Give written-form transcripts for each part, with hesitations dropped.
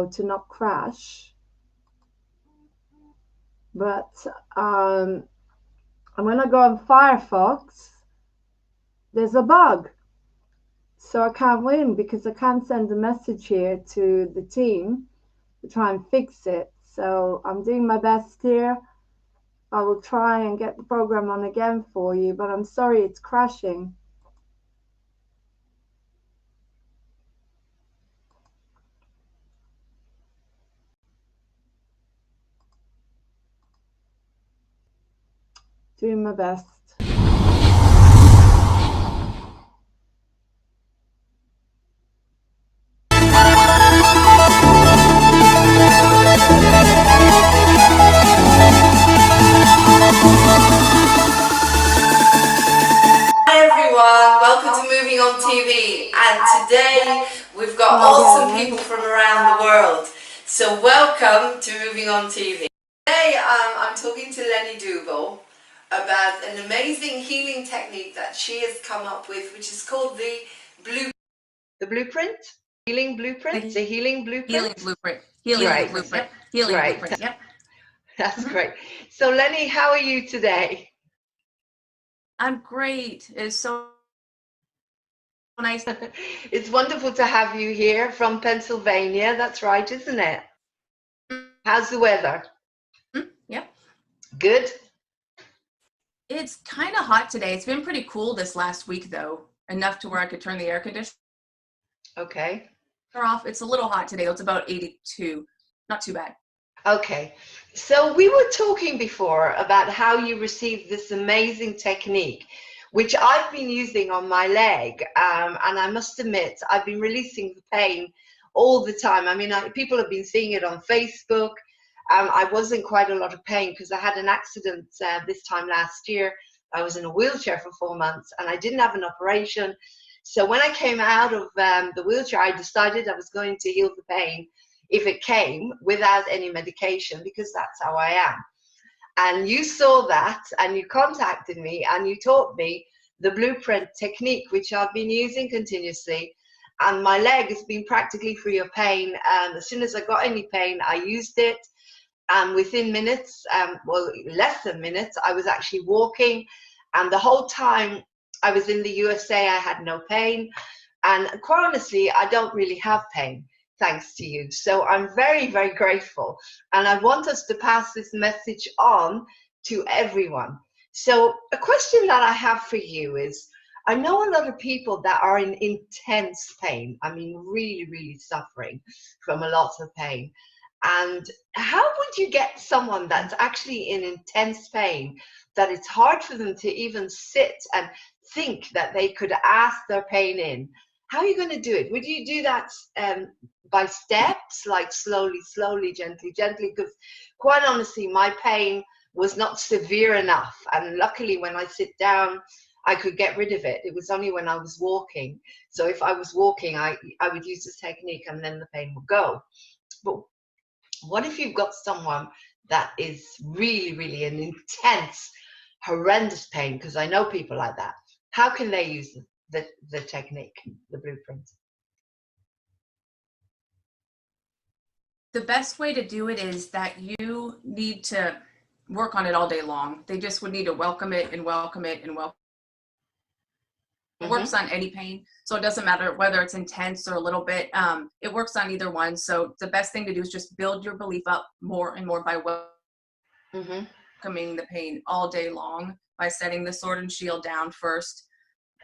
to not crash. But um, and when I go on Firefox, there's a bug. So I can't win because I can't send a message here to the team to try and fix it. So I'm doing my best here. I will try and get the program on again for you, but I'm sorry it's crashing. Doing my best. Hi everyone, welcome to Moving On TV, and today we've got awesome people from around the world. So welcome to Moving On TV. Today I'm talking to Lenny Dougal about an amazing healing technique that she has come up with, which is called the blueprint, healing blueprint, the healing blueprint. Healing blueprint. Healing blueprint. Yep. Healing blueprint. Yep. That's great. So Lenny, how are you today? I'm great. It's so nice. It's wonderful to have you here from Pennsylvania. That's right, isn't it? How's the weather? Yep. Good. It's kind of hot today. It's been pretty cool this last week, though, enough to where I could turn the air conditioner Okay. off. It's a little hot today. It's about 82. Not too bad. Okay. So we were talking before about how you received this amazing technique, which I've been using on my leg. And I must admit, I've been releasing the pain all the time. I mean, people have been seeing it on Facebook. I was in quite a lot of pain because I had an accident this time last year. I was in a wheelchair for 4 months and I didn't have an operation. So when I came out of the wheelchair, I decided I was going to heal the pain if it came without any medication, because that's how I am. And you saw that and you contacted me and you taught me the blueprint technique, which I've been using continuously. And my leg has been practically free of pain. And as soon as I got any pain, I used it. And within minutes, well, less than minutes, I was actually walking. And the whole time I was in the USA, I had no pain. And quite honestly, I don't really have pain, thanks to you. So I'm very, very grateful. And I want us to pass this message on to everyone. So a question that I have for you is, I know a lot of people that are in intense pain. I mean, really, really suffering from a lot of pain. And how would you get someone that's actually in intense pain, that it's hard for them to even sit and think that they could ask their pain in? How are you going to do it? Would you do that by steps, like slowly, slowly, gently, gently? Because quite honestly, my pain was not severe enough. And luckily, when I sit down, I could get rid of it. It was only when I was walking. So if I was walking, I would use this technique and then the pain would go. But what if you've got someone that is really, really an intense, horrendous pain? Because I know people like that. How can they use the technique, the blueprint? The best way to do it is that you need to work on it all day long. They just would need to welcome it and welcome it and welcome. It works on any pain, so it doesn't matter whether it's intense or a little bit. It works on either one. So the best thing to do is just build your belief up more and more by welcoming the pain all day long, by setting the sword and shield down first.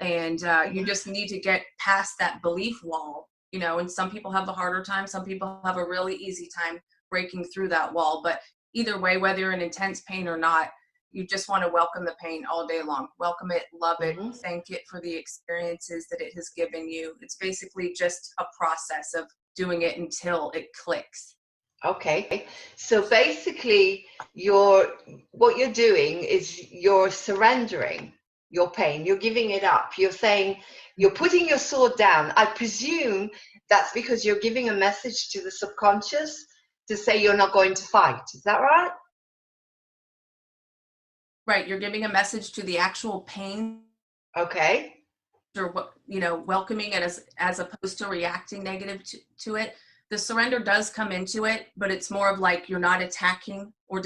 And you just need to get past that belief wall, you know. And some people have a harder time, some people have a really easy time breaking through that wall. But either way, whether you're in intense pain or not, you just want to welcome the pain all day long. Welcome it, love it, thank it for the experiences that it has given you. It's basically just a process of doing it until it clicks. Okay, so basically, what you're doing is you're surrendering your pain. You're giving it up. You're saying you're putting your sword down. I presume that's because you're giving a message to the subconscious to say you're not going to fight. Is that right? Right, you're giving a message to the actual pain, Okay. or what, you know, welcoming it as opposed to reacting negative to it. The surrender does come into it, but it's more of like you're not attacking or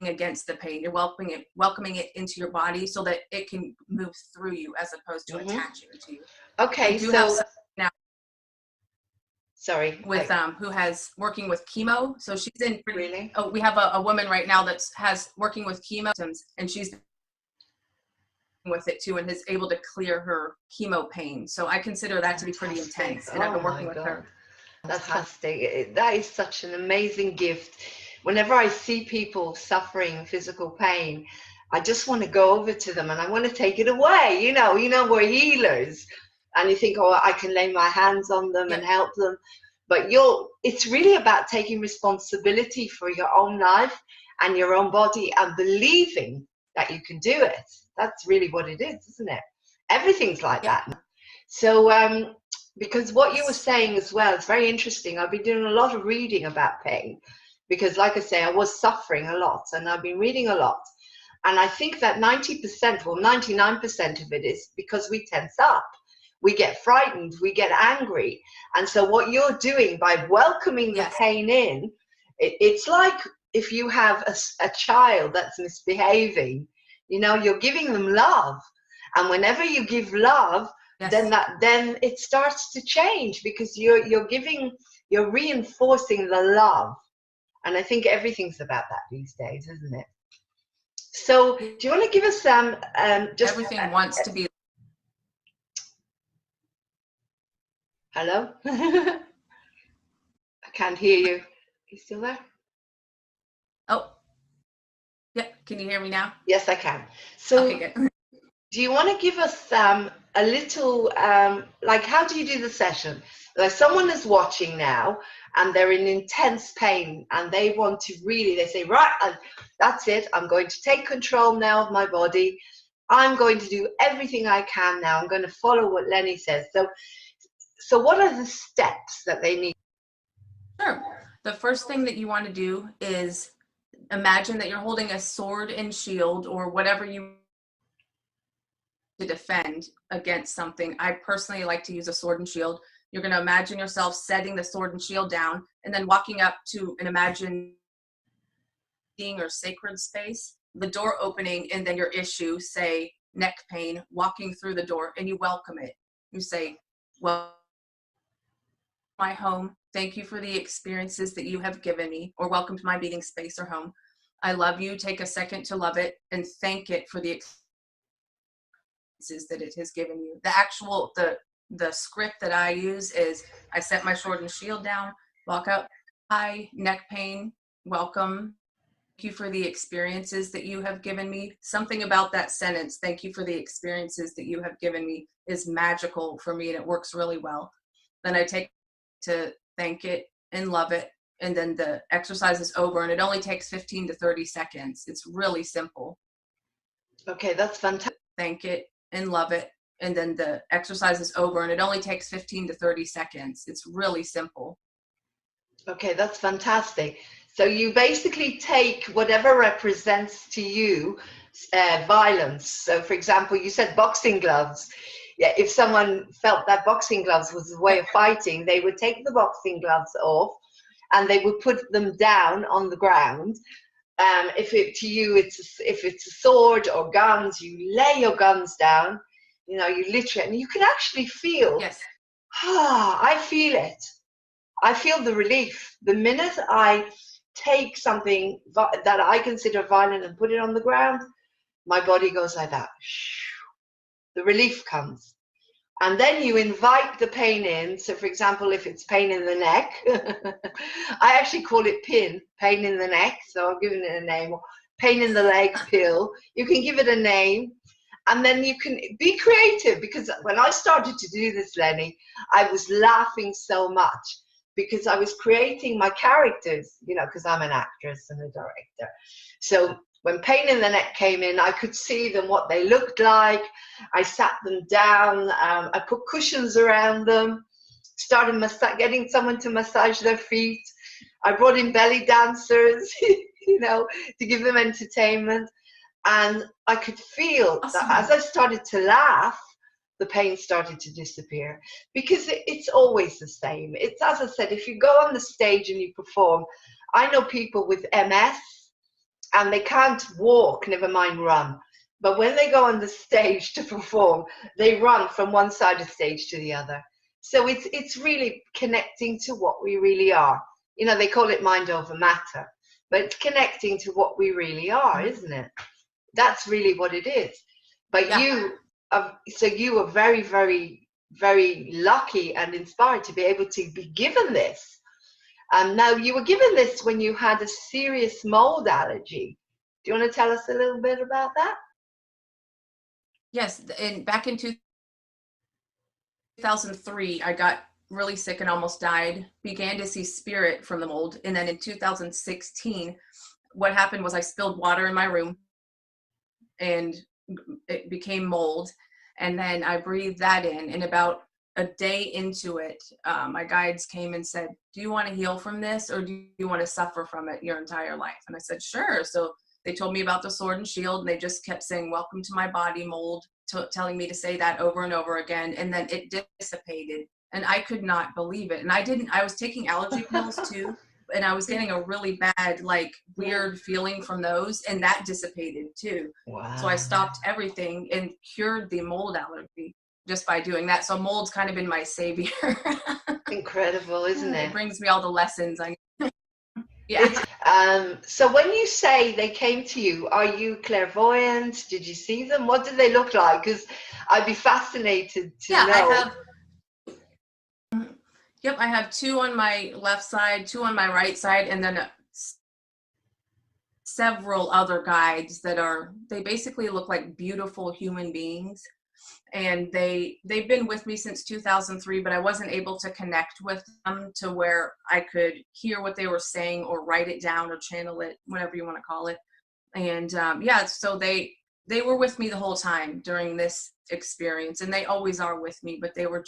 against the pain. You're welcoming it into your body so that it can move through you as opposed to attaching to you. Okay, I do so have now sorry, with who has working with chemo. So she's in really? Oh, we have a woman right now that has working with chemo symptoms, and she's with it too, and is able to clear her chemo pain. So I consider that to be pretty intense, and I've been working with her. That's fantastic. That is such an amazing gift. Whenever I see people suffering physical pain, I just want to go over to them and I want to take it away. You know, we're healers, and you think, oh, I can lay my hands on them and help them. But it's really about taking responsibility for your own life and your own body and believing that you can do it. That's really what it is, isn't it? Everything's like that. So, because what you were saying as well is very interesting. I've been doing a lot of reading about pain because, like I say, I was suffering a lot and I've been reading a lot. And I think that 90% or 99% of it is because we tense up. We get frightened, we get angry. And so what you're doing by welcoming the pain in, it's like if you have a child that's misbehaving, you're giving them love. And whenever you give love, then it starts to change because you're reinforcing the love. And I think everything's about that these days, isn't it? So do you want to give us just everything wants to be. Hello? I can't hear you. You still there? Oh, yeah. Can you hear me now? Yes, I can. So okay, good. Do you want to give us a little, like, how do you do the session? Like, someone is watching now and they're in intense pain and they want to they say, right, that's it. I'm going to take control now of my body. I'm going to do everything I can now. I'm going to follow what Lenny says. So what are the steps that they need? Sure. The first thing that you want to do is imagine that you're holding a sword and shield or whatever you to defend against something. I personally like to use a sword and shield. You're going to imagine yourself setting the sword and shield down and then walking up to an imagined or sacred space, the door opening, and then your issue, say neck pain, walking through the door, and you welcome it. You say, well, my home, thank you for the experiences that you have given me, or welcome to my meeting space or home. I love you. Take a second to love it and thank it for the experiences that it has given you. The script that I use is I set my sword and shield down, walk up, hi, neck pain, welcome. Thank you for the experiences that you have given me. Something about that sentence, thank you for the experiences that you have given me, is magical for me and it works really well. Then I take to thank it and love it. And then the exercise is over and it only takes 15 to 30 seconds. It's really simple. Okay, that's fantastic. Thank it and love it. And then the exercise is over and it only takes 15 to 30 seconds. It's really simple. Okay, that's fantastic. So you basically take whatever represents to you violence. So for example, you said boxing gloves. Yeah, if someone felt that boxing gloves was a way of fighting, they would take the boxing gloves off and they would put them down on the ground. If it's a sword or guns, you lay your guns down. You literally, and you can actually feel. Yes. I feel it. I feel the relief. The minute I take something that I consider violent and put it on the ground, my body goes like that. The relief comes. And then you invite the pain in. So for example, if it's pain in the neck, I actually call it pain in the neck. So I'm giving it a name. Or pain in the leg pill. You can give it a name. And then you can be creative, because when I started to do this, Lenny, I was laughing so much because I was creating my characters, because I'm an actress and a director. So when pain in the neck came in, I could see them, what they looked like. I sat them down. I put cushions around them, started getting someone to massage their feet. I brought in belly dancers, to give them entertainment. And I could feel that as I started to laugh, the pain started to disappear, because it's always the same. It's, as I said, if you go on the stage and you perform, I know people with MS and they can't walk, never mind run. But when they go on the stage to perform, they run from one side of the stage to the other. So it's really connecting to what we really are. You know, they call it mind over matter, but it's connecting to what we really are, isn't it? That's really what it is. But Yeah. you are very, very, very lucky and inspired to be able to be given this. Now, you were given this when you had a serious mold allergy. Do you want to tell us a little bit about that? Yes, and back in 2003, I got really sick and almost died, began to see spirit from the mold. And then in 2016, what happened was I spilled water in my room and it became mold. And then I breathed that in. And about a day into it, my guides came and said, do you want to heal from this, or do you want to suffer from it your entire life? And I said, sure. So they told me about the sword and shield, and they just kept saying, welcome to my body, mold, telling me to say that over and over again. And then it dissipated, and I could not believe it. And I was taking allergy pills too, and I was getting a really bad, like, weird feeling from those, and that dissipated too. Wow. So I stopped everything and cured the mold allergy just by doing that. So mold's kind of been my savior. Incredible, isn't it? It brings me all the lessons I need. Yeah. So when you say they came to you, are you clairvoyant? Did you see them? What did they look like? Because I'd be fascinated to know. I have two on my left side, two on my right side, and then several other guides they basically look like beautiful human beings. And they've been with me since 2003, but I wasn't able to connect with them to where I could hear what they were saying or write it down or channel it, whatever you want to call it. And so they were with me the whole time during this experience, and they always are with me, but they were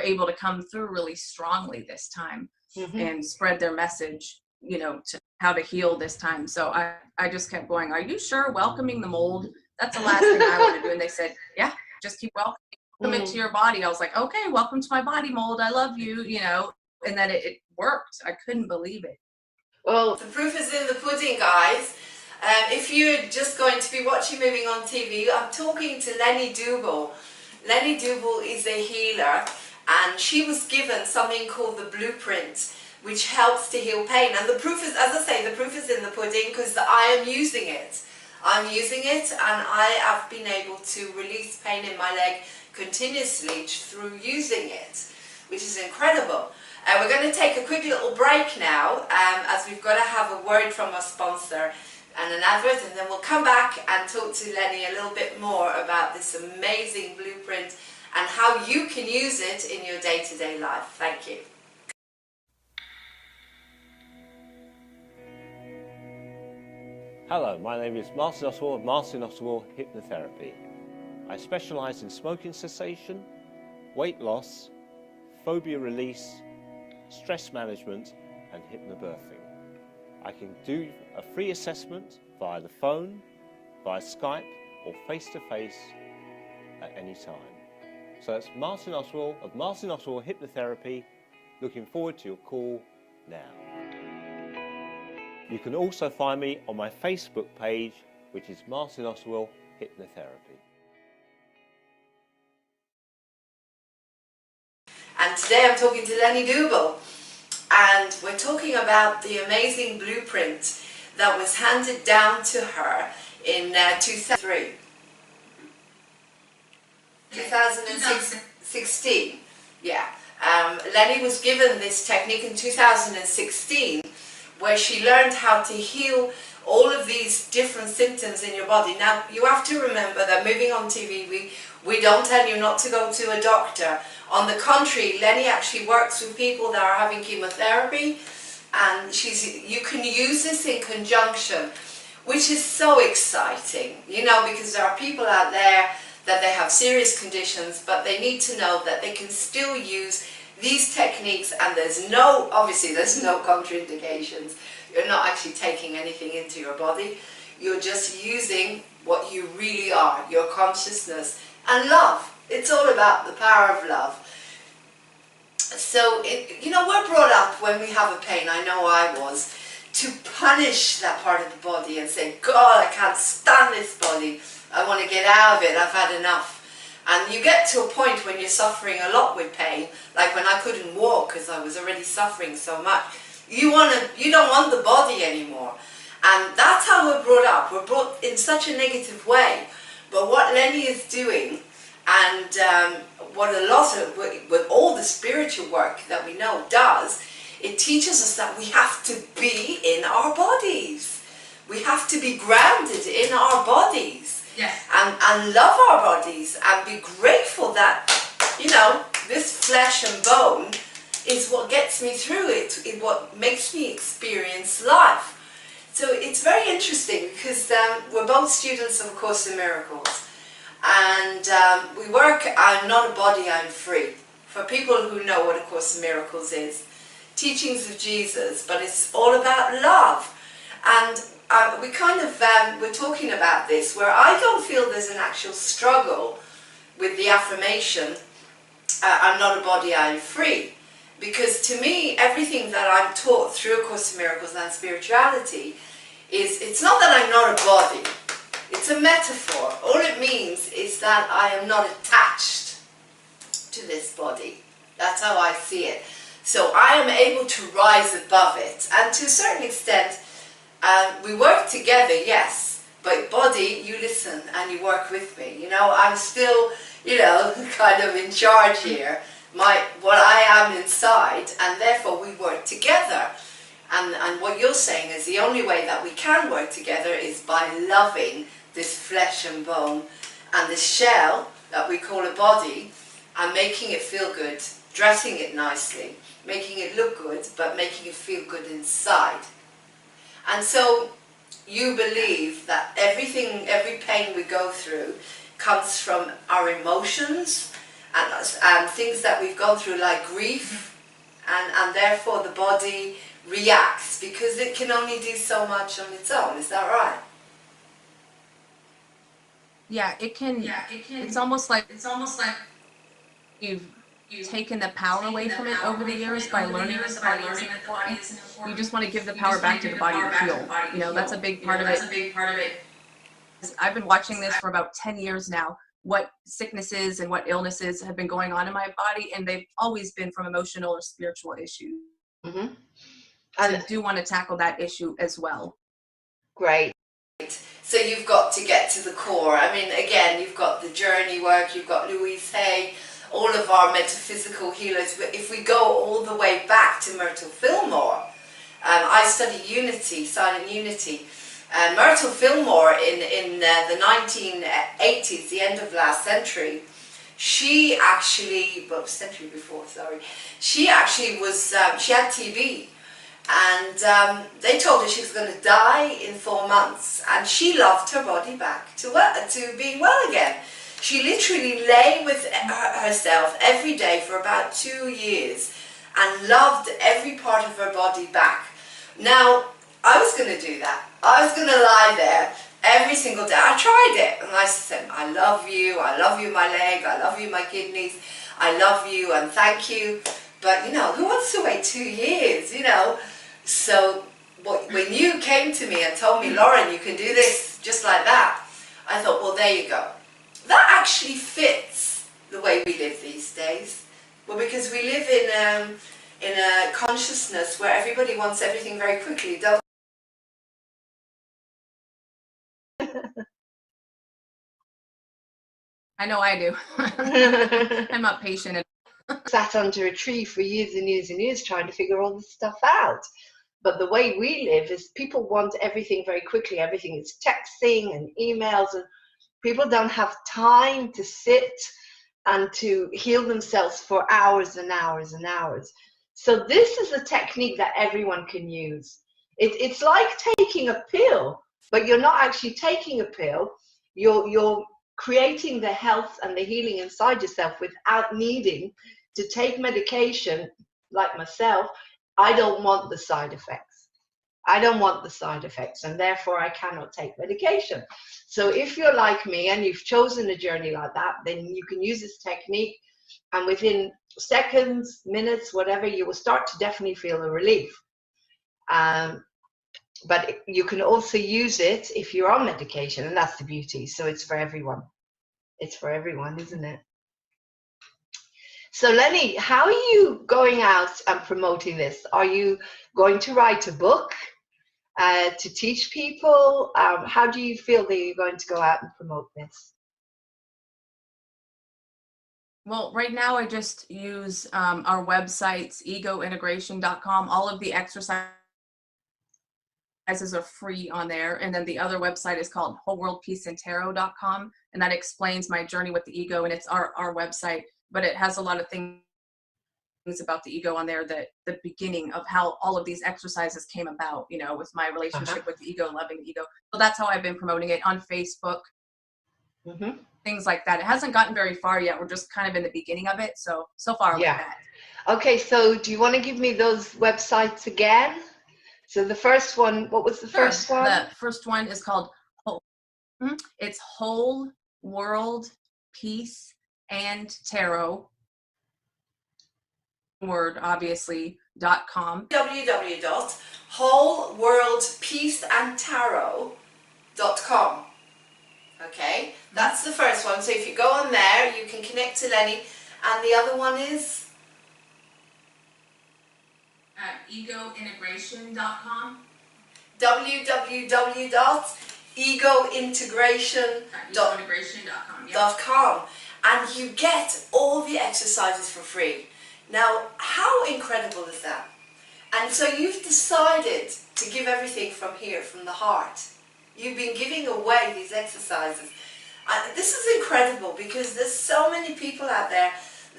able to come through really strongly this time and spread their message, to how to heal this time. So I just kept going, are you sure? Welcoming the mold, that's the last thing I want to do. And they said, yeah, just keep welcoming it to your body. I was like, okay, welcome to my body, mold. I love you, and then it worked. I couldn't believe it. Well, the proof is in the pudding, guys. If you're just going to be watching Moving On TV, I'm talking to Lenny Dougal. Lenny Dougal is a healer, and she was given something called the blueprint, which helps to heal pain. And the proof is, as I say, the proof is in the pudding, because I am using it. I'm using it, and I have been able to release pain in my leg continuously through using it, which is incredible. We're going to take a quick little break now, as we've got to have a word from our sponsor and an advert, and then we'll come back and talk to Lenny a little bit more about this amazing blueprint and how you can use it in your day-to-day life. Thank you. Hello, my name is Martin Oswald of Martin Oswald Hypnotherapy. I specialise in smoking cessation, weight loss, phobia release, stress management and hypnobirthing. I can do a free assessment via the phone, via Skype or face-to-face at any time. So that's Martin Oswald of Martin Oswald Hypnotherapy. Looking forward to your call now. You can also find me on my Facebook page, which is Martin Oswald Hypnotherapy. And today I'm talking to Lenny Dougal, and we're talking about the amazing blueprint that was handed down to her in 2003. 2016, yeah. Lenny was given this technique in 2016, where she learned how to heal all of these different symptoms in your body. Now, you have to remember that Moving On TV, we don't tell you not to go to a doctor. On the contrary, Lenny actually works with people that are having chemotherapy, and you can use this in conjunction, which is so exciting, because there are people out there that they have serious conditions, but they need to know that they can still use these techniques, and obviously there's no contraindications. You're not actually taking anything into your body. You're just using what you really are, your consciousness and love. It's all about the power of love. So, you know, we're brought up when we have a pain, I know I was, to punish that part of the body and say, God, I can't stand this body. I want to get out of it. I've had enough. And you get to a point when you're suffering a lot with pain, like when I couldn't walk because I was already suffering so much. You don't want the body anymore. And that's how we're brought up. We're brought in such a negative way. But what Lenny is doing, and what a lot of, with all the spiritual work that we know does, it teaches us that we have to be in our bodies. We have to be grounded in our bodies. Yes. And love our bodies and be grateful that, you know, this flesh and bone is what gets me through it, what makes me experience life. So it's very interesting because we're both students of A Course in Miracles, and we work, I'm not a body, I'm free. For people who know what A Course in Miracles is, teachings of Jesus, but it's all about love. And we kind of, we're talking about this, where I don't feel there's an actual struggle with the affirmation, I'm not a body, I'm free. Because to me, everything that I'm taught through A Course in Miracles and spirituality is, it's not that I'm not a body, it's a metaphor. All it means is that I am not attached to this body. That's how I see it. So I am able to rise above it. And to a certain extent, we work together, yes, but body, you listen and you work with me. You know, I'm still, you know, kind of in charge here. What I am inside, and therefore we work together. And what you're saying is the only way that we can work together is by loving this flesh and bone and this shell that we call a body, and making it feel good, dressing it nicely, making it look good, but making it feel good inside. And so you believe that everything, every pain we go through comes from our emotions and things that we've gone through, like grief, and therefore the body reacts because it can only do so much on its own. Is that right? Yeah, it can. Yeah, it can. It's almost like you've taken the power away from it over the years by learning that the body isn't important. You just want to give the power back to the body to heal. You know, that's a big part of it. I've been watching this for about 10 years now, what sicknesses and what illnesses have been going on in my body, and they've always been from emotional or spiritual issues. Mm-hmm. And I do want to tackle that issue as well. Great. So you've got to get to the core. I mean, again, you've got the journey work, you've got Louise Hay, all of our metaphysical healers. If we go all the way back to Myrtle Fillmore, I study unity, silent unity. Myrtle Fillmore in the 1980s, the end of last century, she actually, well, century before, sorry, she actually was, she had TB. And they told her she was going to die in 4 months, and she loved her body back to being well again. She literally lay with herself every day for about 2 years and loved every part of her body back. Now, I was going to do that. I was going to lie there every single day. I tried it, and I said, I love you, my leg, I love you, my kidneys, I love you, and thank you. But, you know, who wants to wait 2 years, you know? So when you came to me and told me, Lauren, you can do this just like that, I thought, well, there you go. That actually fits the way we live these days. Well, because we live in a consciousness where everybody wants everything very quickly, don't I know I do. I'm not patient. Sat under a tree for years and years and years trying to figure all this stuff out. But the way we live is people want everything very quickly. Everything is texting and emails, and people don't have time to sit and to heal themselves for hours and hours and hours. So this is a technique that everyone can use. It's like taking a pill, but you're not actually taking a pill. You're creating the health and the healing inside yourself without needing to take medication. Like myself, I don't want the side effects. I don't want the side effects, and therefore I cannot take medication. So if you're like me and you've chosen a journey like that, then you can use this technique, and within seconds, minutes, whatever, you will start to definitely feel a relief. But you can also use it if you're on medication, and that's the beauty. So it's for everyone. It's for everyone, isn't it? So Lenny, how are you going out and promoting this? Are you going to write a book to teach people? How do you feel that you're going to go out and promote this? Well, right now I just use our websites, egointegration.com. All of the exercises are free on there. And then the other website is called wholeworldpeaceandtarot.com. And that explains my journey with the ego. And it's our website, but it has a lot of things about the ego on there, that the beginning of how all of these exercises came about, you know, with my relationship with the ego, loving the ego. So that's how I've been promoting it on Facebook, things like that. It hasn't gotten very far yet. We're just kind of in the beginning of it. So far, Yeah. like that. Okay, so do you want to give me those websites again? So the first one, what was the first one? The first one is called it's Whole World Peace and Tarot, word obviously, .com. www.wholeworldpeaceandtarot.com. Okay, that's the first one. So if you go on there, you can connect to Lenny, and the other one is egointegration.com. www.egointegration.com, and you get all the exercises for free. Now, how incredible is that? And so you've decided to give everything from here, from the heart. You've been giving away these exercises. This is incredible, because there's so many people out there,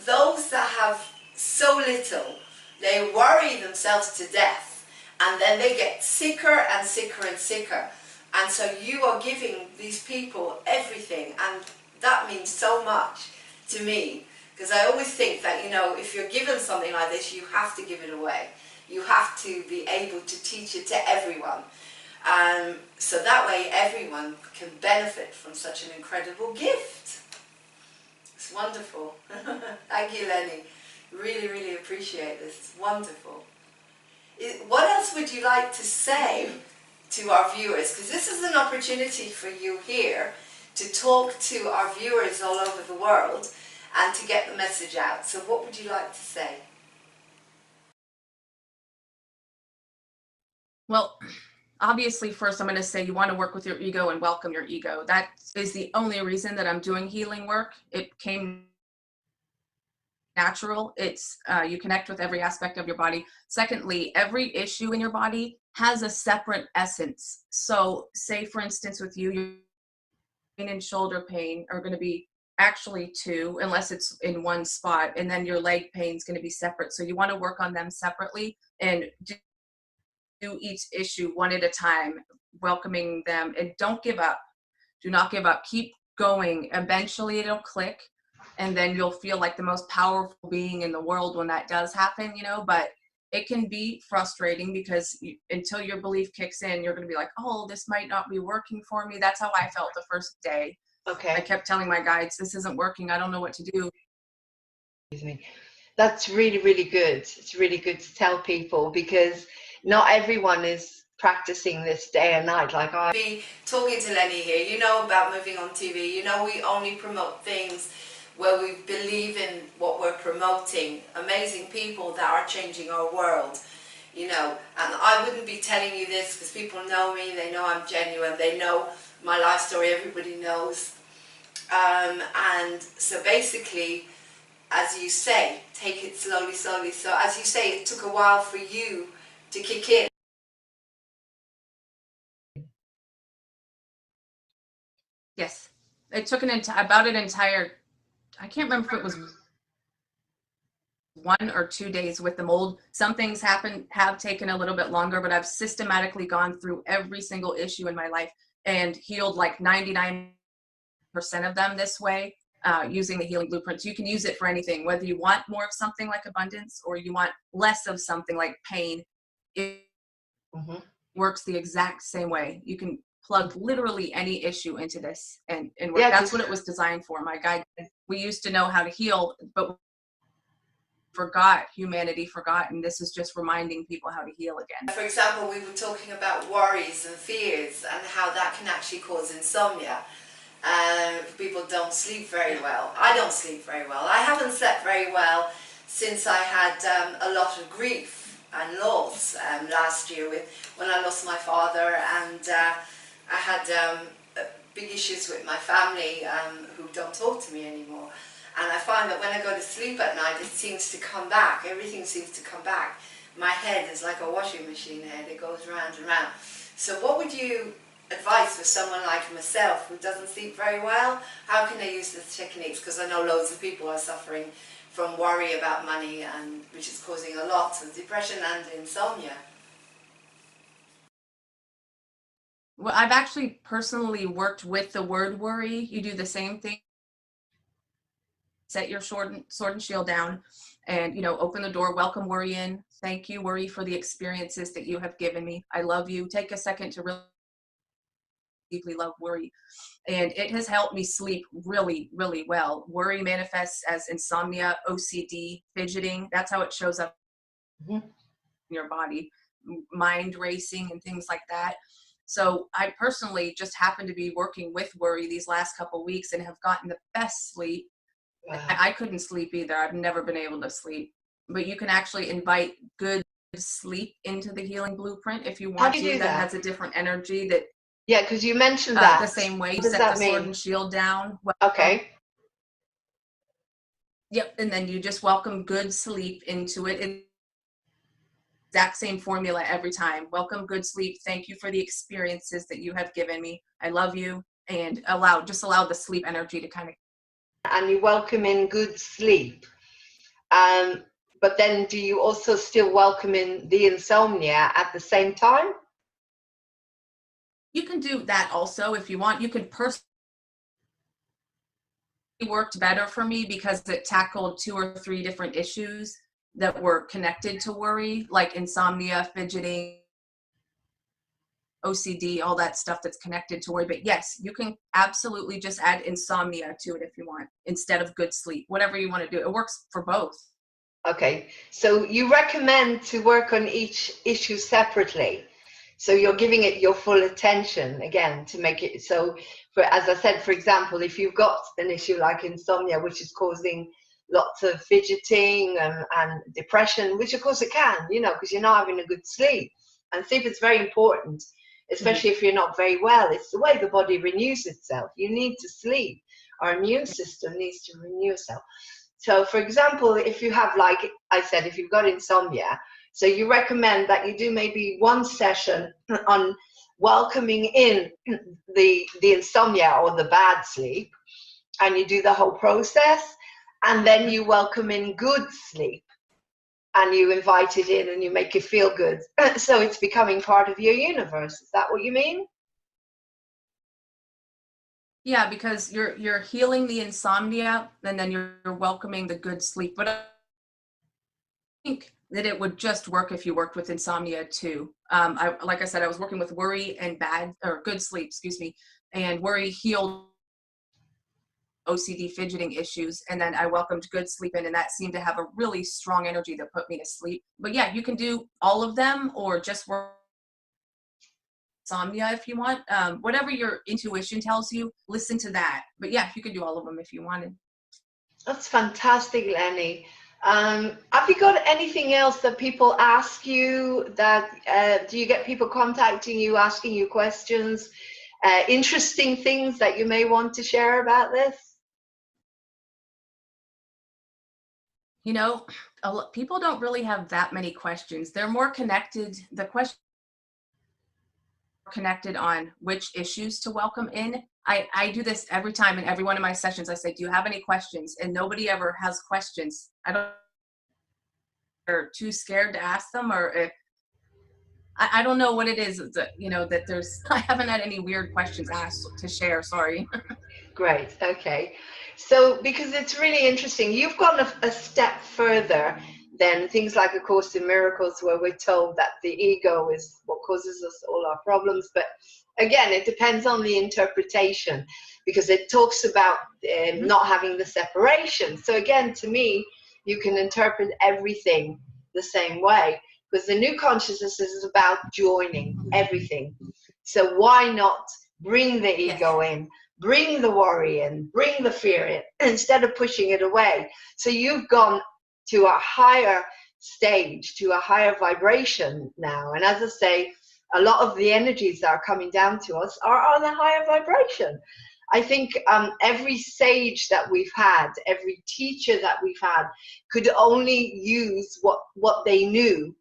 those that have so little, they worry themselves to death, and then they get sicker and sicker and sicker. And so you are giving these people everything, and that means so much to me, because I always think that, you know, if you're given something like this, you have to give it away. You have to be able to teach it to everyone. So that way everyone can benefit from such an incredible gift. It's wonderful. Thank you, Lenny. Really, really appreciate this. It's wonderful. What else would you like to say to our viewers? Because this is an opportunity for you here to talk to our viewers all over the world and to get the message out. So what would you like to say? Well, obviously, first I'm going to say you want to work with your ego and welcome your ego. That is the only reason that I'm doing healing work. It came natural. It's you connect with every aspect of your body. Secondly, every issue in your body has a separate essence. So say, for instance, with you, your pain and shoulder pain are going to be actually two, unless it's in one spot, and then your leg pain is going to be separate. So you want to work on them separately and do each issue one at a time, welcoming them, and don't give up. Do not give up. Keep going. Eventually it'll click, and then you'll feel like the most powerful being in the world when that does happen, you know. But it can be frustrating, because until your belief kicks in, you're going to be like, oh, this might not be working for me. That's how I felt the first day. Okay. I kept telling my guides, this isn't working. I don't know what to do. Excuse me. That's really, really good. It's really good to tell people, because not everyone is practicing this day and night like I be talking to Lenny here. You know about Moving On TV. You know we only promote things where we believe in what we're promoting. Amazing people that are changing our world. You know, and I wouldn't be telling you this because people know me. They know I'm genuine. They know my life story. Everybody knows. And so basically, as you say, take it slowly, slowly. So as you say, it took a while for you to kick in. Yes. It took about an entire, I can't remember if it was 1 or 2 days with the mold. Some things have taken a little bit longer, but I've systematically gone through every single issue in my life and healed like 99% of them this way, using the healing blueprints. You can use it for anything, whether you want more of something like abundance or you want less of something like pain. works the exact same way. You can plug literally any issue into this and work. Yeah, That's what it was designed for. My guide, we used to know how to heal, but humanity forgot, and this is just reminding people how to heal again. For example, we were talking about worries and fears and how that can actually cause insomnia. People don't sleep very well. I don't sleep very well. I haven't slept very well since I had a lot of grief and loss last year when I lost my father, and I had big issues with my family who don't talk to me anymore. And I find that when I go to sleep at night, it seems to come back. Everything seems to come back. My head is like a washing machine head. It goes round and round. So what would you advise for someone like myself who doesn't sleep very well? How can they use the techniques? Because I know loads of people are suffering from worry about money, and which is causing a lot of depression and insomnia. Well, I've actually personally worked with the word worry. You do the same thing. Set your sword and shield down, and open the door. Welcome worry in. Thank you, worry, for the experiences that you have given me. I love you. Take a second to really deeply love worry, and it has helped me sleep really, really well. Worry manifests as insomnia, OCD, fidgeting. That's how it shows up in your body, mind racing and things like that. So I personally just happen to be working with worry these last couple of weeks and have gotten the best sleep. Wow. I couldn't sleep either. I've never been able to sleep. But you can actually invite good sleep into the healing blueprint if you want to. That has a different energy. Yeah, because you mentioned that. The same way you set the sword and shield down. Okay. Yep, and then you just welcome good sleep into it. Exact same formula every time. Welcome good sleep. Thank you for the experiences that you have given me. I love you. And allow the sleep energy to kind of. And you welcome in good sleep. But then do you also still welcome in the insomnia at the same time? You can do that also if you want. You can personally worked better for me because it tackled 2 or 3 different issues that were connected to worry, like insomnia, fidgeting, OCD, all that stuff that's connected to worry. But yes, you can absolutely just add insomnia to it if you want, instead of good sleep, whatever you want to do. It works for both. Okay, so you recommend to work on each issue separately. So you're giving it your full attention again to make it so, as I said, for example, if you've got an issue like insomnia, which is causing lots of fidgeting and depression, which of course it can, because you're not having a good sleep. And sleep is very important, especially if you're not very well. It's the way the body renews itself. You need to sleep. Our immune system needs to renew itself. So, for example, if you have, like I said, if you've got insomnia, so you recommend that you do maybe 1 session on welcoming in the insomnia or the bad sleep, and you do the whole process, and then you welcome in good sleep, and you invite it in and you make it feel good. So it's becoming part of your universe. Is that what you mean? Yeah, because you're healing the insomnia, and then you're welcoming the good sleep. But I think that it would just work if you worked with insomnia too. Like I said, I was working with worry and good sleep, and worry healed OCD fidgeting issues, and then I welcomed good sleep in, and that seemed to have a really strong energy that put me to sleep. But yeah, you can do all of them or just work insomnia if you want. Whatever your intuition tells you, listen to that. But yeah, you can do all of them if you wanted. That's fantastic, Lenny. Have you got anything else that people ask you? Do you get people contacting you, asking you questions, interesting things that you may want to share about this? People don't really have that many questions. They're more connected. The question connected on which issues to welcome in. I do this every time in every one of my sessions. I say, do you have any questions? And nobody ever has questions. They're too scared to ask them, or if I don't know what it is that, that there's, I haven't had any weird questions asked to share. Sorry. Great. Okay. So, because it's really interesting, you've gone a step further then things like A Course in Miracles, where we're told that the ego is what causes us all our problems. But again, it depends on the interpretation, because it talks about not having the separation. So again, to me, you can interpret everything the same way, because the new consciousness is about joining everything. So why not bring the ego in, bring the worry in, bring the fear in, instead of pushing it away? So you've gone to a higher stage, to a higher vibration now. And as I say, a lot of the energies that are coming down to us are on a higher vibration. I think every sage that we've had, every teacher that we've had, could only use what they knew.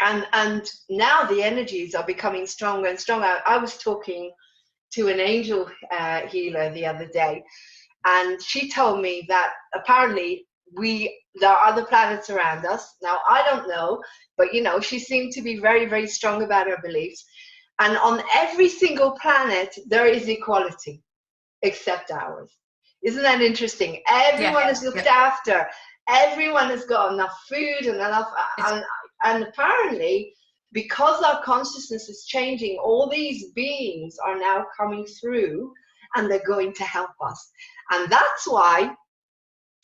And now the energies are becoming stronger and stronger. I was talking to an angel healer the other day, and she told me that apparently there are other planets around us. Now, I don't know, but she seemed to be very, very strong about her beliefs. And on every single planet, there is equality, except ours. Isn't that interesting? Everyone is looked after. Everyone has got enough food and enough. And apparently, because our consciousness is changing, all these beings are now coming through, and they're going to help us. And that's why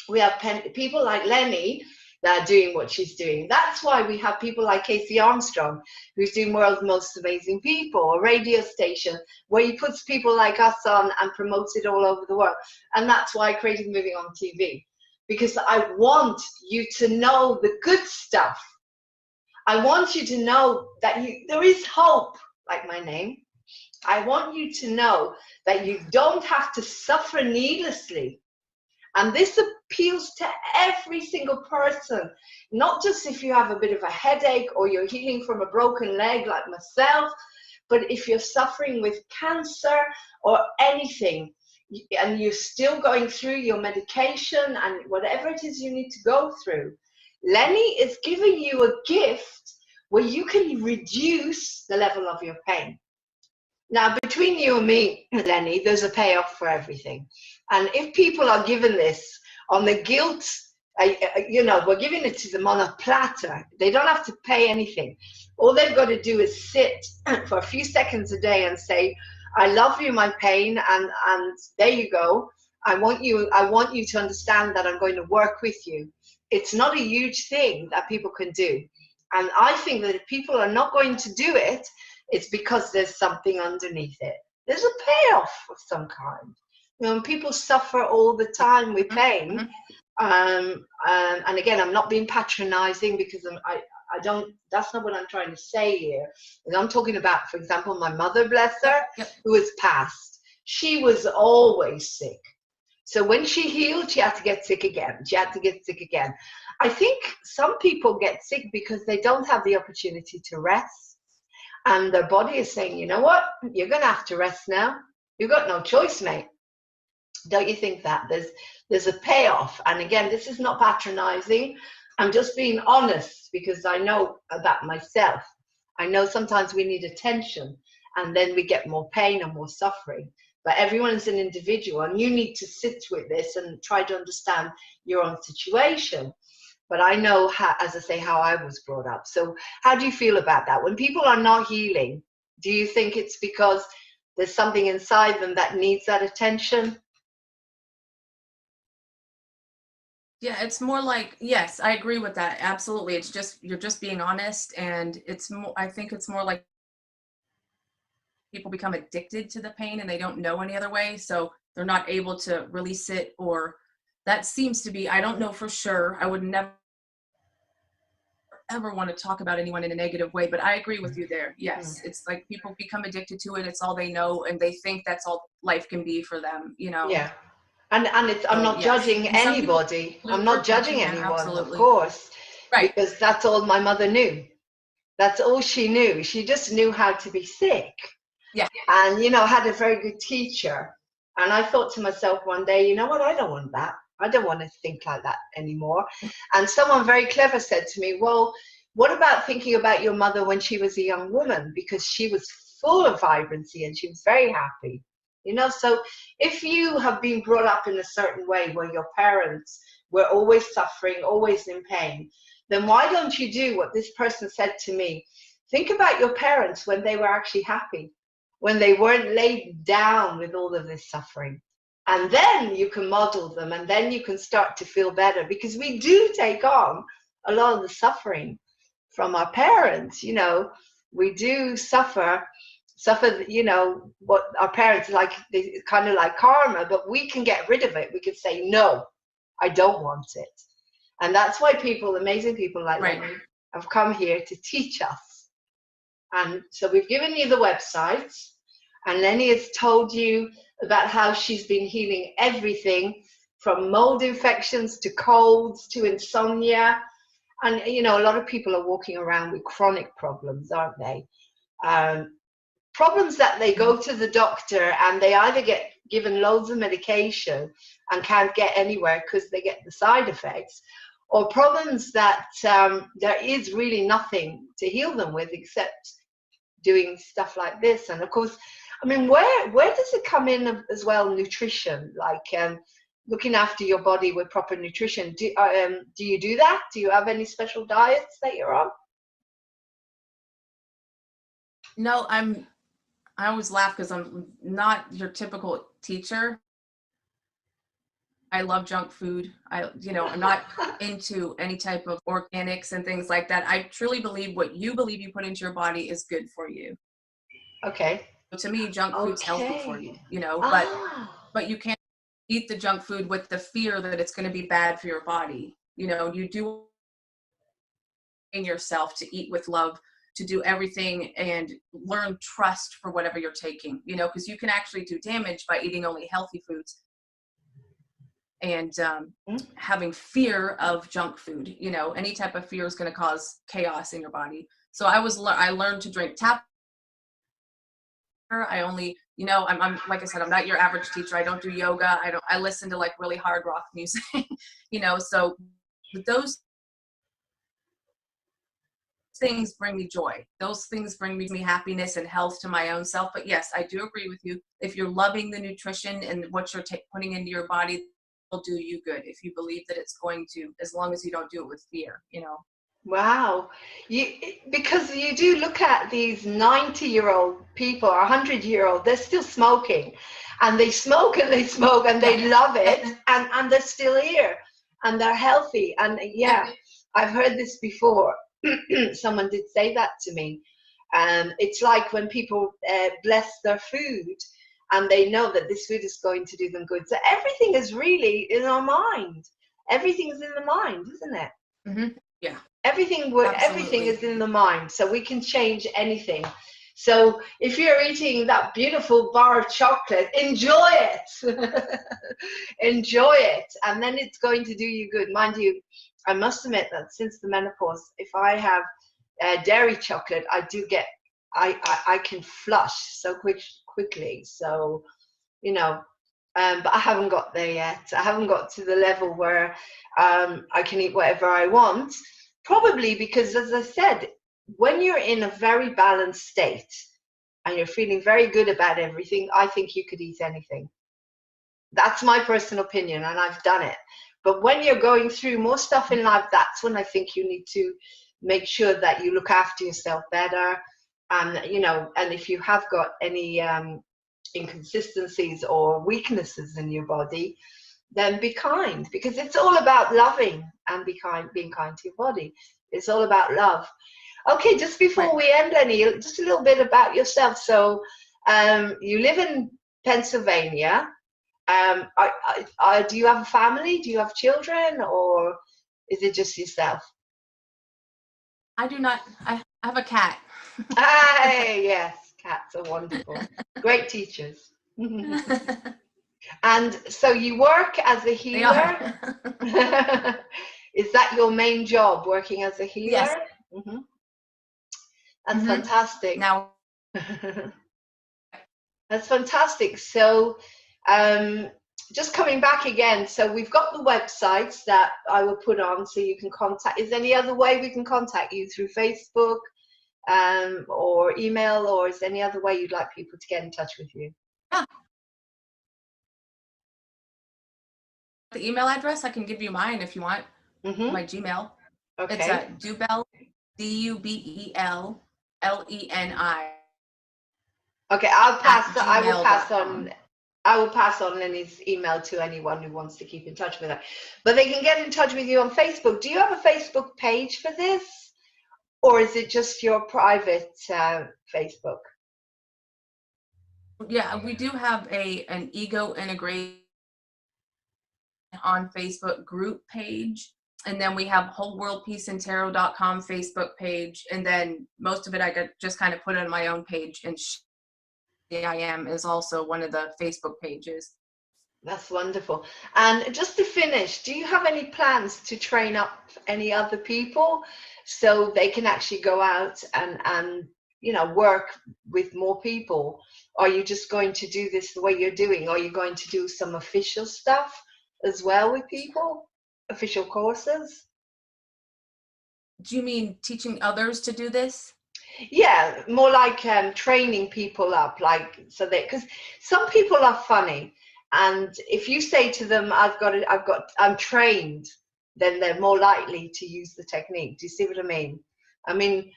we have people like Lenny that are doing what she's doing. That's why we have people like Casey Armstrong, who's doing World's Most Amazing People, a radio station where he puts people like us on and promotes it all over the world. And that's why I created Moving on TV, because I want you to know the good stuff. I want you to know that there is hope, like my name. I want you to know that you don't have to suffer needlessly. And this appeals to every single person, not just if you have a bit of a headache or you're healing from a broken leg like myself, but if you're suffering with cancer or anything, and you're still going through your medication and whatever it is you need to go through, Lenny is giving you a gift where you can reduce the level of your pain. Now, between you and me, Lenny, there's a payoff for everything. And if people are given this on the guilt, we're giving it to them on a platter. They don't have to pay anything. All they've got to do is sit for a few seconds a day and say, I love you, my pain, and there you go. I want you to understand that I'm going to work with you. It's not a huge thing that people can do. And I think that if people are not going to do it, it's because there's something underneath it. There's a payoff of some kind. When people suffer all the time with pain, and again, I'm not being patronizing, because I don't, that's not what I'm trying to say here. And I'm talking about, for example, my mother, bless her, who has passed. She was always sick. So when she healed, she had to get sick again. She had to get sick again. I think some people get sick because they don't have the opportunity to rest. And their body is saying, you know what? You're going to have to rest now. You've got no choice, mate. Don't you think that? There's a payoff. And again, this is not patronizing. I'm just being honest, because I know that myself. I know sometimes we need attention, and then we get more pain and more suffering. But everyone is an individual, and you need to sit with this and try to understand your own situation. But I know, how, as I say, how I was brought up. So how do you feel about that? When people are not healing, do you think it's because there's something inside them that needs that attention? Yeah, it's more like, yes, I agree with that. Absolutely. It's just, you're just being honest. And it's more, I think it's more like people become addicted to the pain and they don't know any other way. So they're not able to release it, or that seems to be, I don't know for sure. I would never ever want to talk about anyone in a negative way, but I agree with you there. Yes, it's like people become addicted to it. It's all they know, and they think that's all life can be for them, Yeah. And it's, I'm not judging anybody. I'm not judging anyone, of course, right? Because that's all my mother knew. That's all she knew. She just knew how to be sick. Yeah. And, had a very good teacher. And I thought to myself one day, you know what? I don't want that. I don't want to think like that anymore. And someone very clever said to me, well, what about thinking about your mother when she was a young woman? Because she was full of vibrancy and she was very happy. So if you have been brought up in a certain way where your parents were always suffering, always in pain, then why don't you do what this person said to me? Think about your parents when they were actually happy, when they weren't laid down with all of this suffering. And then you can model them, and then you can start to feel better, because we do take on a lot of the suffering from our parents. You know, we do suffer, you know, what our parents like, they kind of like karma, but we can get rid of it. We can say, no, I don't want it. And that's why people, amazing people like Right. Lenny, have come here to teach us. And so we've given you the websites, and Lenny has told you about how she's been healing everything from mold infections to colds to insomnia. And, you know, a lot of people are walking around with chronic problems, aren't they? Problems that they go to the doctor and they either get given loads of medication and can't get anywhere because they get the side effects, or problems that there is really nothing to heal them with except doing stuff like this. And of course, I mean, where does it come in as well? Nutrition, like looking after your body with proper nutrition. Do you do that? Do you have any special diets that you're on? No, I always laugh because I'm not your typical teacher. I love junk food. I'm not into any type of organics and things like that. I truly believe what you believe you put into your body is good for you. Okay. So to me, junk food's healthy for you, but you can't eat the junk food with the fear that it's going to be bad for your body. You know, you do in yourself to eat with love, to do everything and learn trust for whatever you're taking, you know, because you can actually do damage by eating only healthy foods and having fear of junk food. You know, any type of fear is going to cause chaos in your body. So I learned to drink tap. I only, you know, I'm like I said, I'm not your average teacher. I don't do yoga. I listen to like really hard rock music, you know, so those things bring me joy. Those things bring me happiness and health to my own self. But yes, I do agree with you. If you're loving the nutrition and what you're putting into your body, will do you good. If you believe that it's going to, as long as you don't do it with fear, you know. Wow. Because you do look at these 90-year-old people or 100-year-old, they're still smoking, and they smoke and they smoke and they love it, and they're still here and they're healthy. And yeah, I've heard this before. Someone did say that to me. It's like when people bless their food and they know that this food is going to do them good. So everything is really in our mind. Everything is in the mind, isn't it? Mm-hmm. Yeah. Everything is in the mind, so we can change anything. So if you're eating that beautiful bar of chocolate, enjoy it. Enjoy it, and then it's going to do you good. Mind you, I must admit that since the menopause, if I have dairy chocolate, I can flush so quickly. So, you know, but I haven't got there yet. I haven't got to the level where I can eat whatever I want. Probably because, as I said, when you're in a very balanced state and you're feeling very good about everything, I think you could eat anything. That's my personal opinion, and I've done it. But when you're going through more stuff in life, that's when I think you need to make sure that you look after yourself better. And, you know, and if you have got any inconsistencies or weaknesses in your body, then be kind, because it's all about loving and being kind to your body. It's all about love. Okay, just before we end, Lenny, just a little bit about yourself. So you live in Pennsylvania. Do you have a family? Do you have children, or is it just yourself? I do not. I have a cat. Hey, yes, cats are wonderful. Great teachers. And so you work as a healer? Is that your main job, working as a healer? Yes. Mm-hmm. That's fantastic. Now, that's fantastic. So just coming back again, so we've got the websites that I will put on so you can contact. Is there any other way we can contact you? Through Facebook or email, or is there any other way you'd like people to get in touch with you? Yeah. The email address, I can give you mine if you want. My Gmail. It's Okay. Dubel, DUBELLENI. Okay, at I will pass gmail.com. on. I will pass on Lenny's email to anyone who wants to keep in touch with her. But they can get in touch with you on Facebook. Do you have a Facebook page for this, or is it just your private Facebook? Yeah, we do have an ego integration on Facebook group page, and then we have wholeworldpeaceandtarot.com Facebook page, and then most of it I just kind of put on my own page, and I am is also one of the Facebook pages. That's wonderful. And just to finish, do you have any plans to train up any other people so they can actually go out and work with more people? Are you just going to do this the way you're doing? Are you going to do some official stuff as well with people? Official courses? Do you mean teaching others to do this? Yeah, more like training people up, like so that, because some people are funny, and if you say to them, I'm trained, then they're more likely to use the technique. Do you see what I mean? I mean,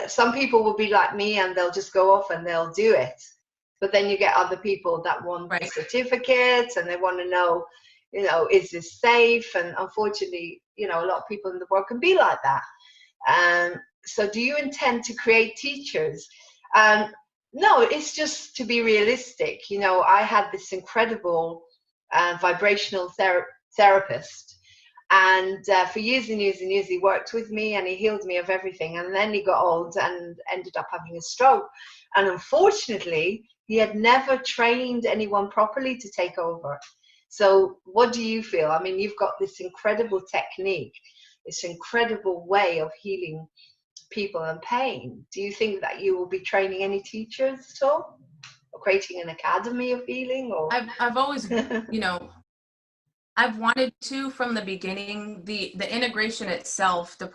some people will be like me and they'll just go off and they'll do it. But then you get other people that want the certificates and they want to know, is this safe? And unfortunately, a lot of people in the world can be like that. So do you intend to create teachers? No, it's just to be realistic. I had this incredible vibrational therapist, and for years and years and years he worked with me and he healed me of everything, and then he got old and ended up having a stroke, and unfortunately he had never trained anyone properly to take over. So what do you feel? I mean, you've got this incredible technique, this incredible way of healing people and pain. Do you think that you will be training any teachers at all, or creating an academy of healing? Or I've always I've wanted to from the beginning. The integration itself, to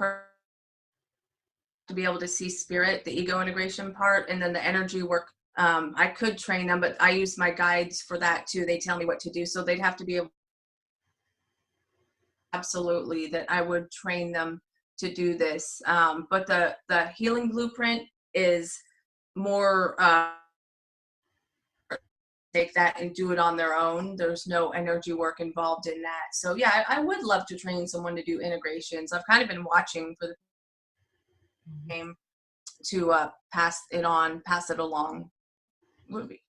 be able to see spirit, the ego integration part, and then the energy work. I could train them, but I use my guides for that too. They tell me what to do, so they'd have to be able. Absolutely, that I would train them to do this. But the healing blueprint is more take that and do it on their own. There's no energy work involved in that. So yeah, I would love to train someone to do integrations. I've kind of been watching for the game to pass it along. Would be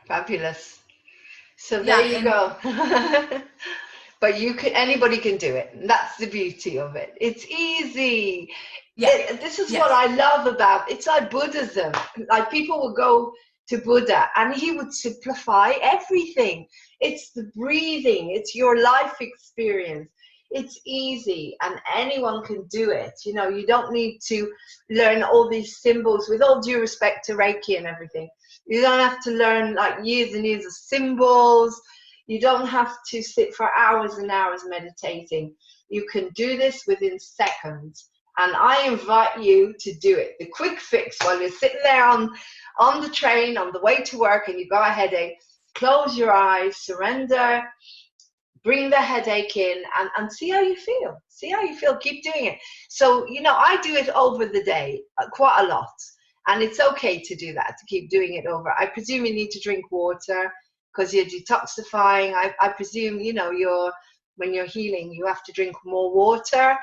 fabulous. So there you go. But anybody can do it. And that's the beauty of it. It's easy. Yeah. This is what I love about it's like Buddhism. Like people will go to Buddha and he would simplify everything. It's the breathing, it's your life experience. It's easy and anyone can do it. You don't need to learn all these symbols, with all due respect to Reiki and everything. You don't have to learn like years and years of symbols. You don't have to sit for hours and hours meditating. You can do this within seconds. And I invite you to do it. The quick fix while you're sitting there on the train, on the way to work, and you've got a headache, close your eyes, surrender, bring the headache in, and see how you feel. See how you feel. Keep doing it. So, I do it over the day, quite a lot. And it's okay to do that, to keep doing it over. I presume you need to drink water because you're detoxifying. I presume, when you're healing, you have to drink more water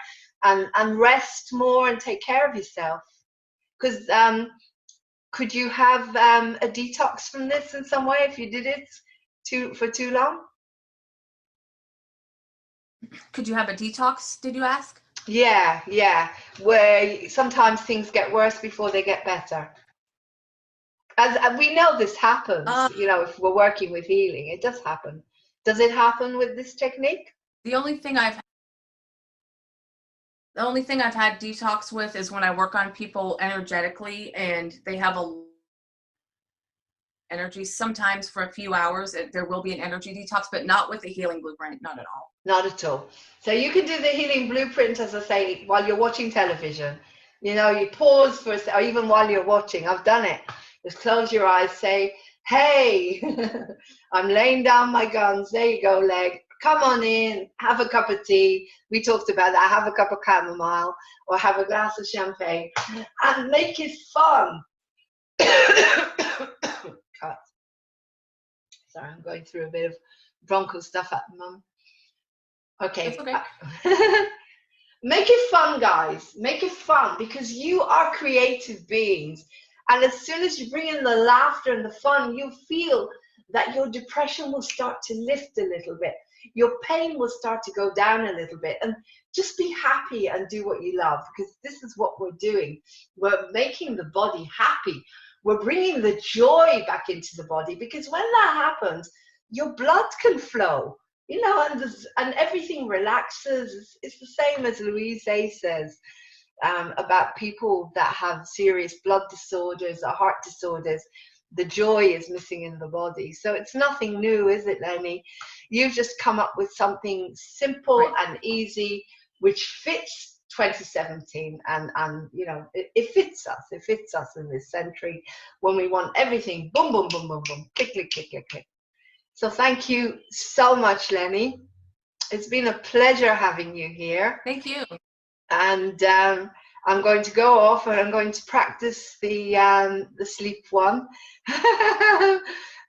and rest more and take care of yourself. Because could you have a detox from this in some way if you did it for too long? Could you have a detox, did you ask? Yeah. Where sometimes things get worse before they get better. As we know this happens, if we're working with healing, it does happen. Does it happen with this technique? The only thing I've had detox with is when I work on people energetically and they have energy. Sometimes for a few hours there will be an energy detox, but not with the healing blueprint. Not at all. Not at all. So you can do the healing blueprint, as I say, while you're watching television. You pause for or even while you're watching. I've done it. Just close your eyes, say, hey, I'm laying down my guns. There you go, leg. come on in, have a cup of tea. We talked about that. Have a cup of chamomile or have a glass of champagne and make it fun. Cut. Sorry, I'm going through a bit of bronco stuff at the moment. Okay. It's okay. Make it fun, guys. Make it fun because you are creative beings. And as soon as you bring in the laughter and the fun, you feel that your depression will start to lift a little bit. Your pain will start to go down a little bit. And just be happy and do what you love, because this is what we're doing. We're making the body happy. We're bringing the joy back into the body, because when that happens, your blood can flow. And everything relaxes. It's the same as Louise Hay says about people that have serious blood disorders or heart disorders. The joy is missing in the body. So it's nothing new, is it, Lenny? You've just come up with something simple and easy, which fits 2017, and it fits us. It fits us in this century when we want everything boom, boom, boom, boom, boom, click, click, click, click, click. So thank you so much, Lenny. It's been a pleasure having you here. Thank you. And I'm going to go off and I'm going to practice the sleep one.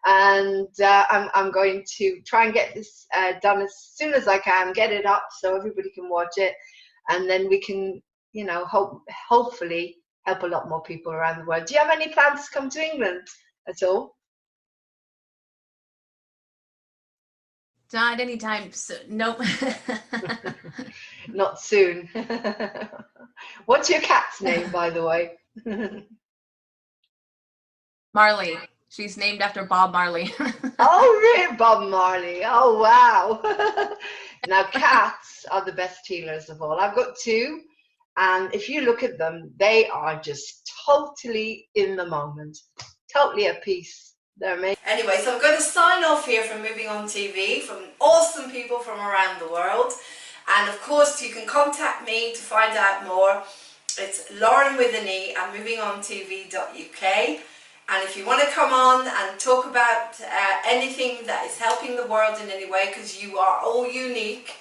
And I'm going to try and get this done as soon as I can, get it up so everybody can watch it. And then we can, hopefully help a lot more people around the world. Do you have any plans to come to England at all? Not anytime soon. Nope. Not soon. What's your cat's name, by the way? Marley. She's named after Bob Marley. Oh, really? Bob Marley. Oh, wow. Now, cats are the best healers of all. I've got two, and if you look at them, they are just totally in the moment, totally at peace. They're amazing. Anyway, so I'm going to sign off here from Moving On TV, from awesome people from around the world. And of course, you can contact me to find out more. It's Lauren with an E at movingontv.uk. And if you want to come on and talk about anything that is helping the world in any way, because you are all unique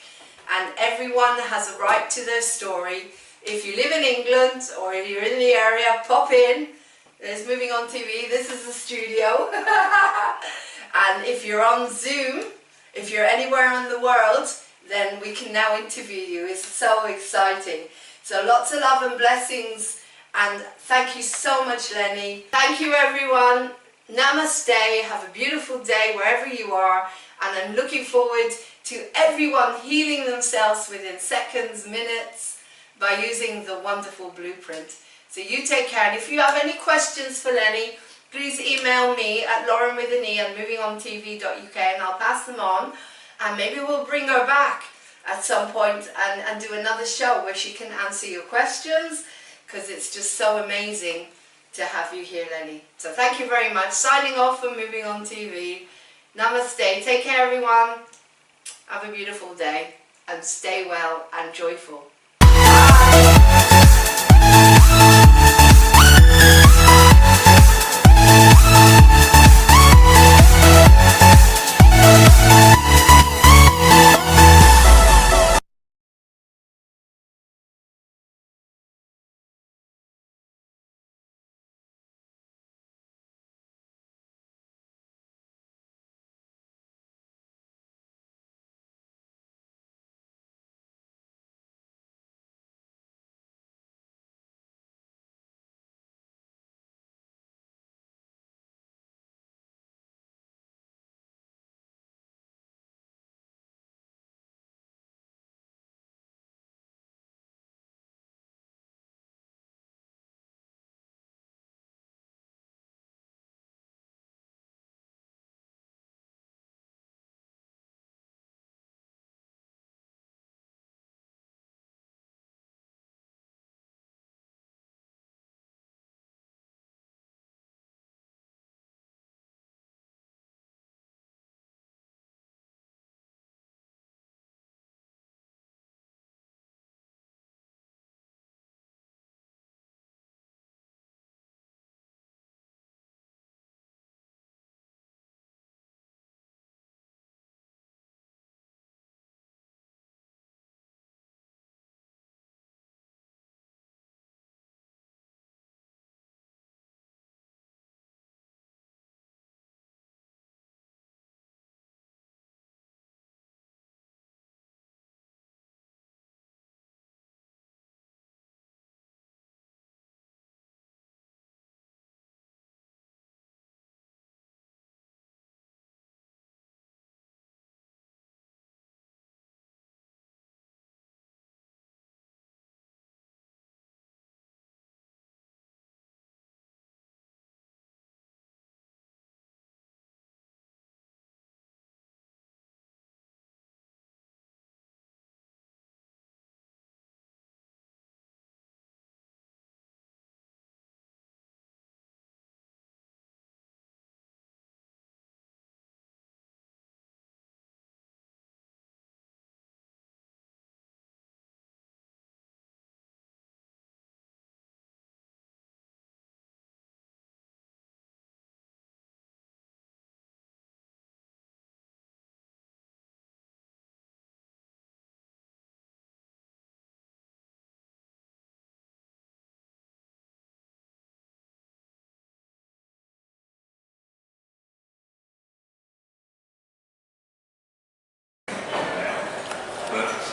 and everyone has a right to their story. If you live in England or if you're in the area, pop in. There's Moving On TV, this is the studio. And if you're on Zoom, if you're anywhere in the world, then we can now interview you. It's so exciting. So lots of love and blessings, and thank you so much, Lenny. Thank you, everyone. Namaste. Have a beautiful day wherever you are, and I'm looking forward to everyone healing themselves within seconds, minutes, by using the wonderful blueprint. So you take care, and if you have any questions for Lenny, please email me at laurenwithane@movingontv.uk and I'll pass them on, and maybe we'll bring her back at some point and do another show where she can answer your questions, because it's just so amazing to have you here, Lenny. So thank you very much. Signing off from Moving On TV. Namaste. Take care, everyone. Have a beautiful day and stay well and joyful.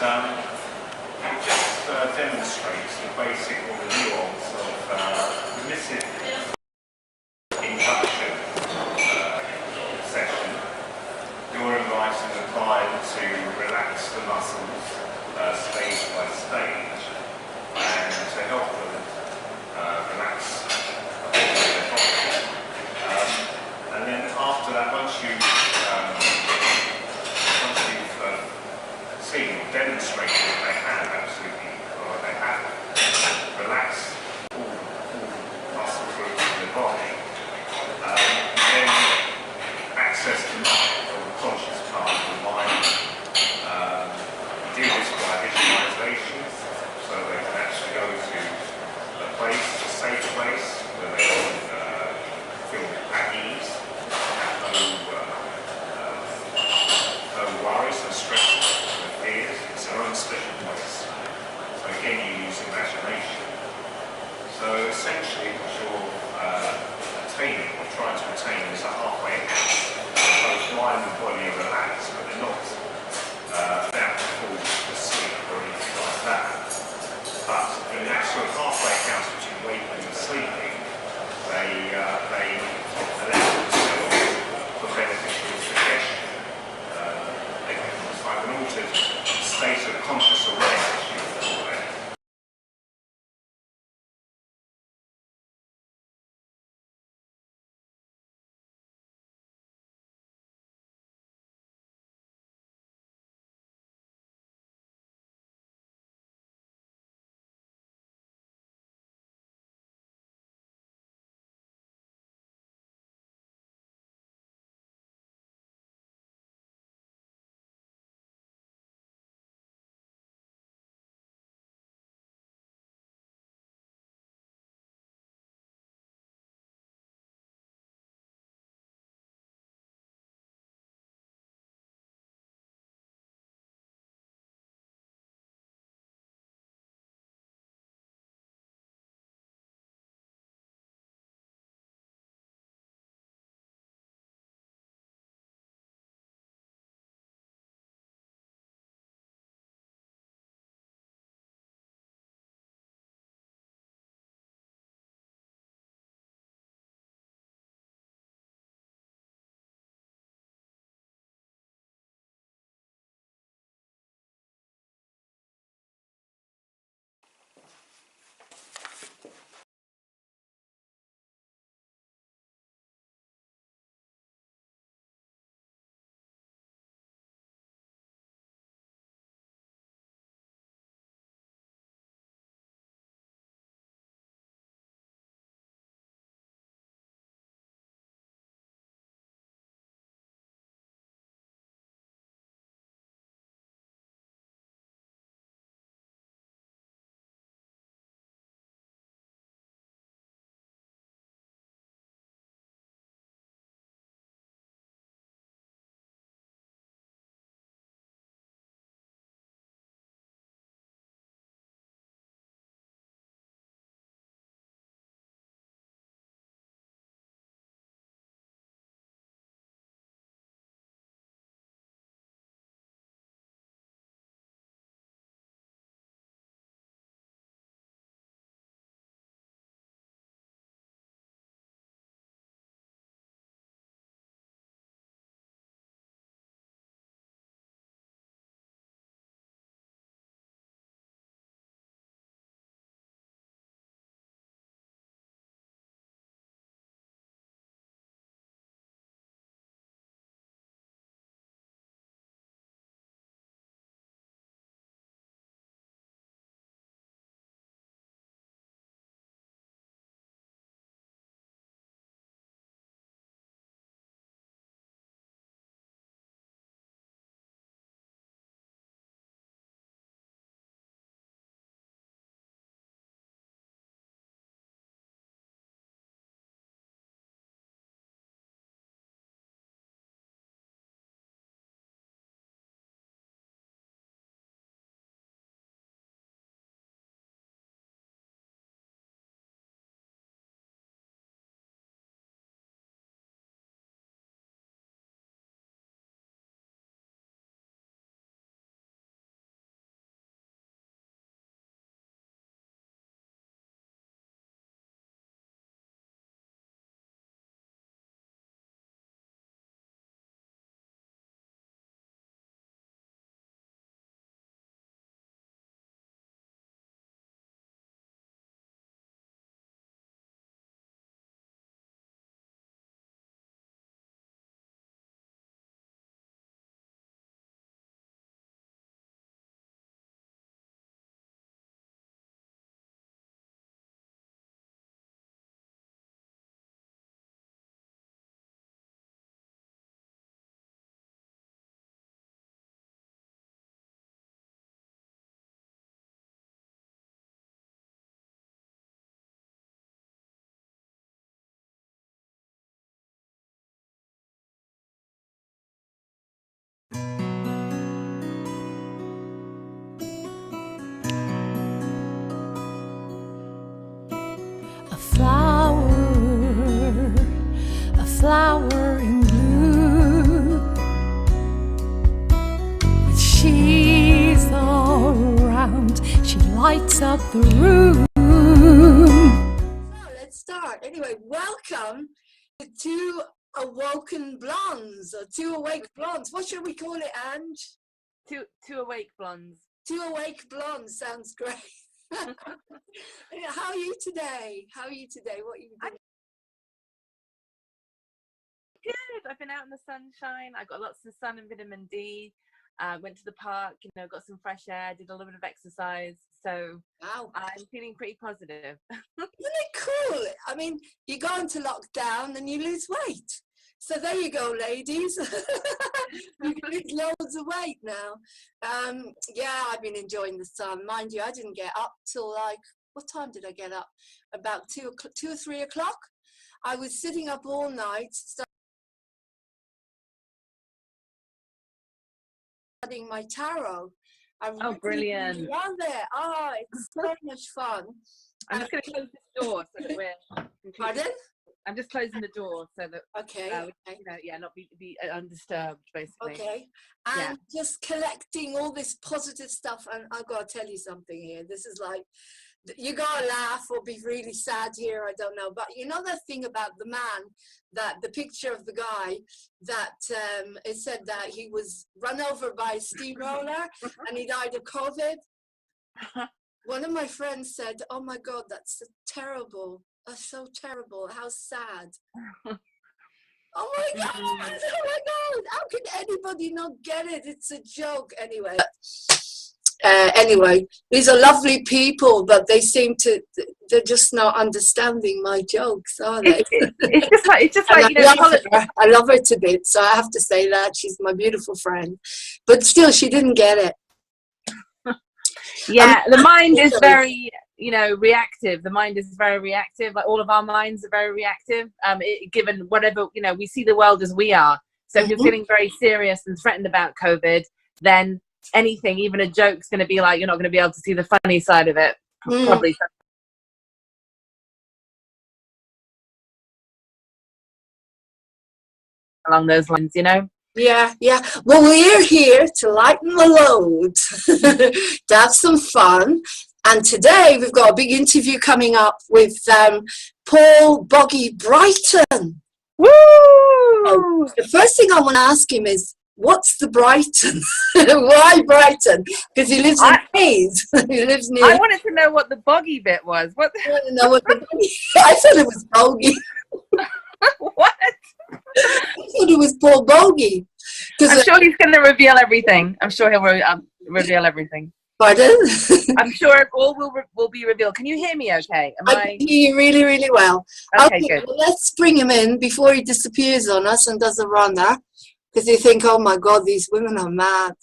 it just demonstrates the basic or the nuance of permissive induction session. You're inviting the client to relax the muscles stage by stage and to help them relax the whole of their body. And then after that, once you've seen or demonstrated that they have absolutely, or they have relaxed all muscle groups in the body, then access the mind, or the conscious part of the mind. Do this by visualization, so they can actually go to a place, a safe place, where they can feel at ease, have no worries, no stresses, no fears. It's their own special place. So again, you use imagination. So essentially, what you're attaining, or trying to attain, is a halfway house. Both mind and body are relaxed, but they're not about to fall asleep or anything like that. But in the actual halfway house, which is waking and sleeping, they allow themselves for beneficial suggestion. It's like an altered state of conscious awareness. lights up the room. So let's start. Anyway, welcome to Two Awoken Blondes, or Two Awake Blondes. What should we call it, Ange? Two awake blondes. Two Awake Blondes sounds great. How are you today? What are you doing? Good. I've been out in the sunshine. I got lots of sun and vitamin D. Went to the park, got some fresh air, did a little bit of exercise. So Wow. I'm feeling pretty positive. Isn't it cool? I mean, you go into lockdown and you lose weight. So there you go, ladies. You can lose loads of weight now. Yeah, I've been enjoying the sun. Mind you, I didn't get up till what time did I get up? About 2 or 3 o'clock. I was sitting up all night studying my tarot. Oh, brilliant. Around there. Oh, it's so much fun. I'm just going to close this door so that we're completely... Pardon? I'm just closing the door so that Okay. not be undisturbed, basically. Okay. And just collecting all this positive stuff. And I've got to tell you something here. This is like, you gotta laugh or be really sad here, I don't know. But you know that thing about the man, that the picture of the guy that it said that he was run over by a steamroller and he died of COVID? One of my friends said, oh my God, that's terrible. That's so terrible. How sad. Oh my God, oh my God. How can anybody not get it? It's a joke. Anyway, these are lovely people, but they're just not understanding my jokes, are they? It's just like I love her to bits, so I have to say that. She's my beautiful friend. But still, she didn't get it. Yeah, the mind is very, reactive. The mind is very reactive. Like all of our minds are very reactive. Given whatever, we see the world as we are. So if you're feeling very serious and threatened about COVID, then anything, even a joke's going to be like, you're not going to be able to see the funny side of it. Probably. Along those lines, Yeah. Well, we're here to lighten the load, to have some fun. And today we've got a big interview coming up with Paul Boggy Brighton. Woo! Oh, the first thing I want to ask him is, what's the Brighton? Why Brighton? Because he lives in Hayes. He lives near. I wanted to know what the boggy bit was. What? I don't know what I thought it was Bogey. What? I thought it was Paul Bogey. I'm sure he's going to reveal everything. I'm sure he'll reveal everything. Pardon? I'm sure it all will be revealed. Can you hear me okay? I can hear you really, really well. Okay, good. Well, let's bring him in before he disappears on us and does a runner. Because you think, oh my God, these women are mad.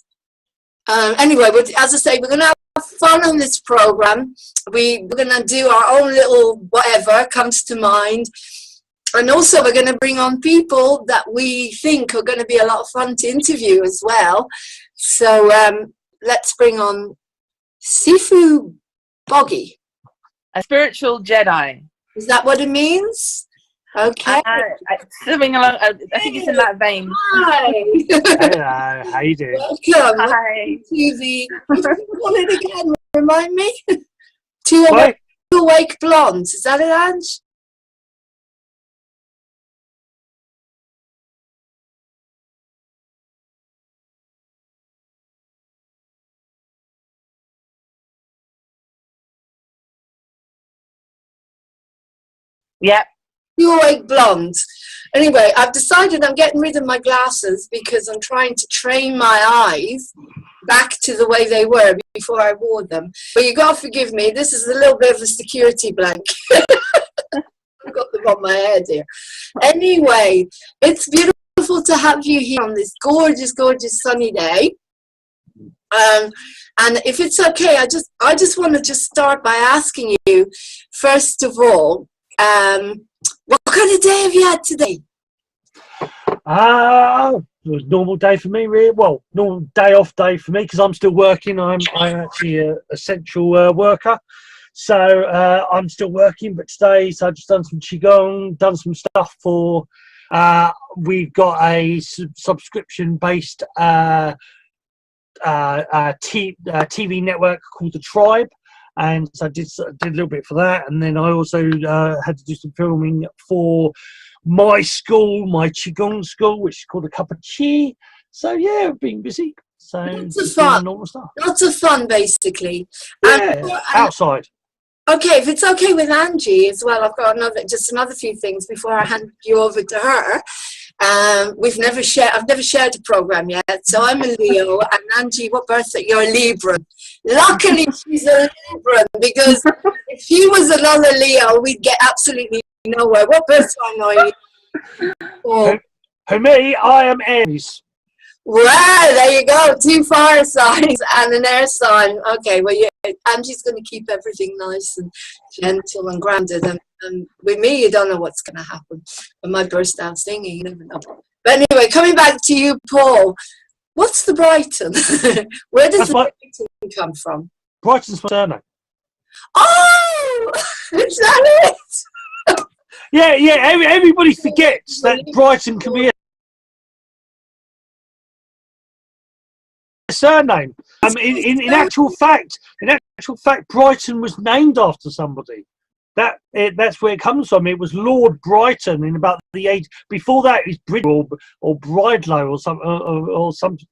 Anyway, but as I say, we're going to have fun on this program. We're going to do our own little whatever comes to mind. And also we're going to bring on people that we think are going to be a lot of fun to interview as well. So let's bring on Sifu Boggy. A spiritual Jedi. Is that what it means? Okay. Swimming along, I think it's in that vein. Hi. Hello, how you doing? Welcome. Hi. To the, call it again, remind me? Two Awake Blondes. Is that it, Ange? Yep. Two Awake Blondes. Anyway, I've decided I'm getting rid of my glasses because I'm trying to train my eyes back to the way they were before I wore them. But you got to forgive me, this is a little bit of a security blanket. I've got them on my head here. Anyway, it's beautiful to have you here on this gorgeous, gorgeous sunny day. And if it's okay, I just want to just start by asking you, first of all, what kind of day have you had today? It was a normal day for me, really. Well, normal day off day for me because I'm still working. I'm actually a essential worker, so I'm still working. But today, so I've just done some qigong, done some stuff for. We've got a subscription-based TV network called The Tribe. and so I did a little bit for that, and then I also had to do some filming for my school, my qigong school, which is called a Cup of Chi. So yeah, I've been busy. So Lots of just doing the fun. normal stuff. Lots of fun, basically. Yeah, outside. Okay, if it's okay with Angie as well, I've got another few things before I hand you over to her. I've never shared a program yet, so I'm a Leo, and Angie, what birthday? You're a Libra. Luckily, she's a Libra, because if she was another Leo, we'd get absolutely nowhere. What birth sign are you? Oh. For me, I am Aries. Well, there you go. 2 fire signs and an air sign. Okay, well, yeah, Angie's going to keep everything nice and gentle and grounded. And with me, you don't know what's going to happen. When my burst out singing, you never know. But anyway, coming back to you, Paul. What's the Brighton? Where does the Brighton come from? Brighton's my surname. Oh, is that it? Yeah. Everybody forgets that Brighton can be a surname. In actual fact, Brighton was named after somebody. That's where it comes from. It was Lord Brighton in about the age before that. It was Bridle or Bridlow or something.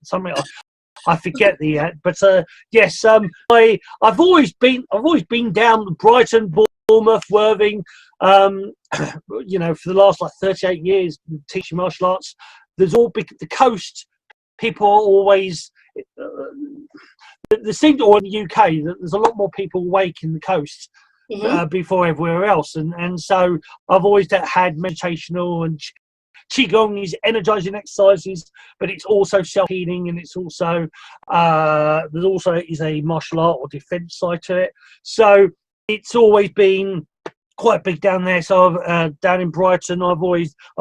I forget but yes. I've always been down Brighton, Bournemouth, Worthing. You know, for the last 38 years teaching martial arts. There's all big the coast. People are always. There seems, or in the UK, that there's a lot more people awake in the coast before everywhere else, and so I've always had meditational and qigong is energizing exercises, but it's also self-healing, and it's also there's also is a martial art or defense side to it. So it's always been quite big down there. So down in Brighton, I've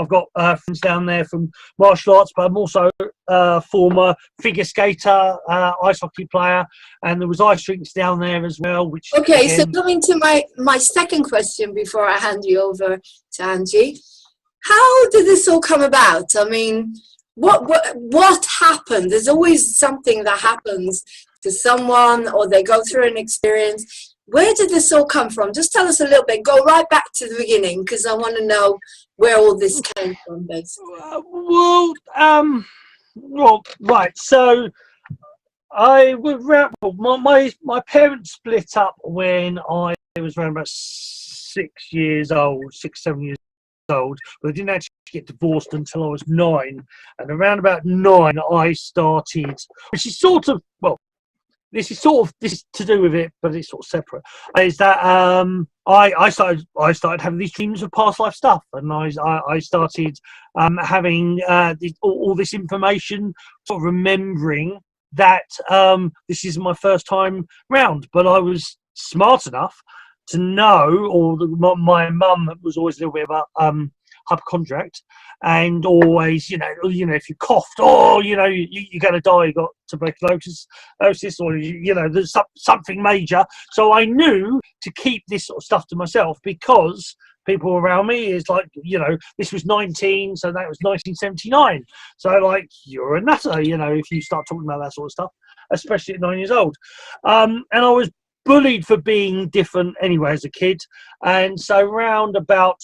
got friends down there from martial arts, but I'm also former figure skater, ice hockey player, and there was ice rinks down there as well. Which okay, again, so coming to my second question before I hand you over to Angie, how did this all come about? I mean, what happened? There's always something that happens to someone, or they go through an experience. Where did this all come from? Just tell us a little bit. Go right back to the beginning, because I want to know where all this came from, basically. Well, right. So I was my parents split up when I was around about 6 years old, 7 years old. But I didn't actually get divorced until I was 9. And around about 9, I started, which is sort of this is to do with it, but it's sort of separate. Is that I started having these dreams of past life stuff, and I started having all this information, sort of remembering that this is my first time round. But I was smart enough to know, or my mum was always a little bit about hypochondriac, and always, you know, if you coughed, you're going to die, you got tuberculosis, or there's something major. So I knew to keep this sort of stuff to myself, because people around me is like, this was 19, so that was 1979. So like, you're a nutter, if you start talking about that sort of stuff, especially at 9 years old. And I was bullied for being different anyway as a kid, and so round about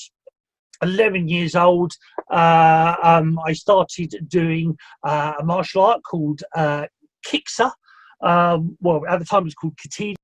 11 years old, I started doing a martial art called Kiksa. Well, at the time it was called Katini.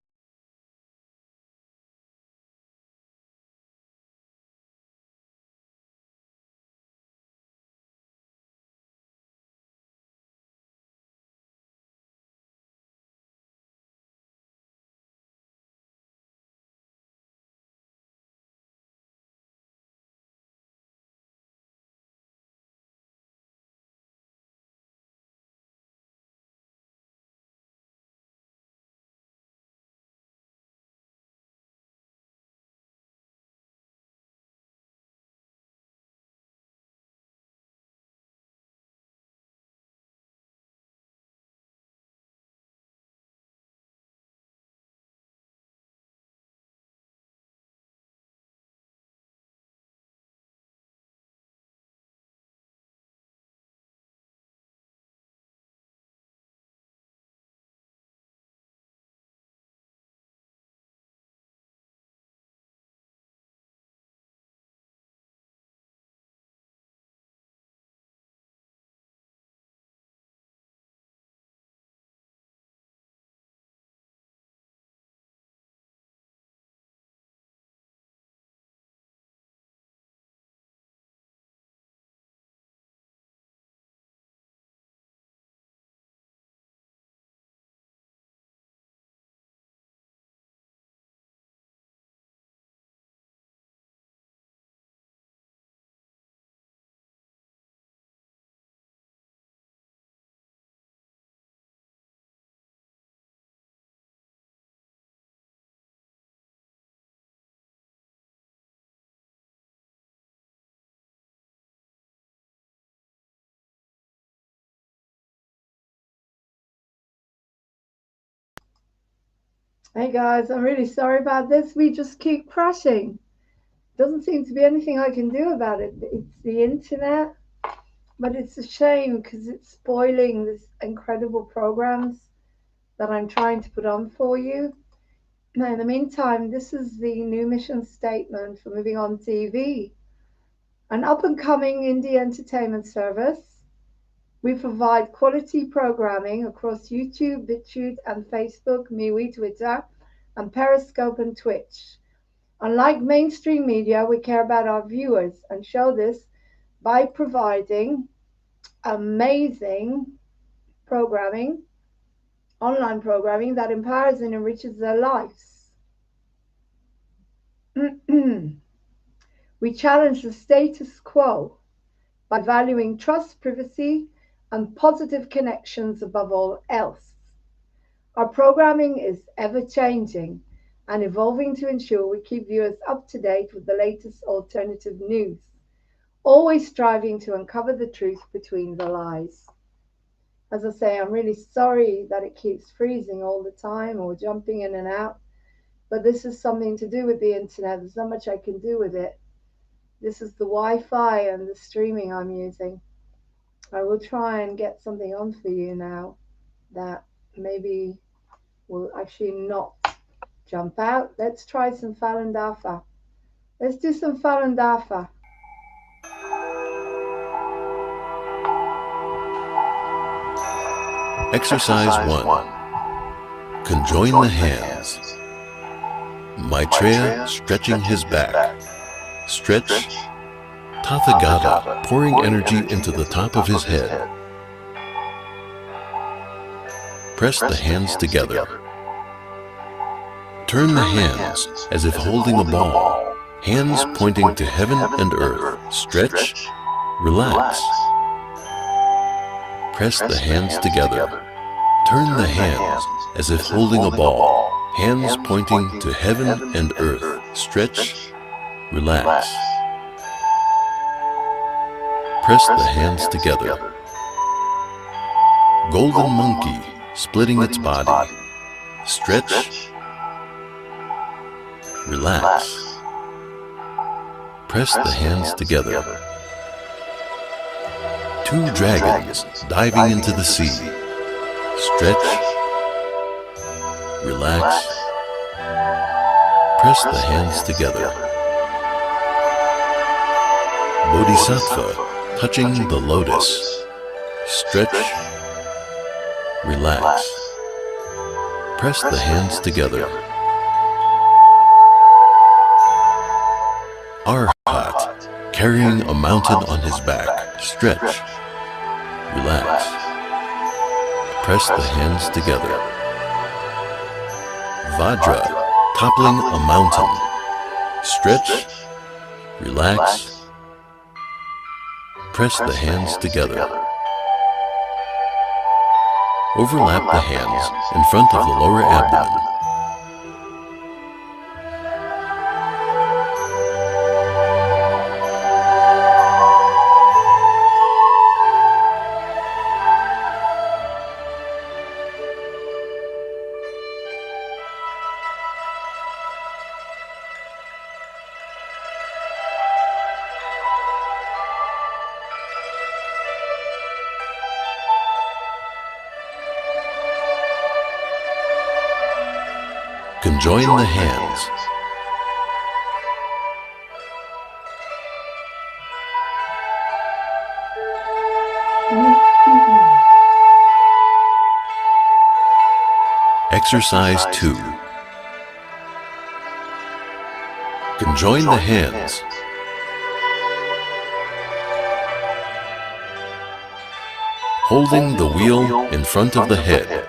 Hey guys, I'm really sorry about this. We just keep crashing. Doesn't seem to be anything I can do about it. It's the internet, but it's a shame because it's spoiling this incredible programs that I'm trying to put on for you. Now, in the meantime, this is the new mission statement for Moving On TV, an up and coming indie entertainment service. We provide quality programming across YouTube, BitChute, and Facebook, MeWe, Twitter, and Periscope and Twitch. Unlike mainstream media, we care about our viewers and show this by providing amazing programming, online programming that empowers and enriches their lives. We challenge the status quo by valuing trust, privacy, and positive connections above all else. Our programming is ever changing and evolving to ensure we keep viewers up to date with the latest alternative news, always striving to uncover the truth between the lies. As I say, I'm really sorry that it keeps freezing all the time or jumping in and out, but this is something to do with the internet. There's not much I can do with it. This is the Wi-Fi and the streaming I'm using. I will try and get something on for you now that maybe will actually not jump out. Let's try some Falun Dafa. Let's do some Falun Dafa. Exercise 1. Conjoin the hands. Maitreya stretching his back. Stretch. Tathagata pouring energy into the top of his head. Press the hands together. Turn the hands as if holding a ball. Hands pointing to heaven and earth. Stretch. Relax. Press the hands together. Turn the hands as if holding a ball. Hands pointing to heaven and earth. Stretch. Relax. Press the hands together. Golden monkey splitting its body. Stretch. Relax. Press the hands together. Two dragons diving into the sea. Stretch. Relax. Press the hands together. Bodhisattva touching the lotus. Stretch. Relax. Press the hands together. Arhat carrying a mountain on his back. Stretch. Relax. Press the hands together. Vajra toppling a mountain. Stretch. Relax. Press the hands together. Overlap the hands in front of the lower abdomen. Conjoin the hands. Exercise 2. Conjoin the hands. Holding the wheel in front of the head.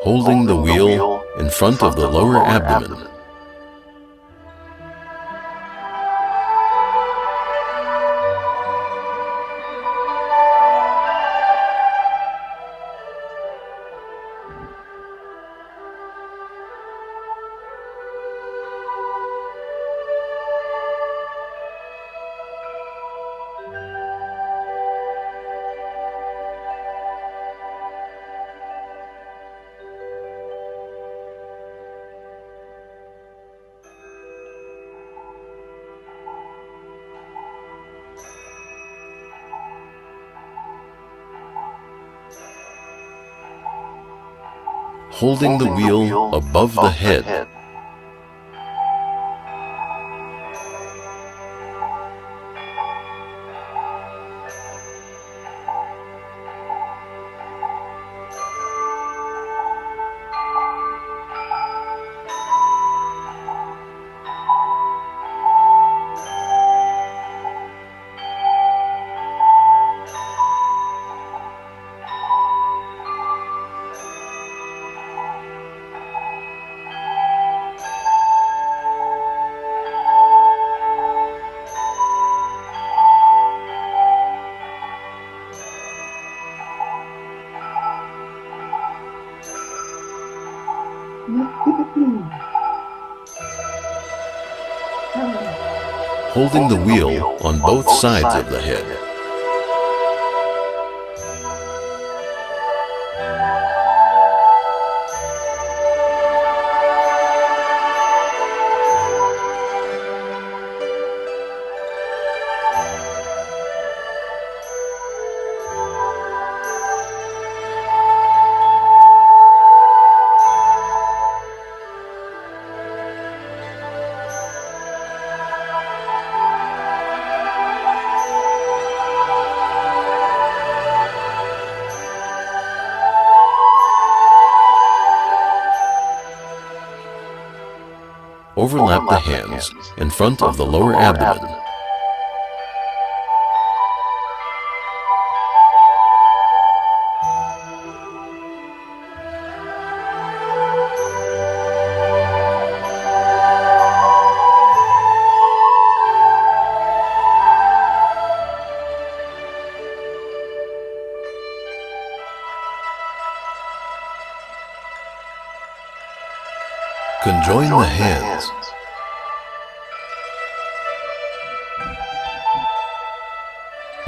holding the wheel in front of the lower abdomen. Holding the wheel above the head. Holding the wheel on both sides of the head. Overlap the hands in front of the lower abdomen. Conjoin the hands.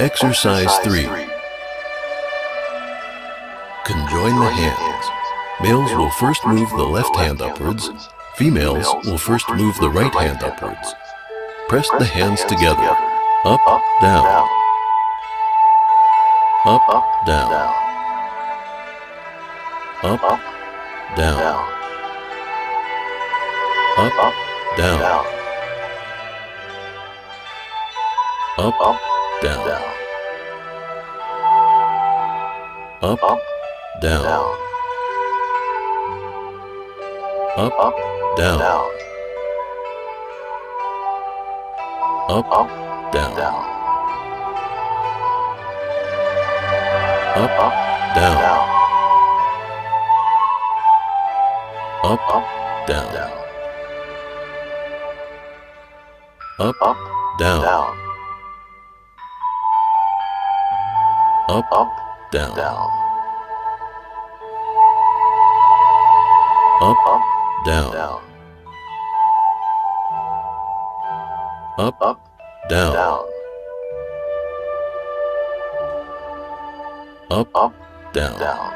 Exercise 3. Conjoin the hands. Males will first move the left hand upwards. Females will first move the right hand upwards. Press the hands together. Up, down. Up, down. Up, down. Up, down. Up, down. Up, down. Up, down. Up, down. Up, down. Up, down. Up, down. Up, down. Up, down. Up, down. Up, down.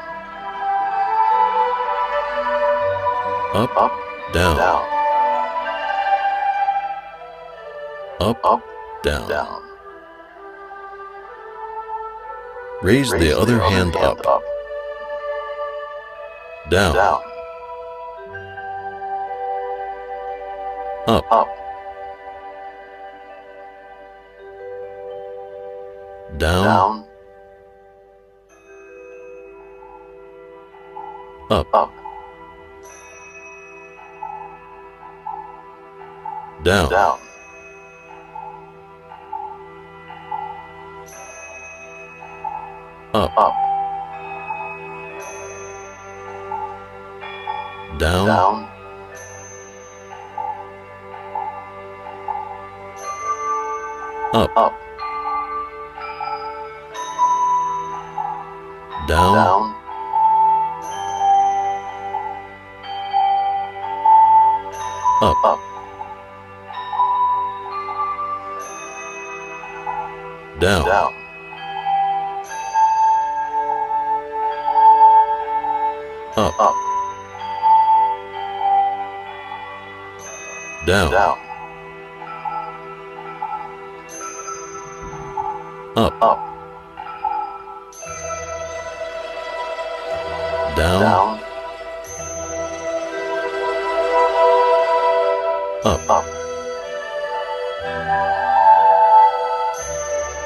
Up, down. Up, down. Raise the other hand up. Down. Up. Down. Up. Down. Up. down, up, down, up, down, up, down, up, down, up,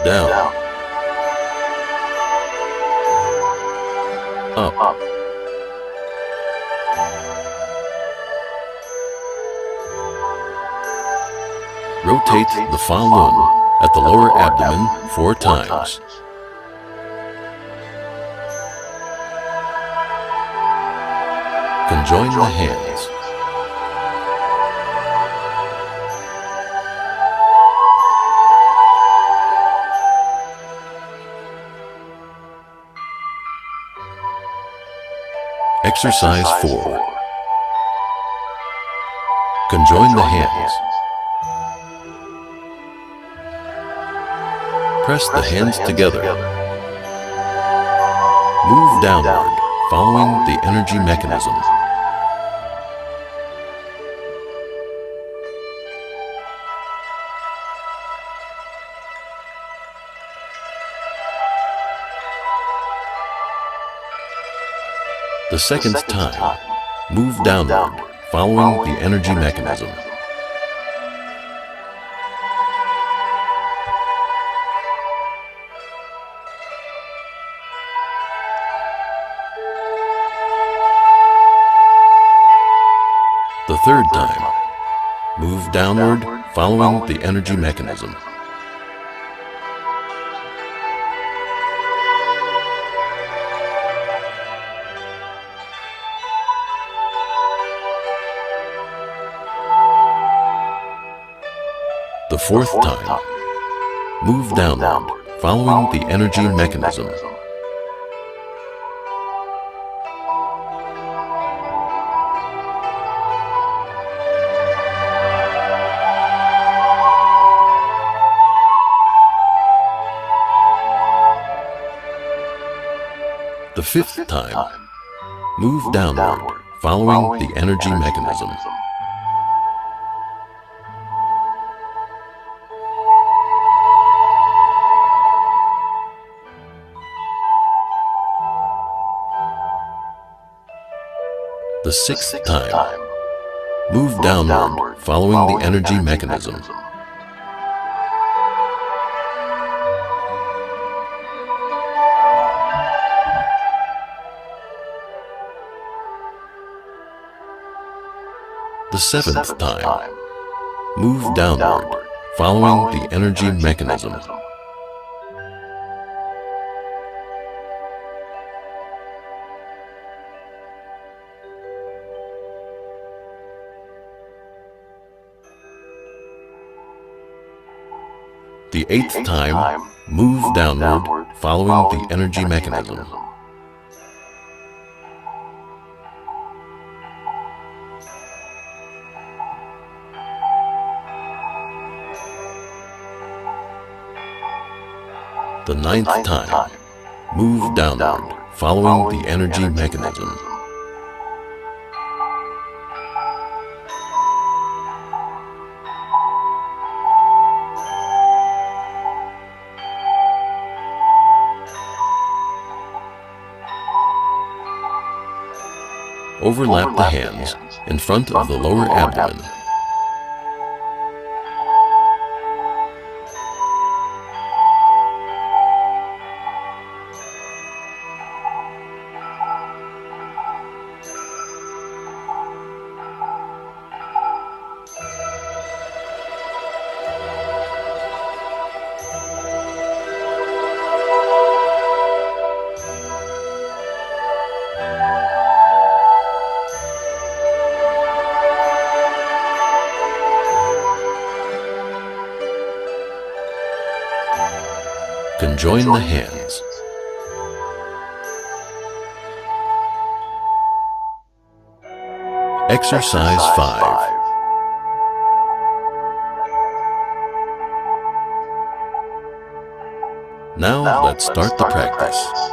down, up, rotate the Falun at the lower abdomen 4 times. Conjoin the hands. Exercise 4. Conjoin the hands. Press the hands together. Move downward, following the energy mechanism. The second time, move downward, following the energy mechanism. The third time, move downward, following the energy mechanism. The fourth time, move downward, following the energy mechanism. The fifth time, move downward, following the energy mechanism. The sixth time, move downward, following the energy mechanism. The seventh time, move downward, following the energy mechanism. The eighth time, move downward, following the energy mechanism. The ninth time, move downward, following the energy mechanism. Overlap the hands in front of the lower abdomen. Conjoin the hands. Exercise 5. Now let's start the practice.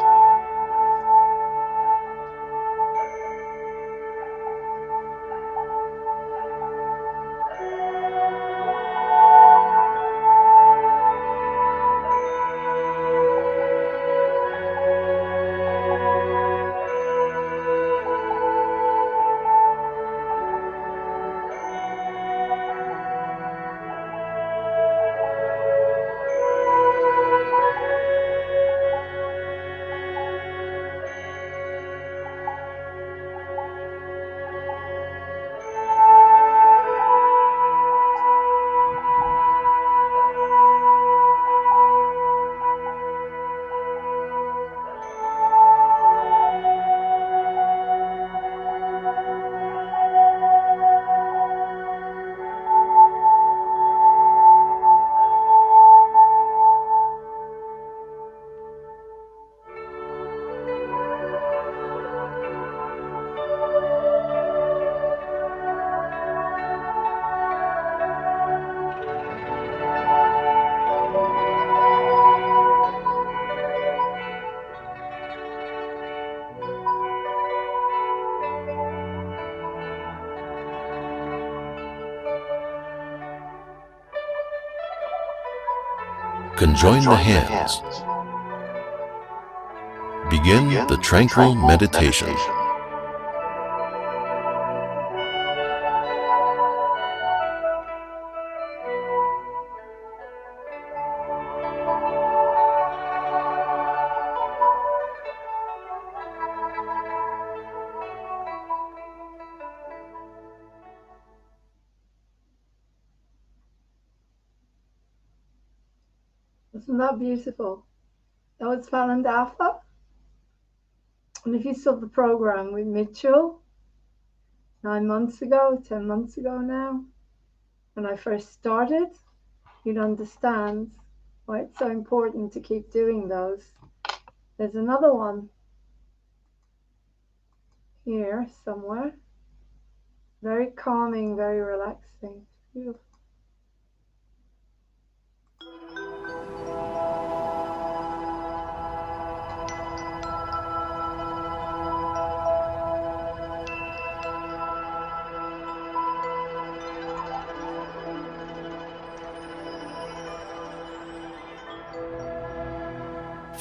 Conjoin the hands. Begin the tranquil meditation. Isn't that beautiful? That was Falun Dafa. And if you saw the program with Mitchell 9 months ago, 10 months ago now, when I first started, you'd understand why it's so important to keep doing those. There's another one here somewhere. Very calming, very relaxing. Beautiful.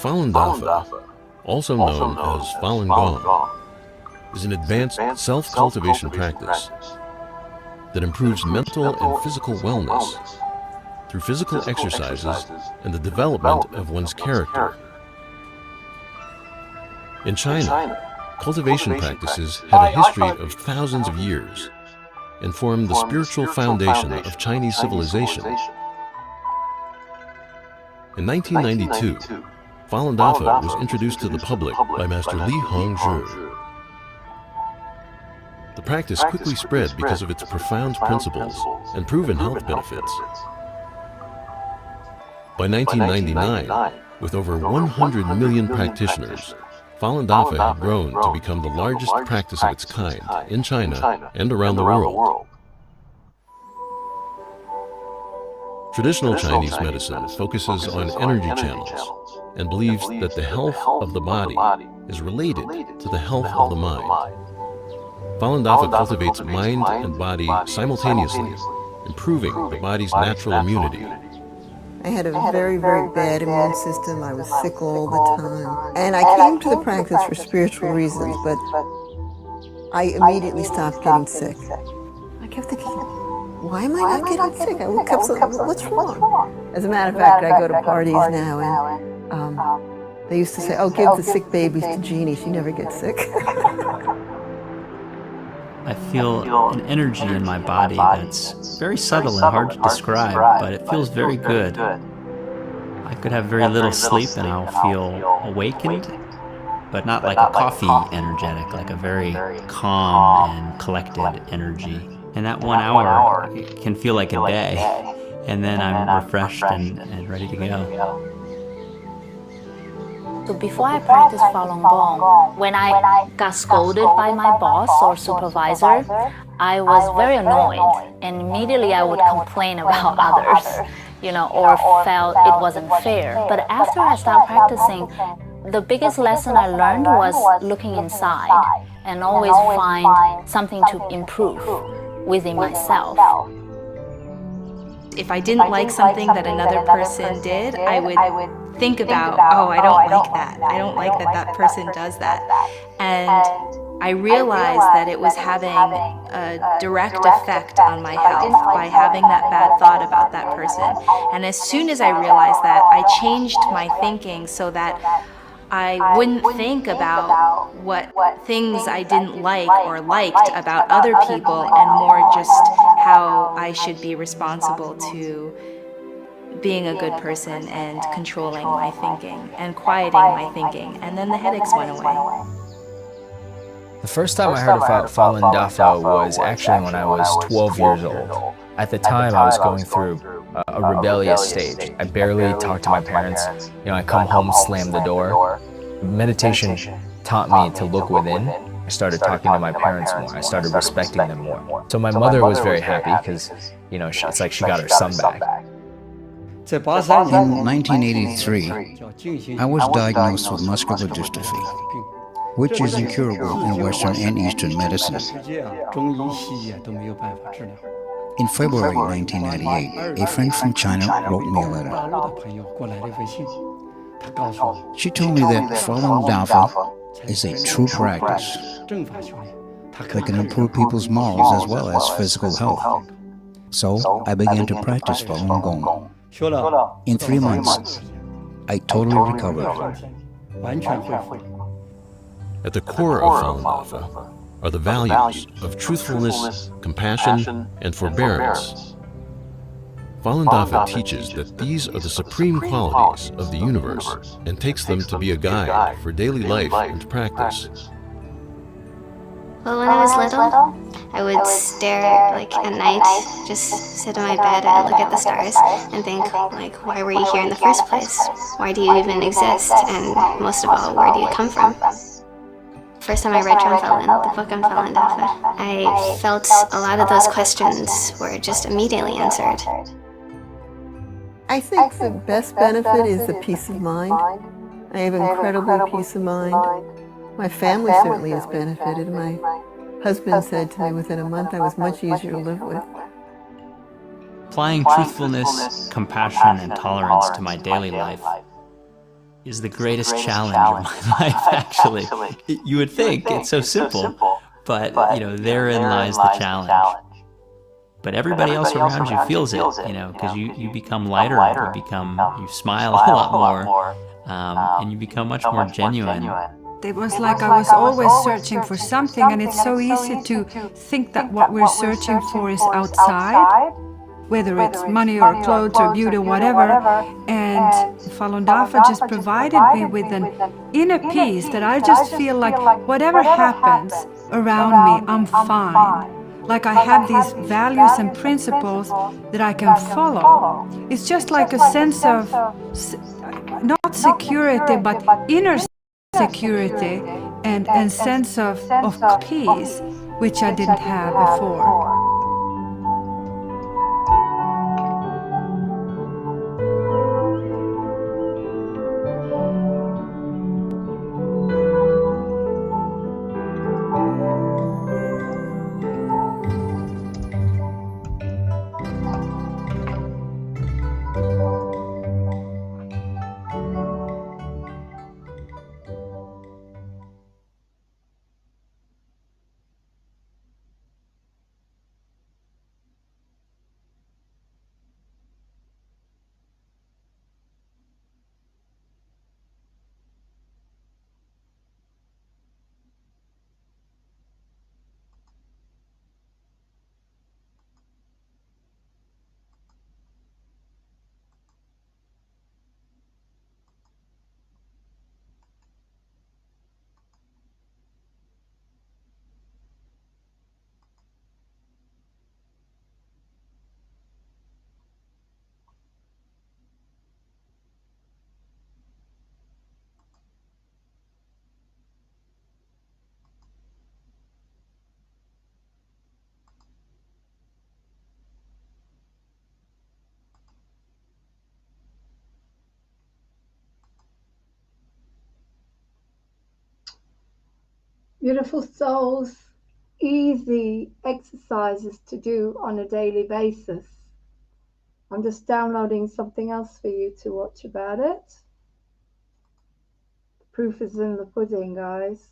Falun Dafa, also known as Falun Gong, is an advanced self-cultivation practice that improves mental and physical wellness through physical exercises and the development of one's character. In China, cultivation practices have a history of thousands of years and form the spiritual foundation of Chinese civilization. In 1992, Falun Dafa was introduced to the public by Master Li Hongzhi. The practice quickly spread because of its profound principles and proven health benefits. By 1999, with over 100 million practitioners, Falun Dafa had grown to become the largest practice of its kind in China and around the world. Traditional Chinese medicine focuses on energy channels and believes that the health of the body is related to the health of the mind. Falun Dafa cultivates mind and body simultaneously, improving the body's natural immunity. I had a very, very bad immune system. I was sick all the time. And I came to the practice for spiritual reasons, but I immediately stopped getting sick. I kept thinking, why am I not getting sick? I woke up, what's wrong? As a matter of fact, I go to parties now, and they used to say, oh, give the sick babies to Jeannie, she never gets sick. I feel an energy in my body that's very subtle and hard to describe, but it feels very good. I could have very little sleep and I'll feel awakened, but not like a coffee energetic, like a very calm and collected energy. And that 1 hour can feel like a day, and then I'm refreshed and ready to go. So before I practiced Falun Gong, when I got scolded by my boss or supervisor, I was very annoyed, and immediately I would complain about others, or felt it wasn't fair. But after I started practicing, the biggest lesson I learned was looking inside and always find something to improve within myself. If I didn't like something that another person did, I would think about, oh, I don't like that. I don't like that that person does that. And I realized that it was having a direct effect on my health by having that bad thought about that person. And as soon as I realized that, I changed my thinking so that I wouldn't think about what things I didn't like or liked about other people, and more just how I should be responsible to being a good person and controlling my thinking and quieting my thinking. And then the headaches went away. The first time I heard about Falun Dafa was actually when I was 12 years old. At the time, I was going through a rebellious stage. I barely talked to my parents. I come home, slam the door. Meditation taught me to look within. I started talking to my parents more. I started respecting them more. So my mother was very happy because, it's like she got her son back. In 1983, I was diagnosed with muscular dystrophy, which is incurable in Western and Eastern medicine. In February 1998, a friend from China wrote me a letter. She told me that Falun Dafa is a true practice that can improve people's morals as well as physical health. So I began to practice Falun Gong. In 3 months, I totally recovered. At the core of Falun Dafa are the values of truthfulness, compassion, and forbearance. Falun Dafa teaches that these are the supreme qualities of the universe and takes them to be a guide for daily life and practice. Well, when I was little, I would stare, at night, just sit on my bed and look at the stars and think, why were you here in the first place? Why do you even exist? And most of all, where do you come from? First time I read John Falun, the book on Falun Dafa, I felt a lot of those questions were just immediately answered. I think the best benefit is the peace of mind. I have incredible peace of mind. My family certainly has benefited. My husband said to me within a month I was much easier to live with. Applying truthfulness, compassion, and tolerance to my daily life is the greatest challenge of my life, actually. You would think it's so simple, but, therein lies the challenge. But everybody else around you feels it, because you become lighter, you smile a lot more, and you become much more genuine. It was like I was always searching for something, and it's so easy to think that what we're searching for is outside, whether it's money or clothes or beauty or whatever. And Falun Dafa just provided me with an inner peace that I just feel like whatever happens around me, I'm fine. Like I have these values and principles that I can follow. It's just like a sense of, not security, but inner security and sense of peace, which I didn't have before. Beautiful souls, easy exercises to do on a daily basis. I'm just downloading something else for you to watch about it. The proof is in the pudding, guys.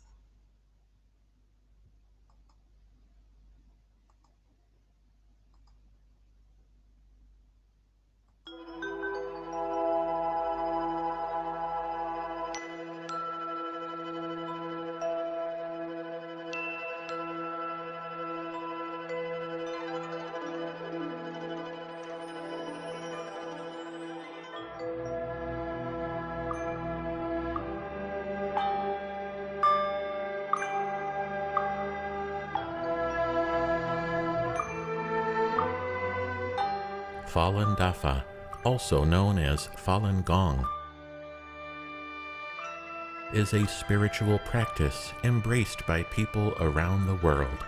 Falun Dafa, also known as Falun Gong, is a spiritual practice embraced by people around the world.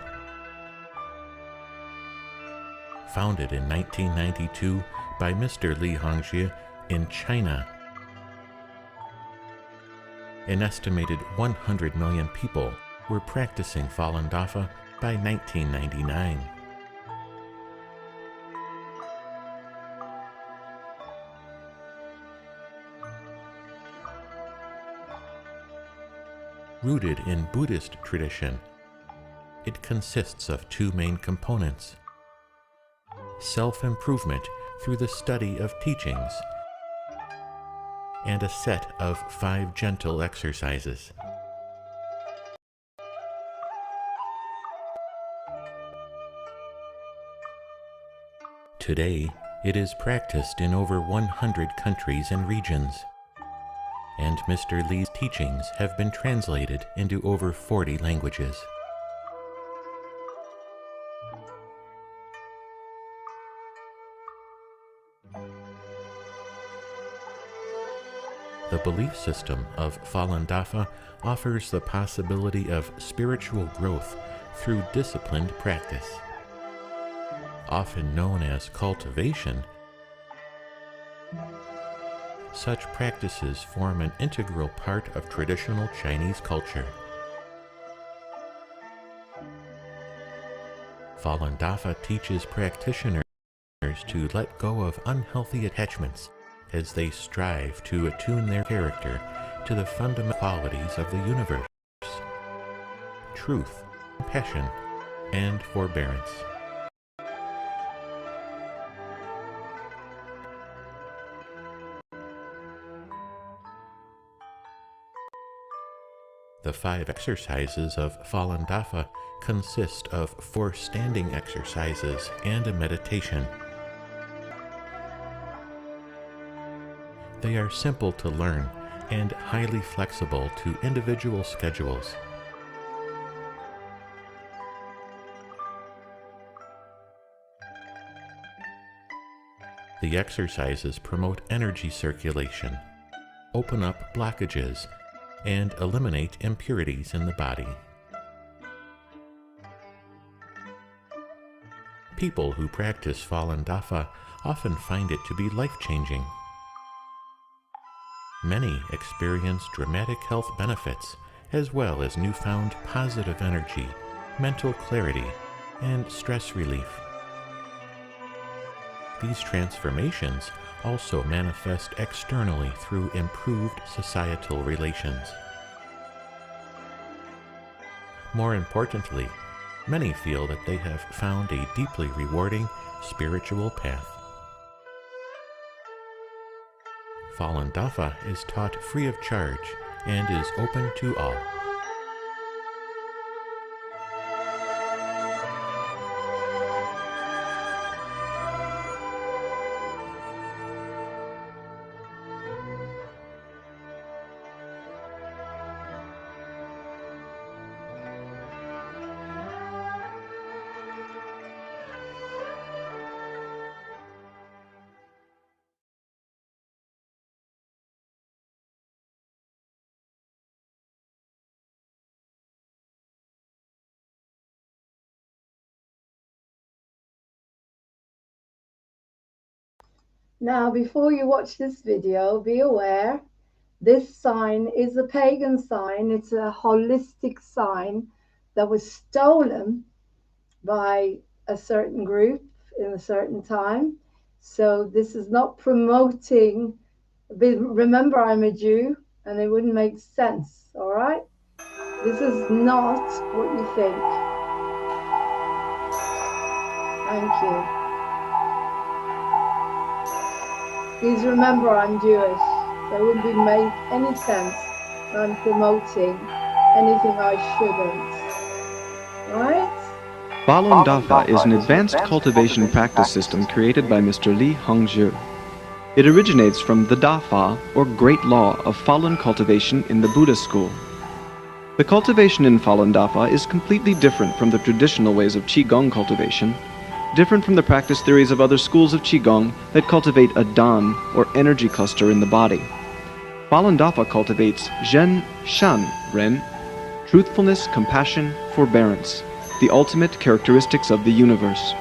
Founded in 1992 by Mr. Li Hongzhi in China, an estimated 100 million people were practicing Falun Dafa by 1999. Rooted in Buddhist tradition, it consists of two main components: self-improvement through the study of teachings, and a set of 5 gentle exercises. Today, it is practiced in over 100 countries and regions, and Mr. Li's teachings have been translated into over 40 languages. The belief system of Falun Dafa offers the possibility of spiritual growth through disciplined practice. Often known as cultivation, such practices form an integral part of traditional Chinese culture. Falun Dafa teaches practitioners to let go of unhealthy attachments as they strive to attune their character to the fundamental qualities of the universe: truth, compassion, and forbearance. The 5 exercises of Falun Dafa consist of 4 standing exercises and a meditation. They are simple to learn and highly flexible to individual schedules. The exercises promote energy circulation, open up blockages, and eliminate impurities in the body. People who practice Falun Dafa often find it to be life-changing. Many experience dramatic health benefits, as well as newfound positive energy, mental clarity, and stress relief. These transformations also manifest externally through improved societal relations. More importantly, many feel that they have found a deeply rewarding spiritual path. Falun Dafa is taught free of charge and is open to all. Now, before you watch this video, be aware This sign is a pagan sign. It's a holistic sign that was stolen by a certain group in a certain time. So this is not promoting, remember I'm a Jew and it wouldn't make sense, all right? This is not what you think. Thank you. Please remember I'm Jewish. So it wouldn't make any sense when I'm promoting anything I shouldn't. Right? Falun Dafa is an advanced cultivation practice system created by Mr. Li Hongzhi. It originates from the Dafa, or Great Law, of Falun cultivation in the Buddhist school. The cultivation in Falun Dafa is completely different from the traditional ways of Qigong cultivation, different from the practice theories of other schools of Qigong that cultivate a Dan, or energy cluster, in the body. Falun Dafa cultivates Zhen Shan Ren, truthfulness, compassion, forbearance, the ultimate characteristics of the universe.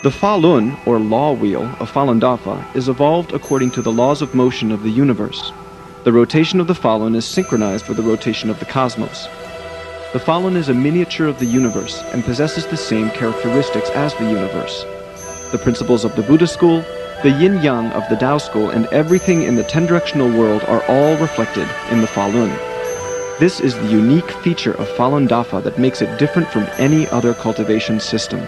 The Falun, or law wheel, of Falun Dafa is evolved according to the laws of motion of the universe. The rotation of the Falun is synchronized with the rotation of the cosmos. The Falun is a miniature of the universe and possesses the same characteristics as the universe. The principles of the Buddha school, the yin-yang of the Tao school, and everything in the 10-directional world are all reflected in the Falun. This is the unique feature of Falun Dafa that makes it different from any other cultivation system.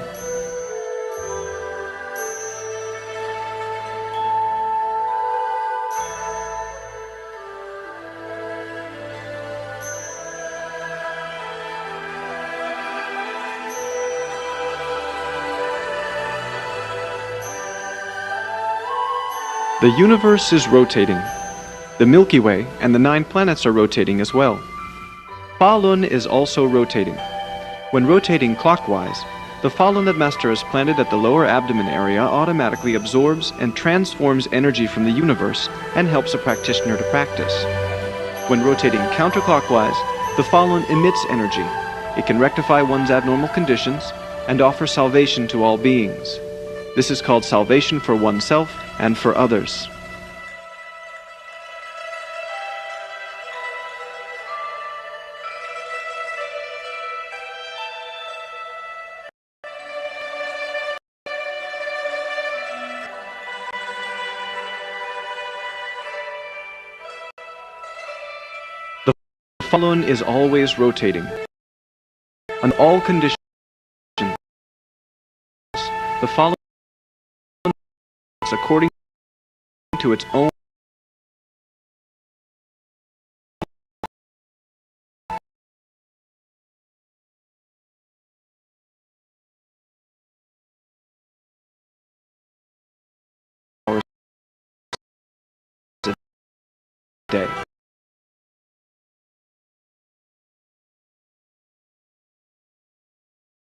The universe is rotating. The Milky Way and the 9 planets are rotating as well. Falun is also rotating. When rotating clockwise, the Falun that Master has planted at the lower abdomen area automatically absorbs and transforms energy from the universe and helps a practitioner to practice. When rotating counterclockwise, the Falun emits energy. It can rectify one's abnormal conditions and offer salvation to all beings. This is called salvation for oneself and for others. The Falun is always rotating. On all conditions, the Falun according to its own day.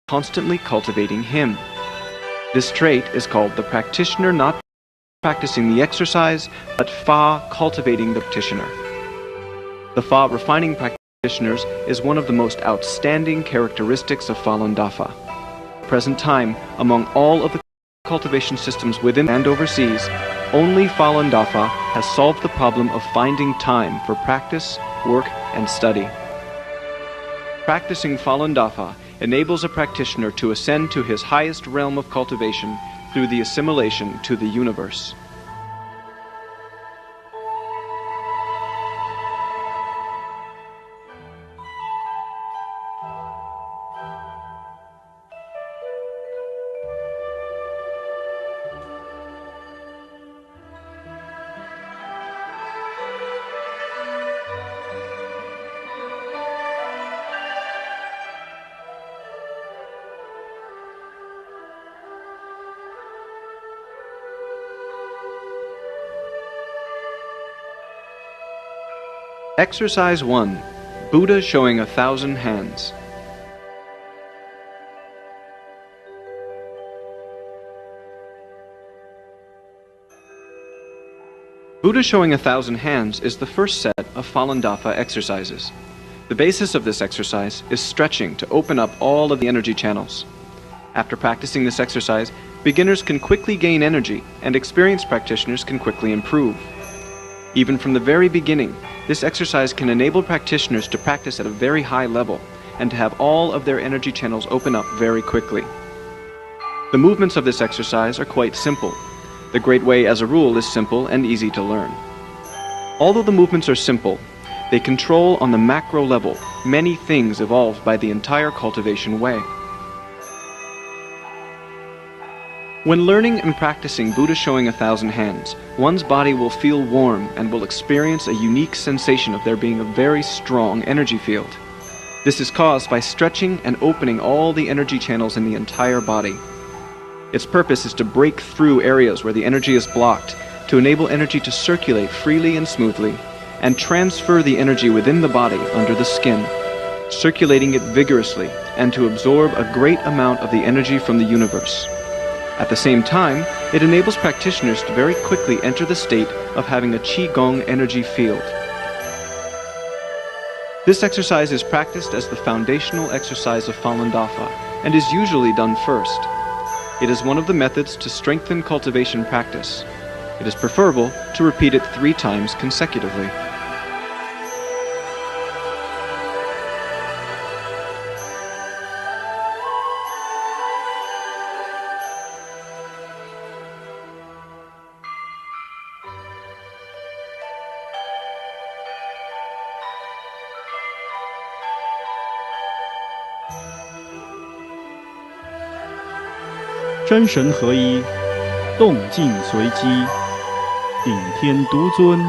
Constantly cultivating Him. This trait is called the practitioner not practicing the exercise, but Fa cultivating the practitioner. The Fa refining practitioners is one of the most outstanding characteristics of Falun Dafa. At the present time, among all of the cultivation systems within and overseas, only Falun Dafa has solved the problem of finding time for practice, work, and study. Practicing Falun Dafa enables a practitioner to ascend to his highest realm of cultivation through the assimilation to the universe. Exercise 1. Buddha showing 1,000 hands. Buddha showing 1,000 hands is the first set of Falun Dafa exercises. The basis of this exercise is stretching to open up all of the energy channels. After practicing this exercise, beginners can quickly gain energy and experienced practitioners can quickly improve. Even from the very beginning, this exercise can enable practitioners to practice at a very high level and to have all of their energy channels open up very quickly. The movements of this exercise are quite simple. The Great Way, as a rule, is simple and easy to learn. Although the movements are simple, they control on the macro level many things evolved by the entire cultivation way. When learning and practicing Buddha showing 1,000 hands, one's body will feel warm and will experience a unique sensation of there being a very strong energy field. This is caused by stretching and opening all the energy channels in the entire body. Its purpose is to break through areas where the energy is blocked, to enable energy to circulate freely and smoothly, and transfer the energy within the body under the skin, circulating it vigorously, and to absorb a great amount of the energy from the universe. At the same time, it enables practitioners to very quickly enter the state of having a Qigong energy field. This exercise is practiced as the foundational exercise of Falun Dafa and is usually done first. It is one of the methods to strengthen cultivation practice. It is preferable to repeat it 3 times consecutively. "真神合一，动静随机，顶天独尊，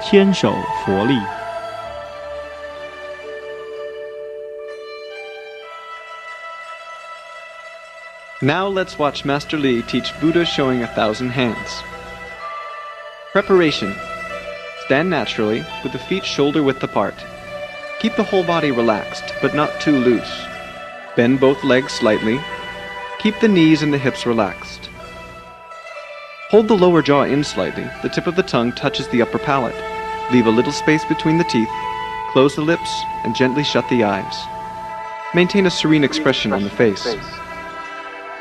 天手佛力。" Now let's watch Master Li teach Buddha showing 1,000 hands. Preparation. Stand naturally, with the feet shoulder-width apart. Keep the whole body relaxed, but not too loose. Bend both legs slightly. Keep the knees and the hips relaxed. Hold the lower jaw in slightly. The tip of the tongue touches the upper palate. Leave a little space between the teeth. Close the lips and gently shut the eyes. Maintain a serene expression on the face.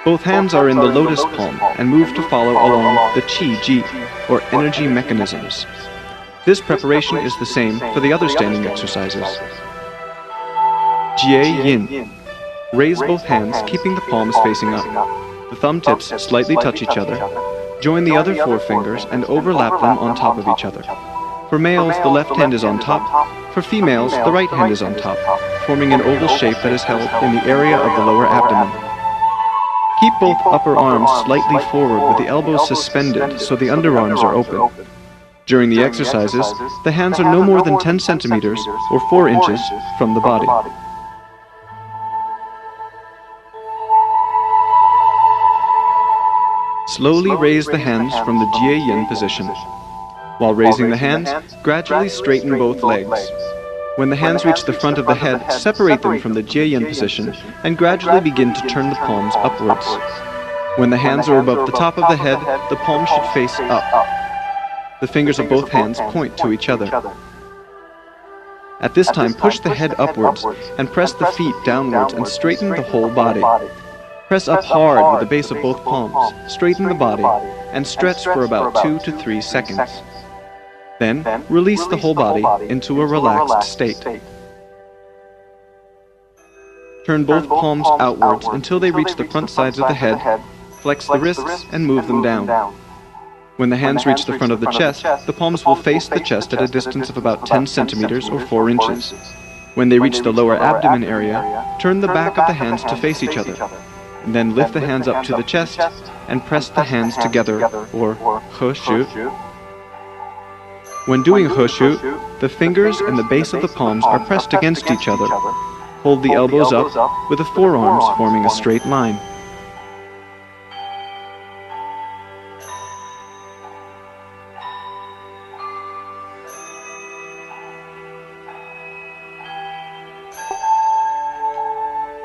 Both hands are in the lotus palm and move to follow along the Qi Ji, or energy mechanisms. This preparation is the same for the other standing exercises. Jie Yin. Raise both hands, keeping the palms facing up. The thumb tips slightly touch each other. Join the other 4 fingers and overlap them on top of each other. For males, the left hand is on top. For females, the right hand is on top, forming an oval shape that is held in the area of the lower abdomen. Keep both upper arms slightly forward with the elbows suspended so the underarms are open. During the exercises, the hands are no more than 10 centimeters or 4 inches from the body. Slowly raise the hands from the Jie Yin position. While raising the hands, gradually straighten both legs. When the hands reach the front of the head, separate them from the Jie Yin position and gradually begin to turn the palms upwards. When the hands are above the top of the head, the palms should face up. The fingers of both hands point to each other. At this time, push the head upwards and press the feet downwards and straighten the whole body. Press up hard with the base of both palms, straighten the body, and stretch for about 2 to 3 seconds. Then, release the whole body into a relaxed state. Turn both palms outwards until they reach the front sides of the head, flex the wrists, and move them down. When the hands reach the front of the chest, the palms will face the chest at a distance of about 10 centimeters or 4 inches. When they reach the lower abdomen area, turn the back of the hands to face each other. And then lift the hands up to the chest and press the hands together, or He Shu. When doing He Shu, the fingers and the base of the palms are pressed against each other. Hold the elbows up with the forearms forming a straight line.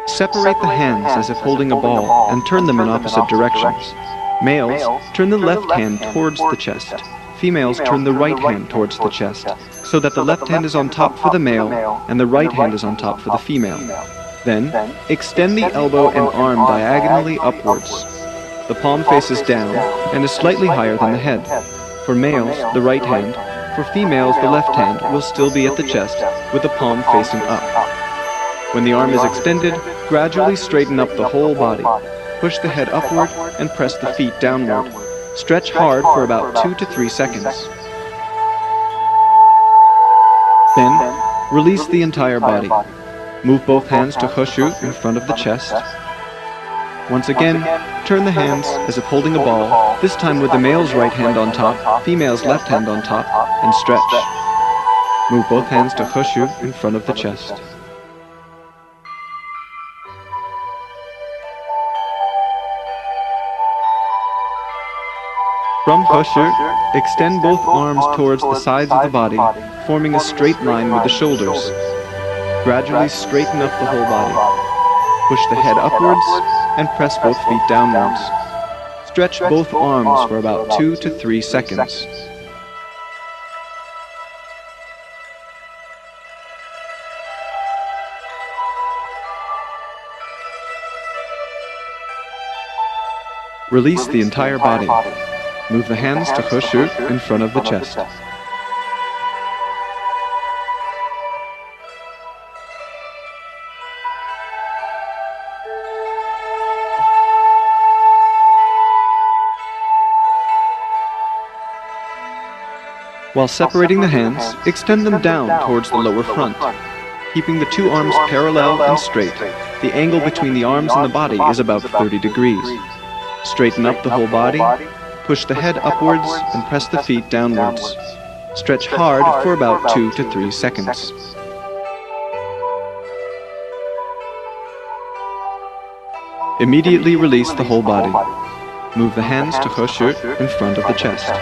Separate the hands as if holding a ball and turn them in opposite directions. Males, turn the left hand towards the chest. Females turn the right hand towards the chest, so that the left hand is on top for the male and the right hand is on top for the female. Then, extend the elbow and arm diagonally upwards. The palm faces down and is slightly higher than the head. For males, the right hand. For For females, the left hand will still be at the chest with the palm facing up. When the arm is extended, gradually straighten up the whole body. Push the head upward and press the feet downward. Stretch hard for about 2 to 3 seconds. Then, release the entire body. Move both hands to Heshu in front of the chest. Once again, turn the hands as if holding a ball, this time with the male's right hand on top, female's left hand on top, and stretch. Move both hands to Heshu in front of the chest. From Heshu, extend both arms towards the sides of the body, forming a straight line with the shoulders. Gradually straighten up the whole body. Push the head upwards and press both feet downwards. Stretch both arms for about 2 to 3 seconds. Release the entire body. Move the hands to Heshu in front of the chest. While separating the hands, extend them down towards the lower front, keeping the two arms parallel and straight. The angle between the arms and the body is about 30 degrees. Straighten up the whole body, push the head upwards and press the feet downwards. Stretch hard for about 2 to 3 seconds. Immediately release the whole body. Move the hands to Heshu in front of the chest.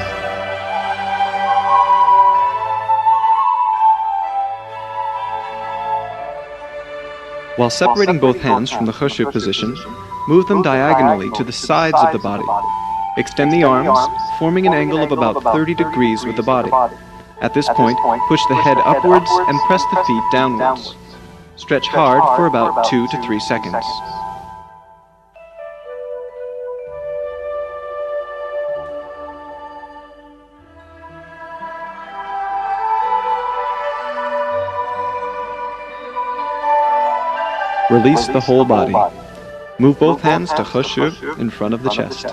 While separating both hands from the Heshu position, move them diagonally to the sides of the body. Extend the arms, forming an angle of about 30 degrees with the body. At this point, push the head upwards and press the feet downwards. Stretch hard for about 2 to 3 seconds. Release the whole body. Move both hands to Heshu in front of the chest.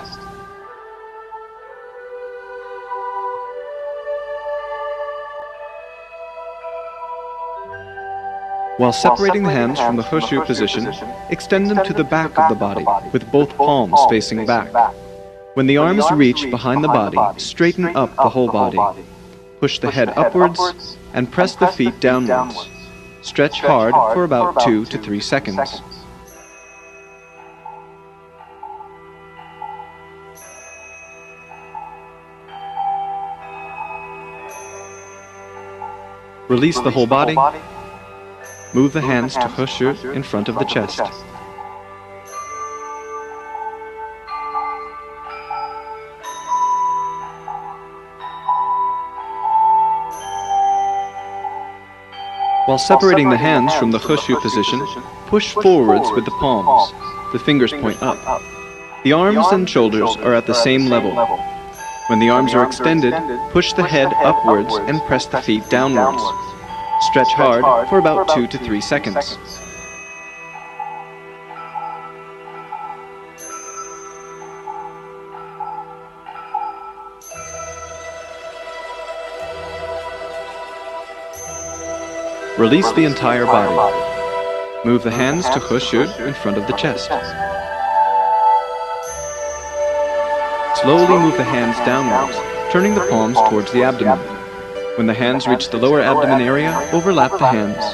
While separating the hands from the Heshu position, extend them to the back of the body, with both palms facing back. When the arms reach behind the body, straighten up the whole body. Push the head upwards and press the feet downwards. Stretch hard for about 2 to 3 seconds. Release the whole body. Move the hands to Heshu in front of the chest. While separating the hands from the Heshu position, push forwards with the palms. The fingers point up. The arms and shoulders are at the same level. When the arms are extended, push the head upwards and press the feet downwards. Stretch hard for about 2 to 3 seconds. Release the entire body. Move the hands to Heshu in front of the chest. Slowly move the hands downwards, turning the palms towards the abdomen. When the hands reach the lower abdomen area, overlap the hands.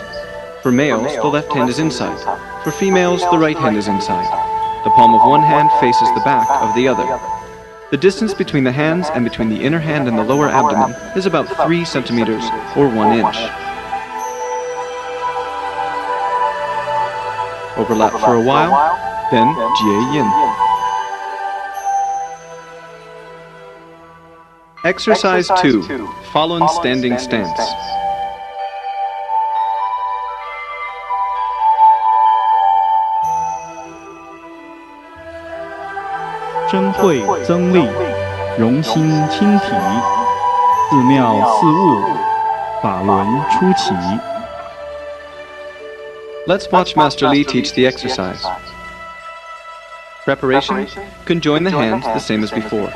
For males, the left hand is inside. For females, the right hand is inside. The palm of one hand faces the back of the other. The distance between the hands and between the inner hand and the lower abdomen is about 3 centimeters or 1 inch. Overlap for a while, then Jie Yin. Exercise 2, Fallen Standing Stance. Zhen hui zeng li, rong xin qing ti. 寺庙四物，法轮出奇。 Let's watch Master Li teach the exercise. Preparation: conjoin the hands the same as before.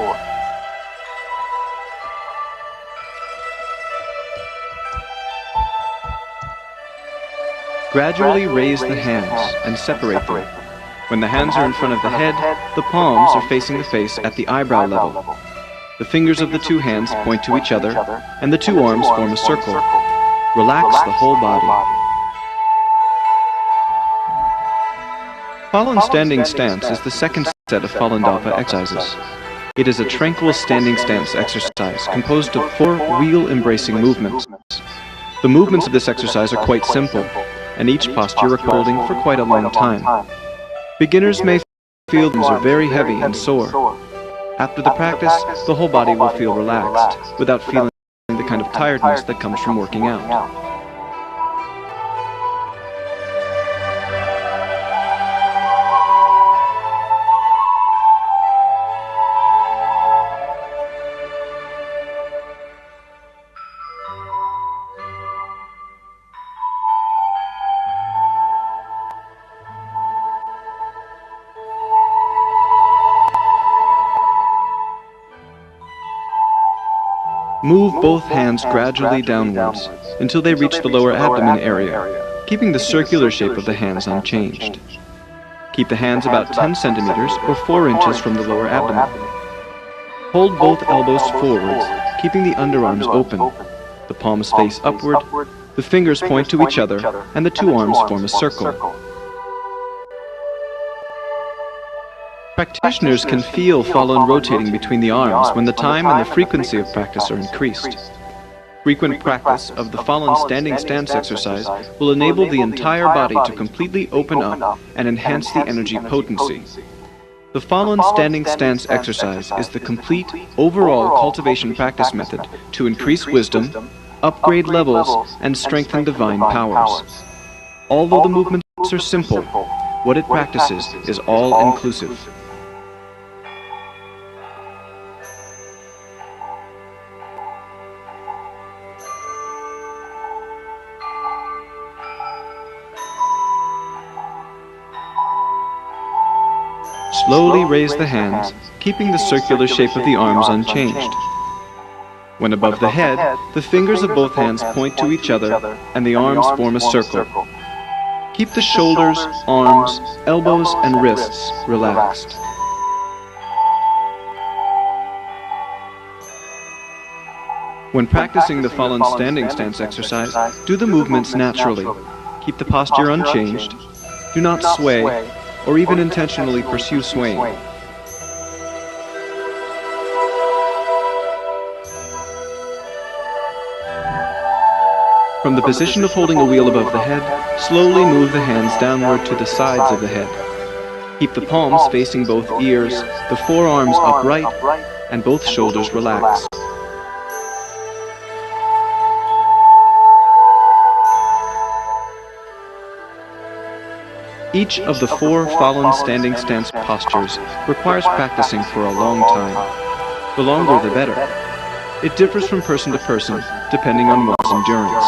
Gradually raise the hands and separate them. When the hands are in front of the head, the palms are facing the face at the eyebrow level. The fingers of the two hands point to each other, and the two arms form a circle. Relax the whole body. Fallen standing stance is the second set of Falun Dafa exercises. It is a tranquil standing stance exercise composed of 4 wheel-embracing movements. The movements of this exercise are quite simple, and each posture requires holding for quite a long time. Beginners may feel things are very heavy and sore. After the practice, the whole body will feel relaxed, without feeling the kind of tiredness that comes from working out. Move both hands gradually downwards until they reach the lower abdomen area, keeping the circular shape of the hands unchanged. Keep the hands about 10 centimeters or 4 inches from the lower abdomen. Hold both elbows forwards, keeping the underarms open. The palms face upward, the fingers point to each other, and the two arms form a circle. Practitioners can feel Falun rotating between the arms when the time and the frequency of practice are increased. Frequent practice of the Falun standing stance exercise will enable the entire body to completely open up and enhance the energy potency. The Falun standing stance exercise is the complete, overall cultivation practice method to increase wisdom, upgrade levels, and strengthen divine powers. Although the movements are simple, what it practices is all-inclusive. Slowly raise the hands, keeping the circular shape of the arms unchanged. When above the head, the fingers of both hands point to each other, and the arms form a circle. Keep the shoulders, arms, elbows, and wrists relaxed. When practicing the Falun standing stance exercise, do the movements naturally. Keep the posture unchanged. Do not sway, or even intentionally pursue swaying. From the position of holding a wheel above the head, slowly move the hands downward to the sides of the head. Keep the palms facing both ears, the forearms upright, and both shoulders relaxed. Each of the 4 Falun standing stance postures requires practicing for a long time. The longer the better. It differs from person to person, depending on one's endurance.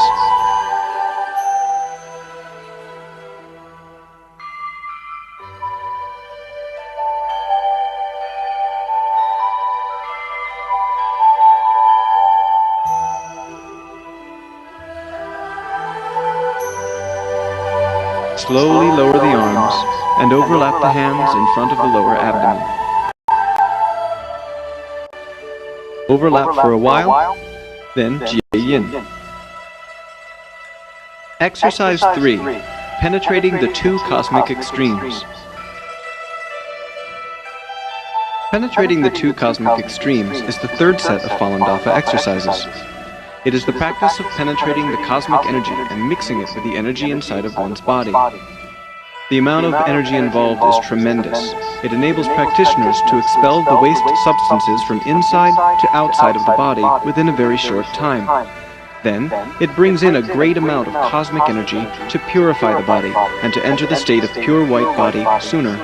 Slowly lower the arms and overlap the hands in front of the lower abdomen. Overlap for a while, then Jie Yin. Exercise 3. Penetrating the 2 cosmic extremes. Penetrating the 2 cosmic extremes is the 3rd set of Falun Dafa exercises. It is the practice of penetrating the cosmic energy and mixing it with the energy inside of one's body. The amount of energy involved is tremendous. It enables practitioners to expel the waste substances from inside to outside of the body within a very short time. Then, it brings in a great amount of cosmic energy to purify the body and to enter the state of pure white body sooner.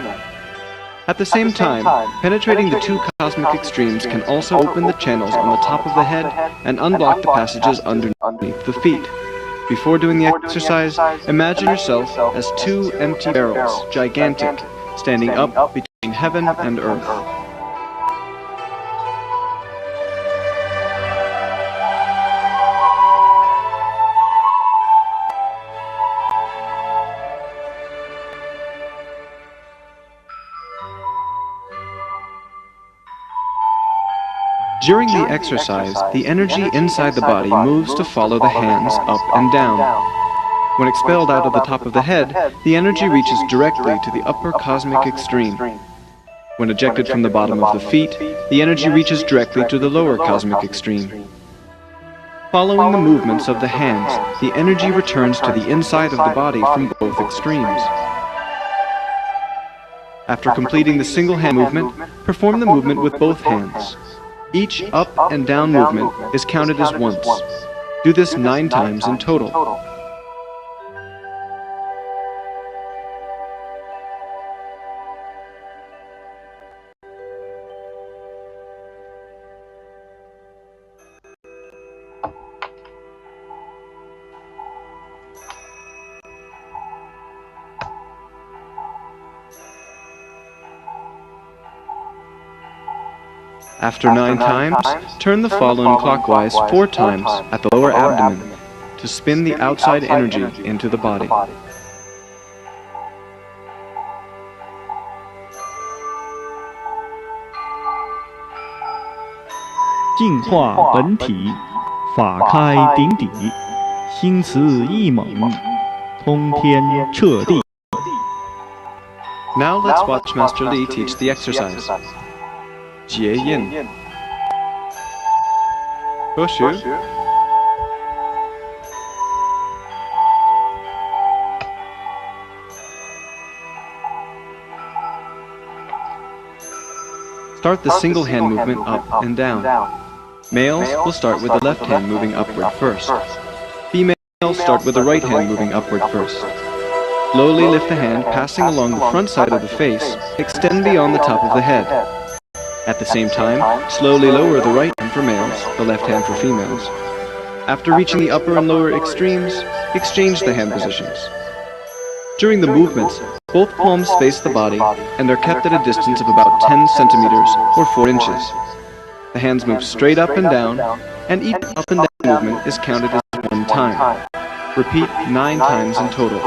At the same time, penetrating the two cosmic extremes can also open the channels on the top of the head and unblock the passages underneath the feet. Before doing the exercise, imagine yourself as two empty barrels, gigantic, standing up between heaven and earth. During the exercise, the energy inside the body moves to follow the hands up and down. When expelled out of the top of the head, the energy reaches directly to the upper cosmic extreme. When ejected from the bottom of the feet, the energy reaches directly to the lower cosmic extreme. Following the movements of the hands, the energy returns to the inside of the body from both extremes. After completing the single hand movement, perform the movement with both hands. Each up and down movement is counted as once. Do this 9 times in total. After 9 times, turn the fallen clockwise 4 times at the lower abdomen to spin the outside energy into the body. 净化本体，法开顶底，心慈意猛，通天彻地。 Now let's watch Master Li teach the exercise. 结印，和学。Start the single hand movement up and down. Males will start with the left hand moving upward first. Females start with the right hand moving upward first. Slowly lift the hand, passing along the front side of the face, extend beyond the top of the head. At the same time, slowly lower the right hand for males, the left hand for females. After reaching the upper and lower extremes, exchange the hand positions. During the movements, both palms face the body and are kept at a distance of about 10 centimeters or 4 inches. The hands move straight up and down, and each up and down movement is counted as 1 time. Repeat 9 times in total.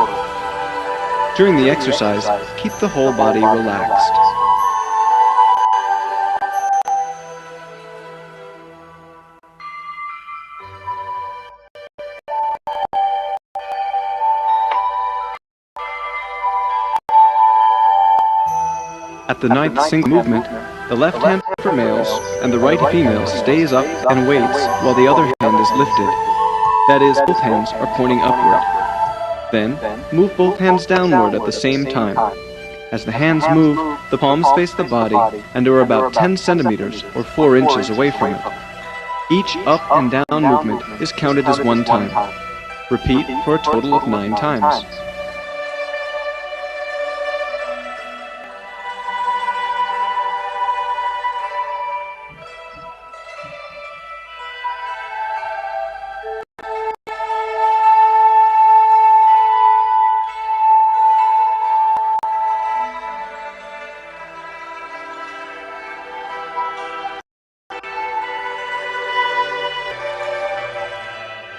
During the exercise, keep the whole body relaxed. At the 9th single movement, the left hand for males and the right female stays up and waits while the other hand is lifted. That is, both hands are pointing upward. Then, move both hands downward at the same time. As the hands move, the palms face the body and are about 10 centimeters or 4 inches away from it. Each up and down movement is counted as 1 time. Repeat for a total of 9 times.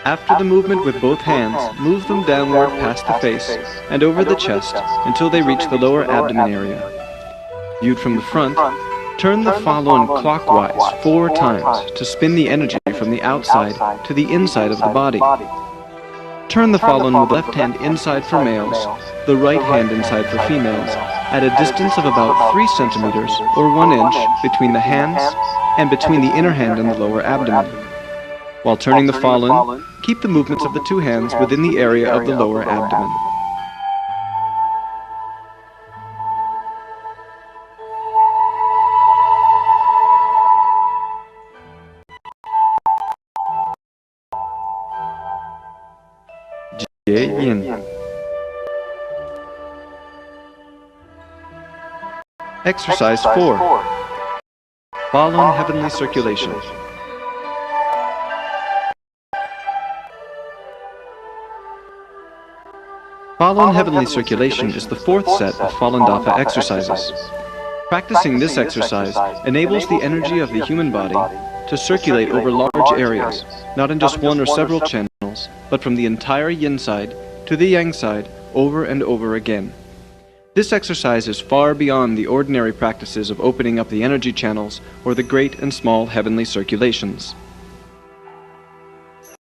After the movement with both hands, move them downward past the face and over the chest until they reach the lower abdomen area. Viewed from the front, turn the falun clockwise 4 times to spin the energy from the outside to the inside of the body. Turn the falun with the left hand inside for males, the right hand inside for females, at a distance of about 3 centimeters or 1 inch between the hands and between the inner hand and the lower abdomen. While turning the falun, keep the movements of the 2 hands within the area of the lower abdomen. Jie Yin. Exercise 4. Falun Heavenly Circulation. Falun Heavenly Circulation is the fourth set of Falun Dafa exercises. Practicing this exercise enables the energy of the human body to circulate over large areas, not in just one or several channels, but from the entire yin side to the yang side over and over again. This exercise is far beyond the ordinary practices of opening up the energy channels or the great and small heavenly circulations.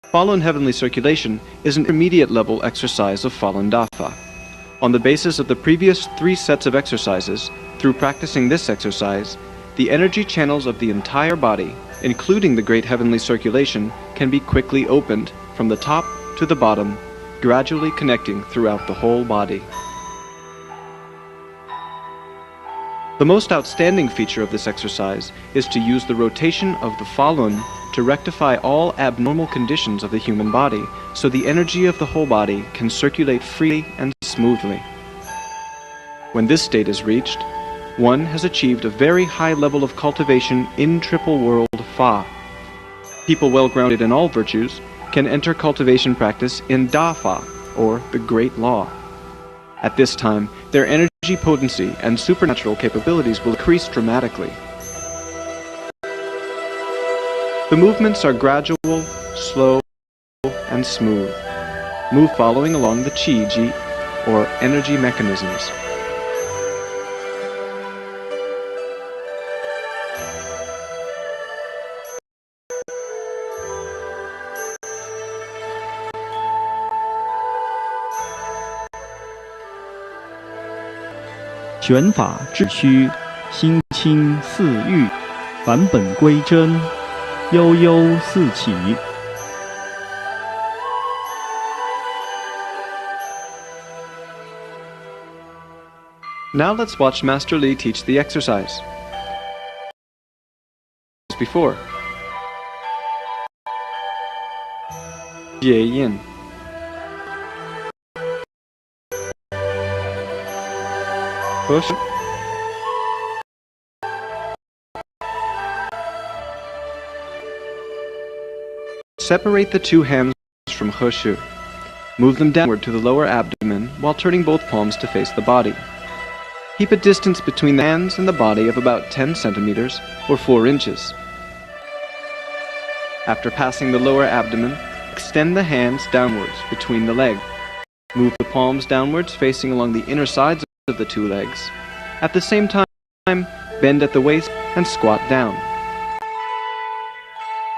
Falun Heavenly Circulation is an intermediate level exercise of Falun Dafa. On the basis of the previous 3 sets of exercises, through practicing this exercise, the energy channels of the entire body, including the great heavenly circulation, can be quickly opened from the top to the bottom, gradually connecting throughout the whole body. The most outstanding feature of this exercise is to use the rotation of the Falun to rectify all abnormal conditions of the human body, so the energy of the whole body can circulate freely and smoothly. When this state is reached, one has achieved a very high level of cultivation in Triple World Fa. People well grounded in all virtues can enter cultivation practice in Da Fa, or the Great Law. At this time, their energy potency and supernatural capabilities will increase dramatically. The movements are gradual, slow, and smooth. Move following along the Qi Ji, or energy mechanisms. « 拳法致虚，心清似玉，返本归真，悠悠似起。” Now let's watch Master Li teach the exercise. As before. Jie Yin. Push. Separate the 2 hands from He Shu. Move them downward to the lower abdomen while turning both palms to face the body. Keep a distance between the hands and the body of about 10 centimeters or 4 inches. After passing the lower abdomen, extend the hands downwards between the legs. Move the palms downwards facing along the inner sides of the 2 legs. At the same time, bend at the waist and squat down.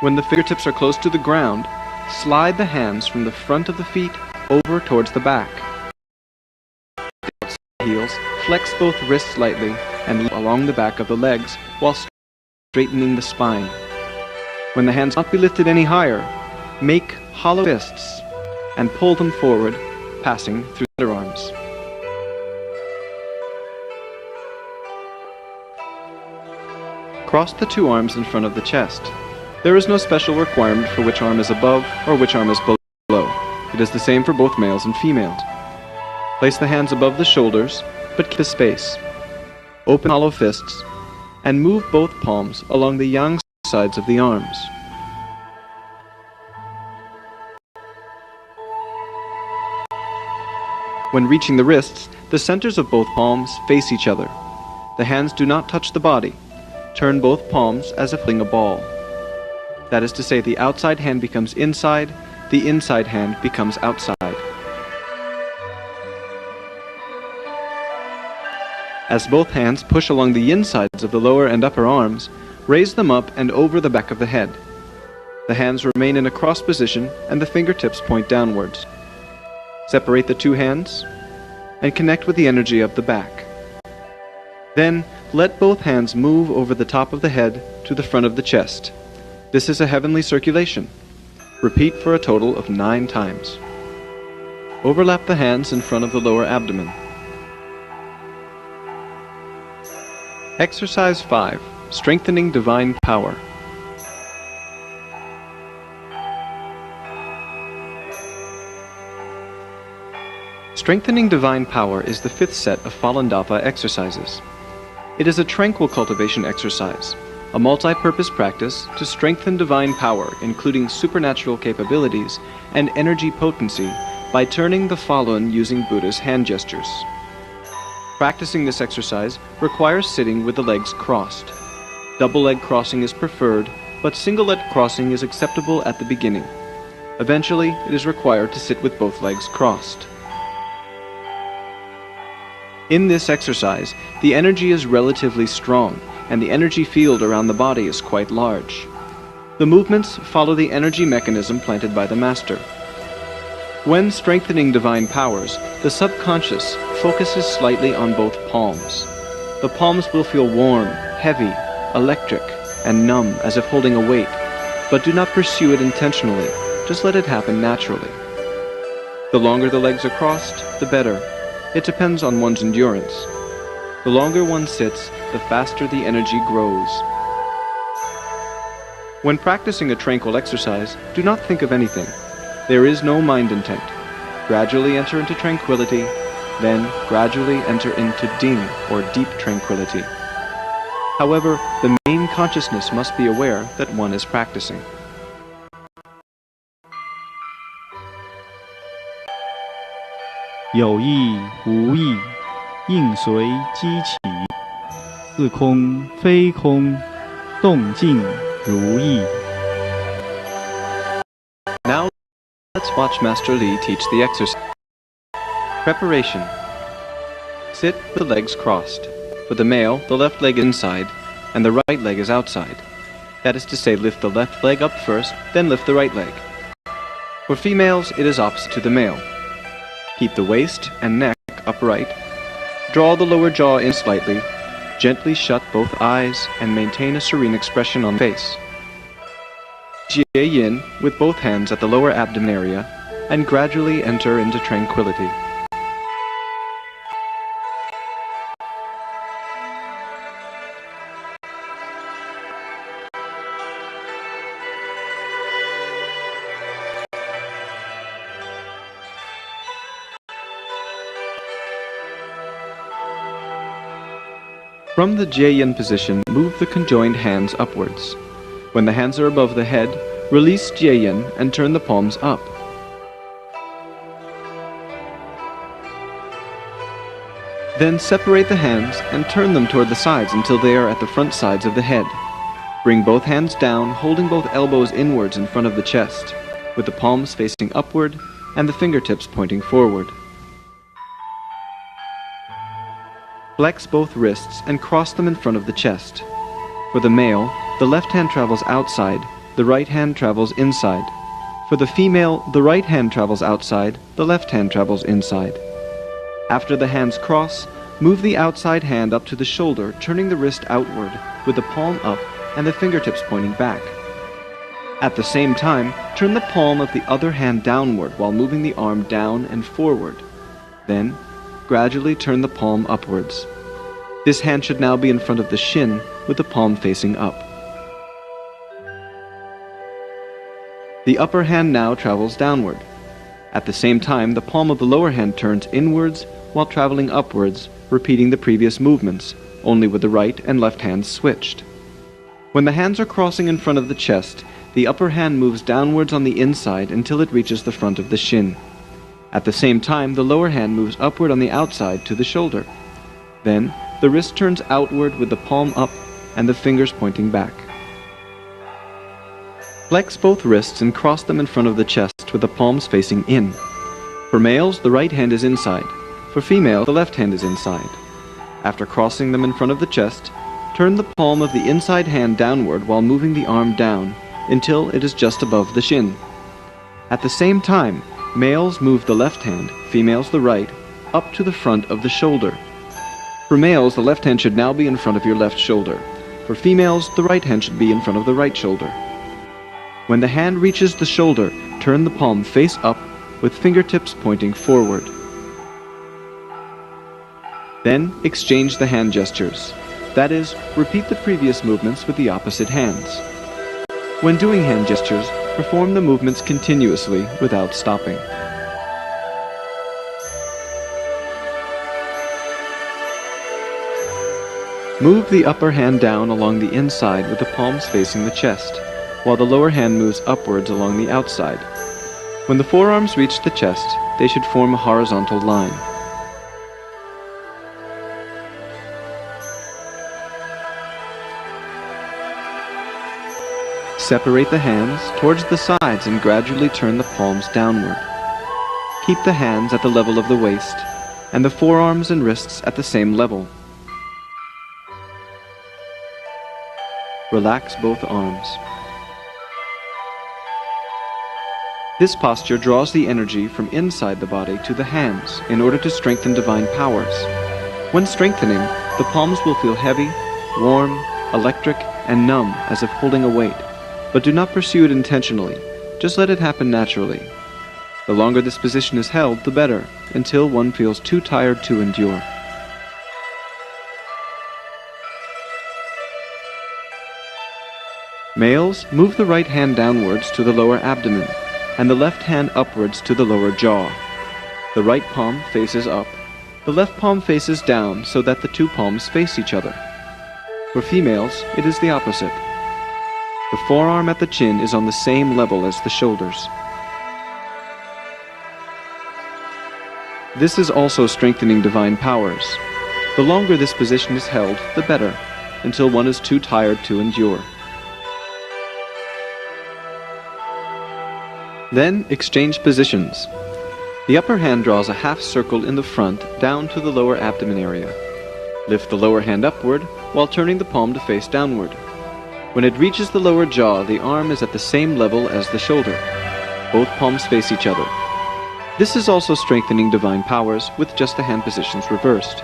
When the fingertips are close to the ground, slide the hands from the front of the feet over towards the back. Heels, flex both wrists slightly and along the back of the legs while straightening the spine. When the hands not be lifted any higher, make hollow fists and pull them forward, passing through the underarms. Cross the 2 arms in front of the chest. There is no special requirement for which arm is above or which arm is below. It is the same for both males and females. Place the hands above the shoulders, but keep a space. Open hollow fists, and move both palms along the yang sides of the arms. When reaching the wrists, the centers of both palms face each other. The hands do not touch the body. Turn both palms as if holding a ball. That is to say, the outside hand becomes inside, the inside hand becomes outside. As both hands push along the insides of the lower and upper arms, raise them up and over the back of the head. The hands remain in a cross position and the fingertips point downwards. Separate the 2 hands and connect with the energy of the back. Then, let both hands move over the top of the head to the front of the chest. This is a heavenly circulation. Repeat for a total of 9 times. Overlap the hands in front of the lower abdomen. Exercise 5. Strengthening Divine Power. Strengthening Divine Power is the 5th set of Falun Dafa exercises. It is a tranquil cultivation exercise, a multi-purpose practice to strengthen divine power, including supernatural capabilities and energy potency, by turning the Falun using Buddha's hand gestures. Practicing this exercise requires sitting with the legs crossed. Double leg crossing is preferred, but single leg crossing is acceptable at the beginning. Eventually, it is required to sit with both legs crossed. In this exercise, the energy is relatively strong, and the energy field around the body is quite large. The movements follow the energy mechanism planted by the master. When strengthening divine powers, the subconscious focuses slightly on both palms. The palms will feel warm, heavy, electric, and numb as if holding a weight, but do not pursue it intentionally, just let it happen naturally. The longer the legs are crossed, the better. It depends on one's endurance. The longer one sits, the faster the energy grows. When practicing a tranquil exercise, do not think of anything. There is no mind intent. Gradually enter into tranquility, then gradually enter into ding, or deep tranquility. However, the main consciousness must be aware that one is practicing. 有意无意，应随机起，似空非空，动静如意。 Now, let's watch Master Li teach the exercise. Preparation. Sit with the legs crossed. For the male, the left leg is inside, and the right leg is outside. That is to say, lift the left leg up first, then lift the right leg. For females, it is opposite to the male. Keep the waist and neck upright. Draw the lower jaw in slightly. Gently shut both eyes and maintain a serene expression on the face. Jie Yin with both hands at the lower abdomen area and gradually enter into tranquility. From the Jie Yin position, move the conjoined hands upwards. When the hands are above the head, release Jie Yin and turn the palms up. Then separate the hands and turn them toward the sides until they are at the front sides of the head. Bring both hands down, holding both elbows inwards in front of the chest, with the palms facing upward and the fingertips pointing forward. Flex both wrists and cross them in front of the chest. For the male, the left hand travels outside, the right hand travels inside. For the female, the right hand travels outside, the left hand travels inside. After the hands cross, move the outside hand up to the shoulder, turning the wrist outward, with the palm up and the fingertips pointing back. At the same time, turn the palm of the other hand downward while moving the arm down and forward. Then, gradually turn the palm upwards. This hand should now be in front of the shin, with the palm facing up. The upper hand now travels downward. At the same time, the palm of the lower hand turns inwards while traveling upwards, repeating the previous movements, only with the right and left hands switched. When the hands are crossing in front of the chest, the upper hand moves downwards on the inside until it reaches the front of the shin. At the same time, the lower hand moves upward on the outside to the shoulder. Then, the wrist turns outward with the palm up and the fingers pointing back. Flex both wrists and cross them in front of the chest with the palms facing in. For males, the right hand is inside. For females, the left hand is inside. After crossing them in front of the chest, turn the palm of the inside hand downward while moving the arm down until it is just above the shin. At the same time, males move the left hand, females the right, up to the front of the shoulder. For males, the left hand should now be in front of your left shoulder. For females, the right hand should be in front of the right shoulder. When the hand reaches the shoulder, turn the palm face up with fingertips pointing forward. Then, exchange the hand gestures. That is, repeat the previous movements with the opposite hands. When doing hand gestures, perform the movements continuously without stopping. Move the upper hand down along the inside with the palms facing the chest, while the lower hand moves upwards along the outside. When the forearms reach the chest, they should form a horizontal line. Separate the hands towards the sides and gradually turn the palms downward. Keep the hands at the level of the waist, and the forearms and wrists at the same level. Relax both arms. This posture draws the energy from inside the body to the hands in order to strengthen divine powers. When strengthening, the palms will feel heavy, warm, electric, and numb as if holding a weight. But do not pursue it intentionally. Just let it happen naturally. The longer this position is held, the better, until one feels too tired to endure. Males, move the right hand downwards to the lower abdomen, and the left hand upwards to the lower jaw. The right palm faces up. The left palm faces down so that the two palms face each other. For females, it is the opposite. The forearm at the chin is on the same level as the shoulders. This is also strengthening divine powers. The longer this position is held, the better, until one is too tired to endure. Then exchange positions. The upper hand draws a half circle in the front down to the lower abdomen area. Lift the lower hand upward while turning the palm to face downward. When it reaches the lower jaw, the arm is at the same level as the shoulder. Both palms face each other. This is also strengthening divine powers with just the hand positions reversed.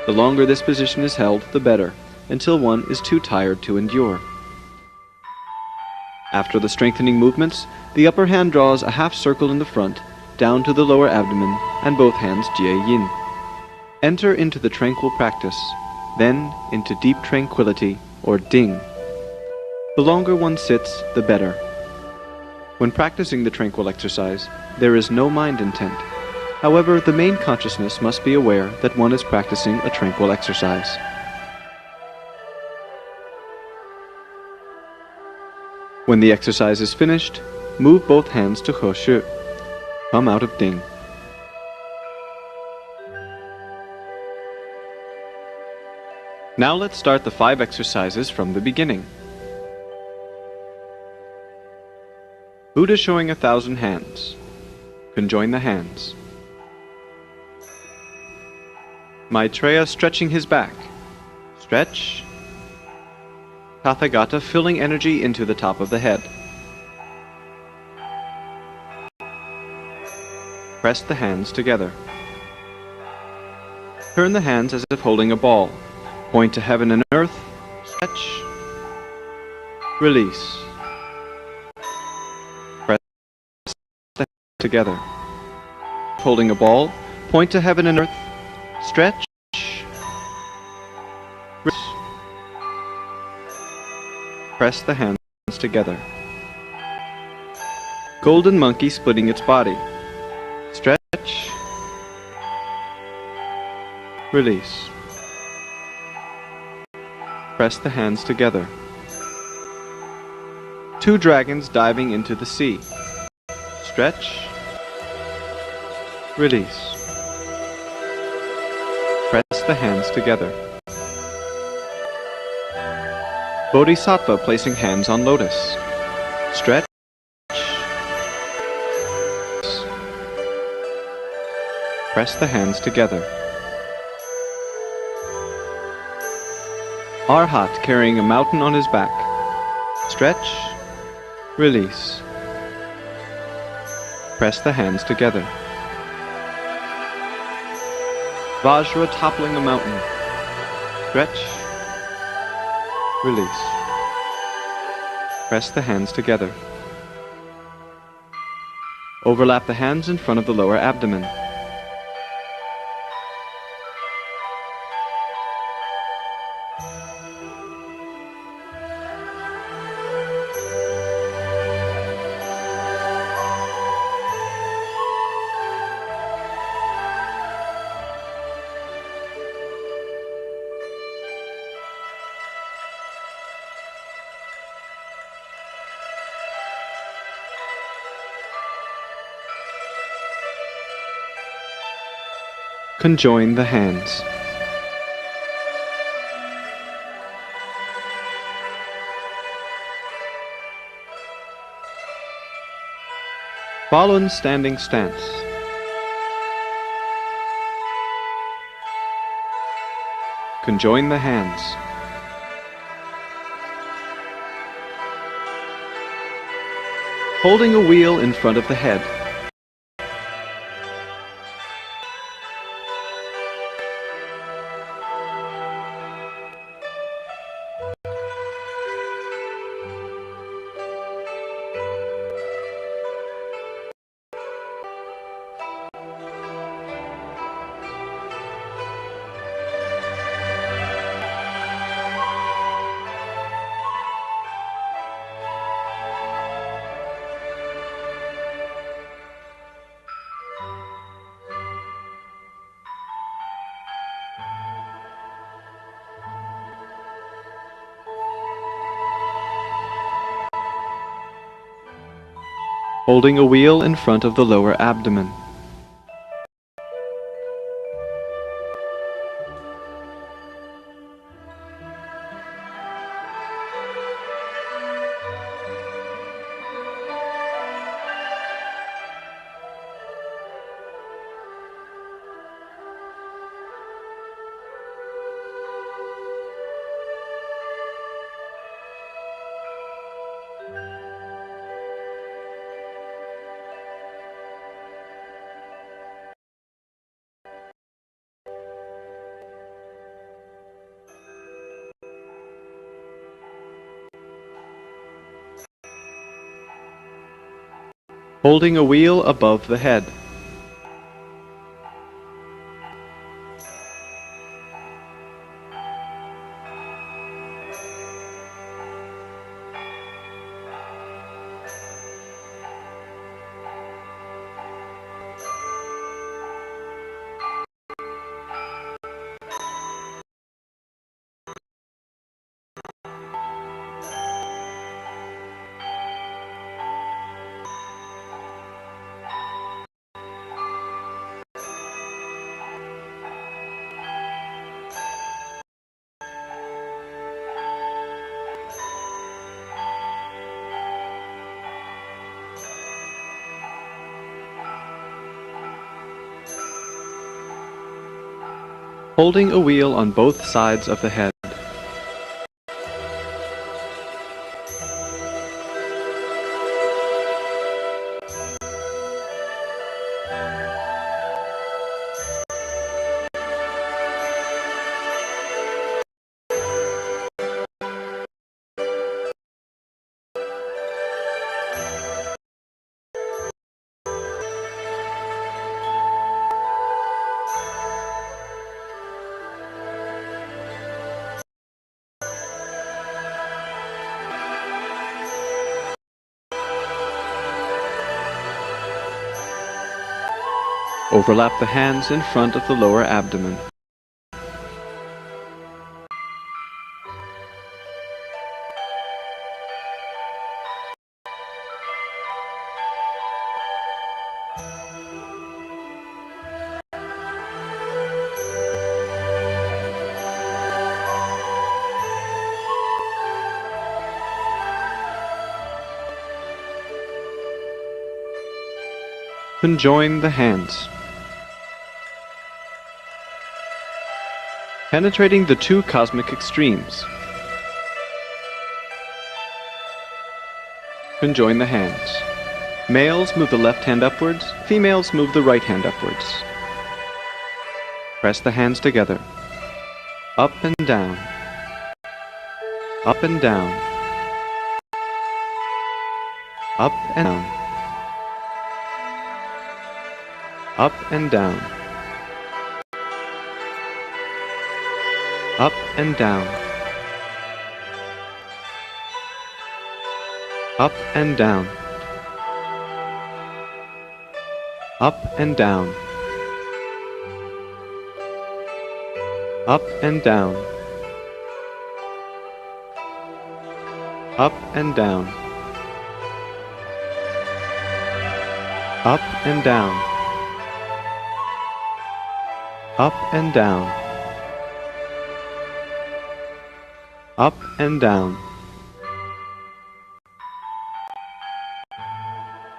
The longer this position is held, the better, until one is too tired to endure. After the strengthening movements, the upper hand draws a half circle in the front, down to the lower abdomen, and both hands Jie Yin. Enter into the tranquil practice, then into deep tranquility, or Ding. The longer one sits, the better. When practicing the tranquil exercise, there is no mind intent. However, the main consciousness must be aware that one is practicing a tranquil exercise. When the exercise is finished, move both hands to He Shi. Come out of Ding. Now let's start the 5 exercises from the beginning. Buddha showing 1,000 hands. Conjoin the hands. Maitreya stretching his back. Stretch. Tathagata filling energy into the top of the head. Press the hands together. Turn the hands as if holding a ball. Point to heaven and earth. Stretch. Release. Together. Holding a ball, point to heaven and earth, stretch, press the hands together. Golden monkey splitting its body, stretch, release. Press the hands together. 2 dragons diving into the sea, stretch, release. Press the hands together. Bodhisattva placing hands on lotus. Stretch. Press the hands together. Arhat carrying a mountain on his back. Stretch. Release. Press the hands together. Vajra toppling a mountain. Stretch. Release. Press the hands together. Overlap the hands in front of the lower abdomen. Conjoin the hands. Falun standing stance. Conjoin the hands. Holding a wheel in front of the head. Holding a wheel in front of the lower abdomen. Holding a wheel above the head. Holding a wheel on both sides of the head. Overlap the hands in front of the lower abdomen. Conjoin the hands. Penetrating the two cosmic extremes. Conjoin the hands. Males move the left hand upwards, females move the right hand upwards. Press the hands together. Up and down. Up and down. Up and down. Up and down. Up and down. Up and down. Up and down. Up and down. Up and down. Up and down. Up and down. Up and down.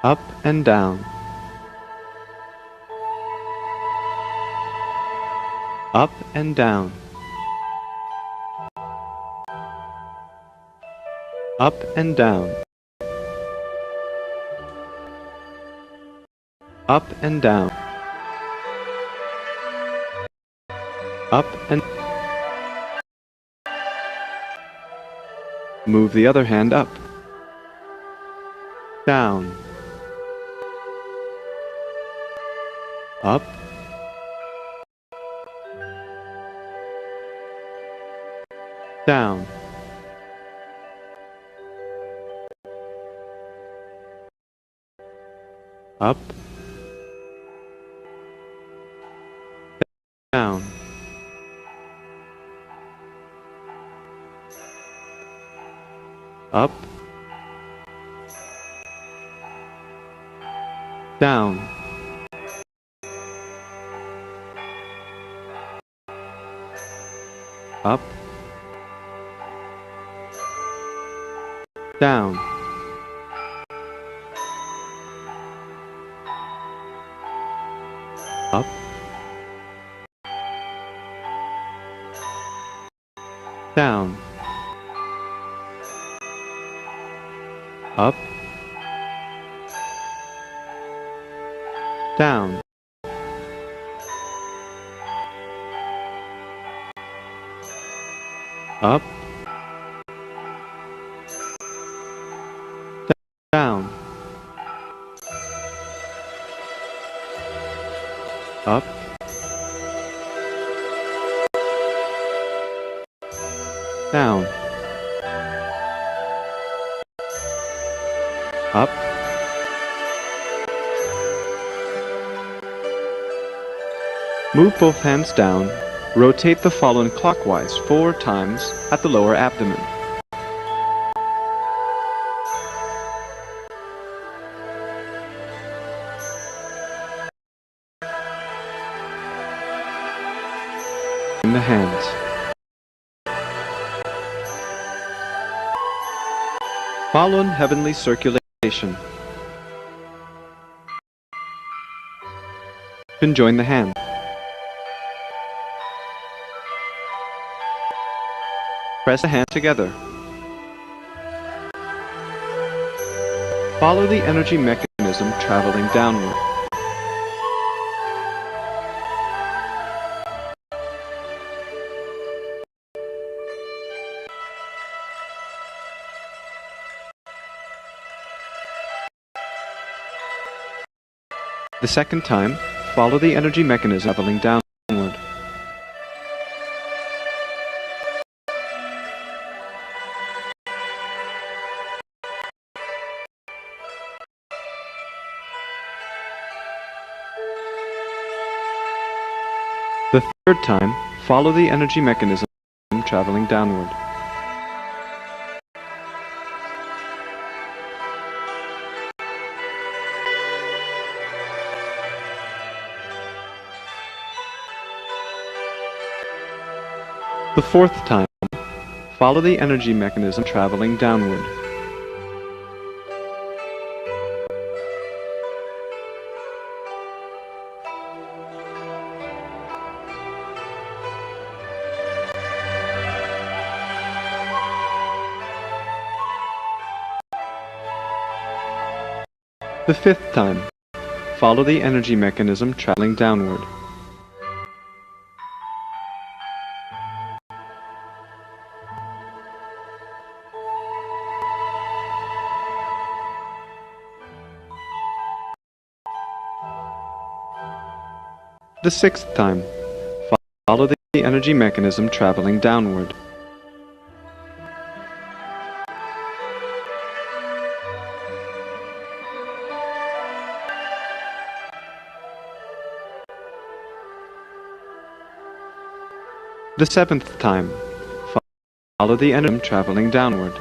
Up and down. Up and down. Up and down. Up and down. Up and move the other hand up. Down. Up. Down. Up. Down. Up. Down. Up. Down. Up. Down. Up. Down. Up. Down. Up. Down. Up. Move both hands down. Rotate the fallen clockwise 4 times at the lower abdomen. In the hands. Falun heavenly circulation. Conjoin the hand. Press the hand together. Follow the energy mechanism traveling downward. The second time, follow the energy mechanism traveling downward. The third time, follow the energy mechanism traveling downward. The fourth time, follow the energy mechanism traveling downward. The fifth time, follow the energy mechanism traveling downward. The sixth time, follow the energy mechanism traveling downward. The seventh time, follow the energy traveling downward.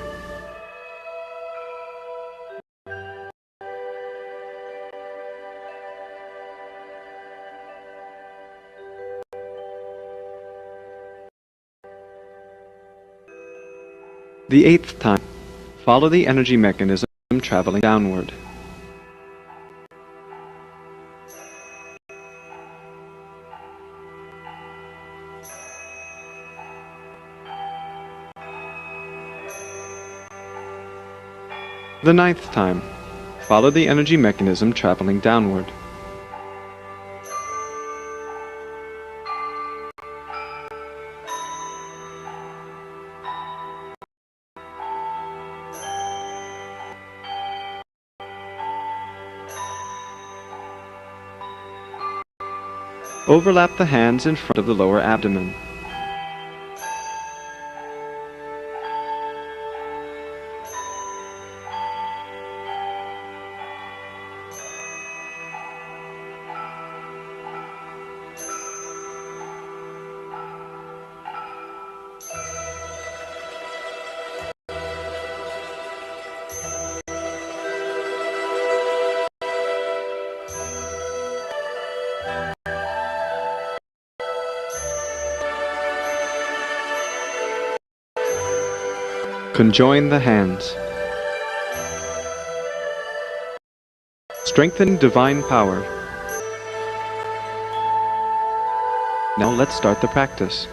The 8th time, follow the energy mechanism traveling downward. The 9th time, follow the energy mechanism traveling downward. Overlap the hands in front of the lower abdomen. Conjoin the hands. Strengthen divine power. Now let's start the practice.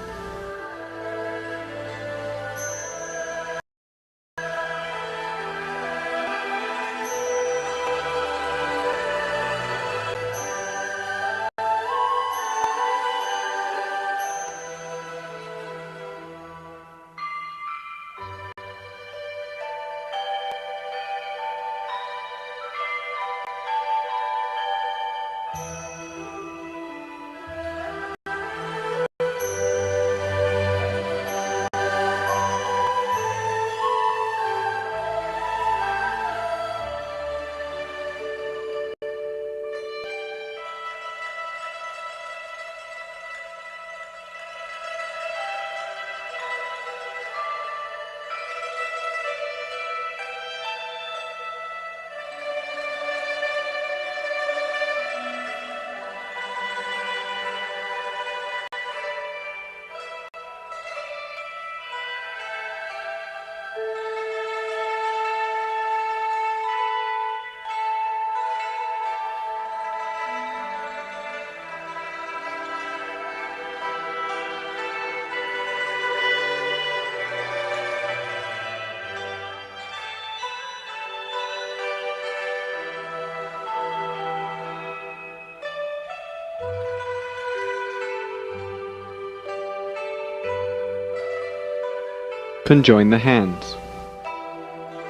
Conjoin the hands.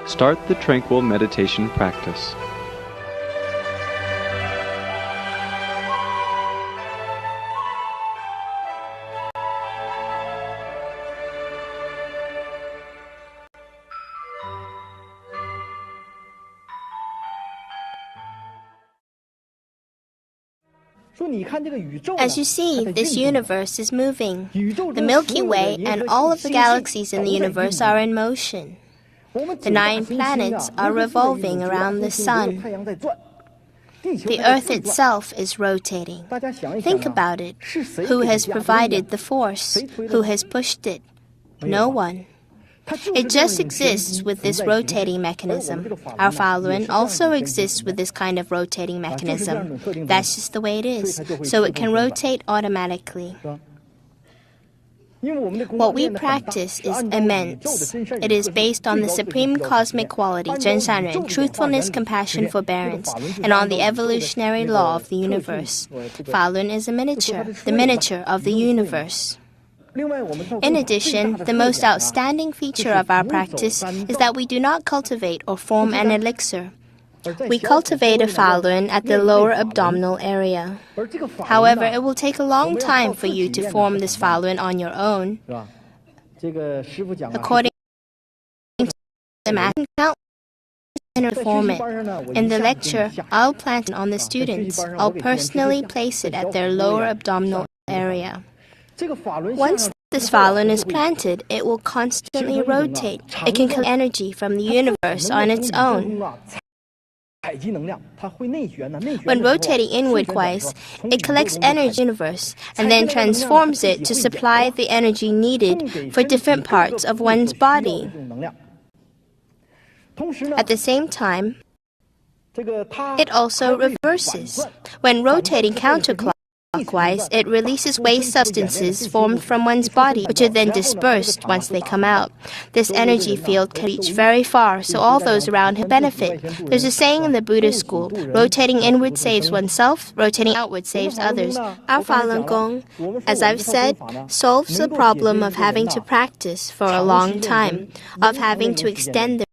Start the tranquil meditation practice. As you see, this universe is moving. The Milky Way and all of the galaxies in the universe are in motion. The 9 planets are revolving around the sun. The Earth itself is rotating. Think about it. Who has provided the force? Who has pushed it? No one. It just exists with this rotating mechanism. Our Falun also exists with this kind of rotating mechanism. That's just the way it is. So it can rotate automatically. What we practice is immense. It is based on the supreme cosmic quality, Zhenshanren, truthfulness, compassion, forbearance, and on the evolutionary law of the universe. Falun is a miniature, the miniature of the universe. In addition, the most outstanding feature of our practice is that we do not cultivate or form an elixir. We cultivate a Falun at the lower abdominal area. However, it will take a long time for you to form this Falun on your own. According to the math count, to form it. In the lecture, I'll plant it on the students. I'll personally place it at their lower abdominal area. Once this Falun is planted, it will constantly rotate. It can collect energy from the universe on its own. When rotating inward-wise, it collects energy in the universe and then transforms it to supply the energy needed for different parts of one's body. At the same time, it also reverses. When rotating counterclockwise, it releases waste substances formed from one's body, which are then dispersed once they come out. This energy field can reach very far, so all those around him benefit. There's a saying in the Buddhist school, rotating inward saves oneself, rotating outward saves others. Our Falun Gong, as I've said, solves the problem of having to practice for a long time, of having to extend the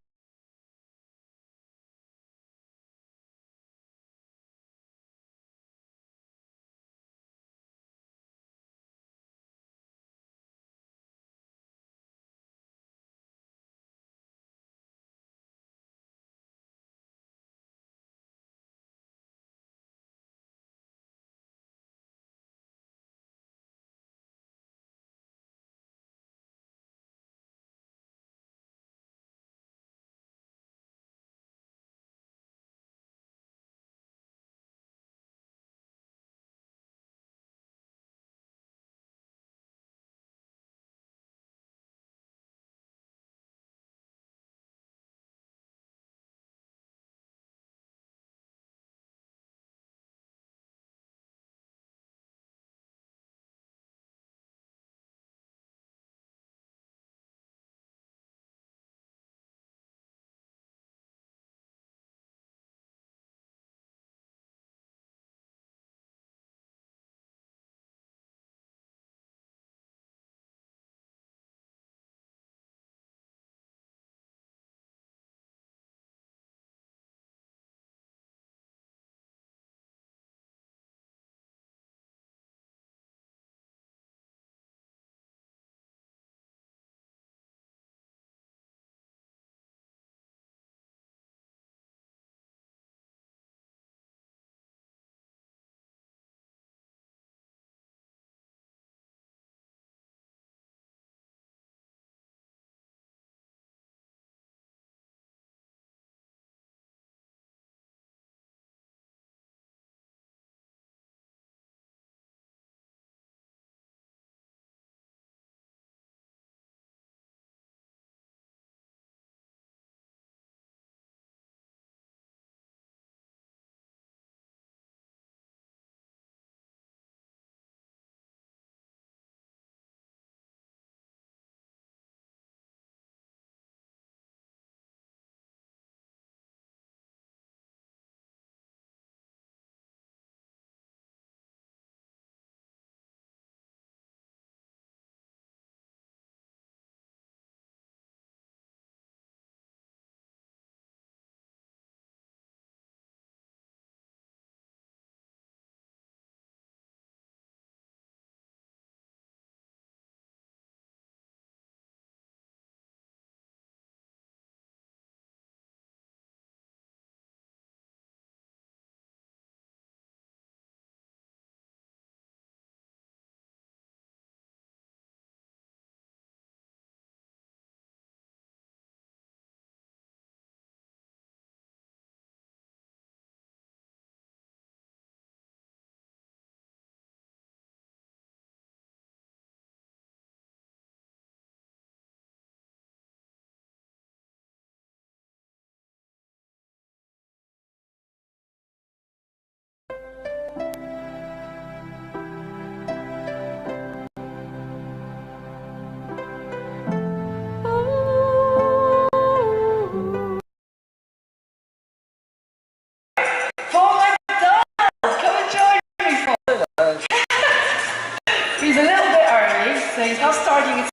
so he's not starting at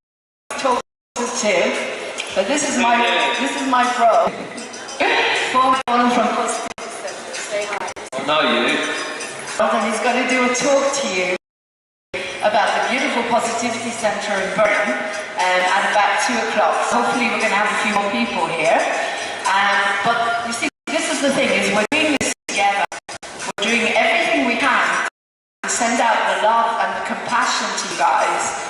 12 to 2, but this is my bro. Fallen from say hi. I know you. And he's going to do a talk to you about the beautiful Positivity Centre in Birmingham at about 2 o'clock. So hopefully we're going to have a few more people here. But you see, this is the thing, is we're doing this together. We're doing everything we can to send out the love and the compassion to you guys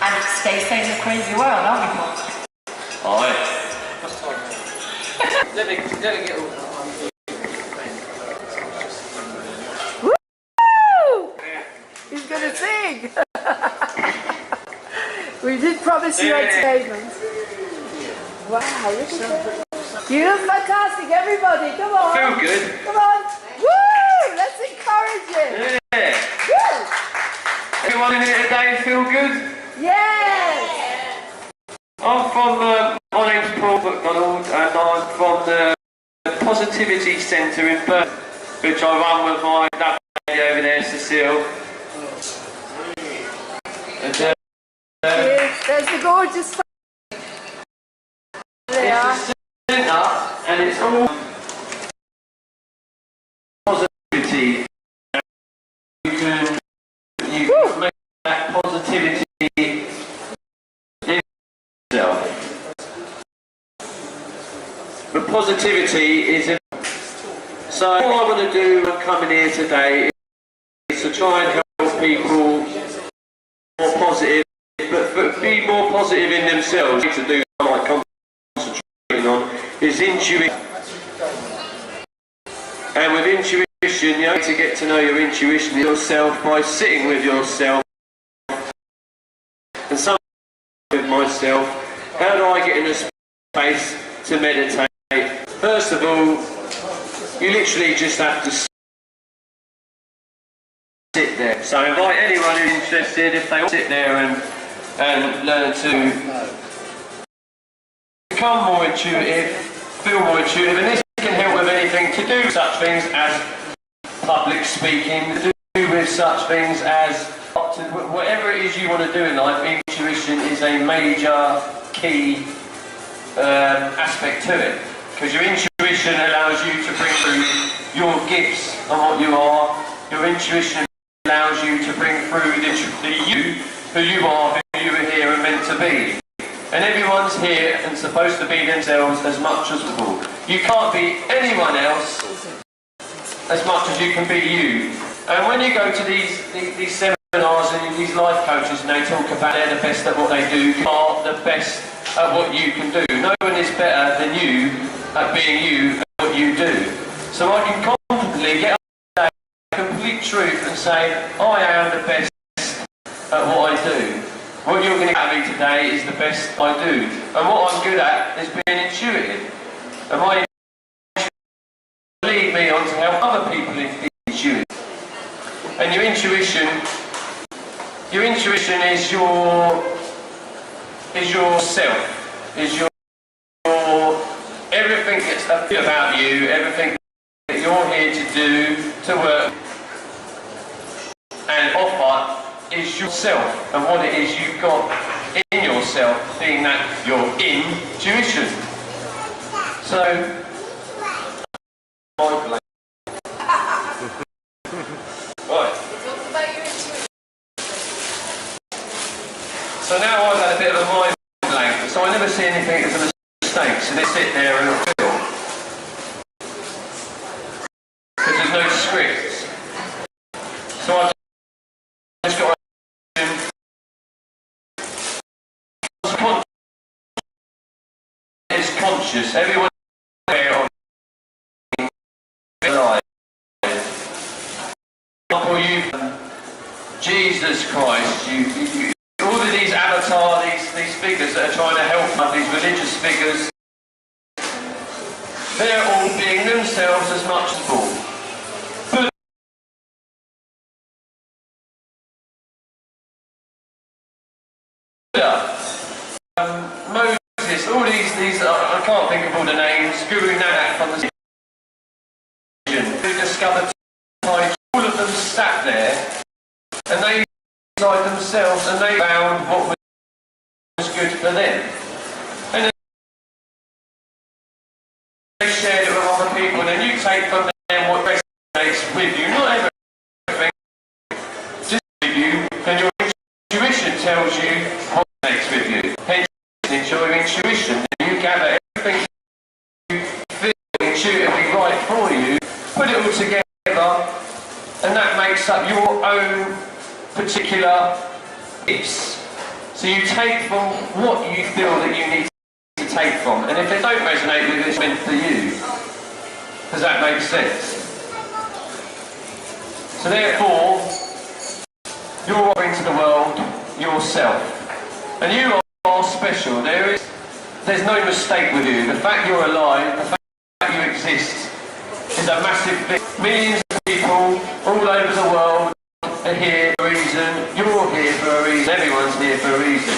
and stay safe in the crazy world, aren't we, Paul? Aye. Let me get all that. We did promise you entertainment. Wow, look at that. You look fantastic, everybody. Come on. Feel good. Come on. Woo! Let's encourage you. Yeah. Woo! Everyone in here today feel good? Yes! I'm from, my name's Paul McDonald, and I'm from the Positivity Centre in Birmingham, which I run with my lady over there, Cecile. And, there's the gorgeous there. It's a centre, and it's all positivity. You can make that positivity in yourself. But positivity is in. So what I want to do when coming here today is to try and help people more positive, but be more positive in themselves. To do like concentrating on is intuition. And with intuition, you have to get to know your intuition yourself by sitting with yourself. And some with myself, how do I get in a space to meditate? First of all, you literally just have to sit there. So I invite anyone who's interested, if they want to sit there and learn to become more intuitive, feel more intuitive, and this can help with anything to do with such things as public speaking, to do with such things as whatever it is you want to do in life. Intuition is a major key aspect to it, because your intuition allows you to bring through your gifts and what you are. Your intuition allows you to bring through the you, who you are, who you are here and meant to be. And everyone's here and supposed to be themselves as much as possible. You can't be anyone else as much as you can be you. And when you go to these seminars and these life coaches and they talk about they're the best at what they do, you are the best at what you can do. No one is better than you at being you at what you do. So I can confidently get up to the complete truth and say, I am the best at what I do. What you're going to get me today is the best I do. And what I'm good at is being intuitive. And my intuition will lead me on to help other people be intuitive. And your intuition is your self, is your everything that's about you, everything that you're here to do, to work and offer is yourself, and what it is you've got in yourself, being that your intuition. So, right. So now I've had a bit of a mind blank, so I never see anything as a mistake, so they sit there and feel. Because there's no scripts. So I've just got is conscious. Everyone aware of their life. Jesus Christ, all of these avatars, these figures that are trying to help these religious figures, they're all being themselves as much as possible. Moses, all these I can't think of all the names. Guru Nanak from the who discovered Tai, all of them sat there and they inside themselves and they found what was good for them. And then they shared it with other people, and then you take from them what resonates with you, not everything, just with you, and your intuition tells you what resonates with you. Hence, it's your intuition, and you gather everything you feel intuitively right for you, put it all together, and that makes up your own particular gifts. So you take from what you feel that you need to take from, and if they don't resonate with you, it's meant for you. Does that make sense? So therefore, you're offering to the world yourself. And you are special. There's no mistake with you. The fact you're alive, the fact you exist, is a massive thing. Millions of people all over the world are here for a reason. You're here for a reason. Everyone's here for a reason.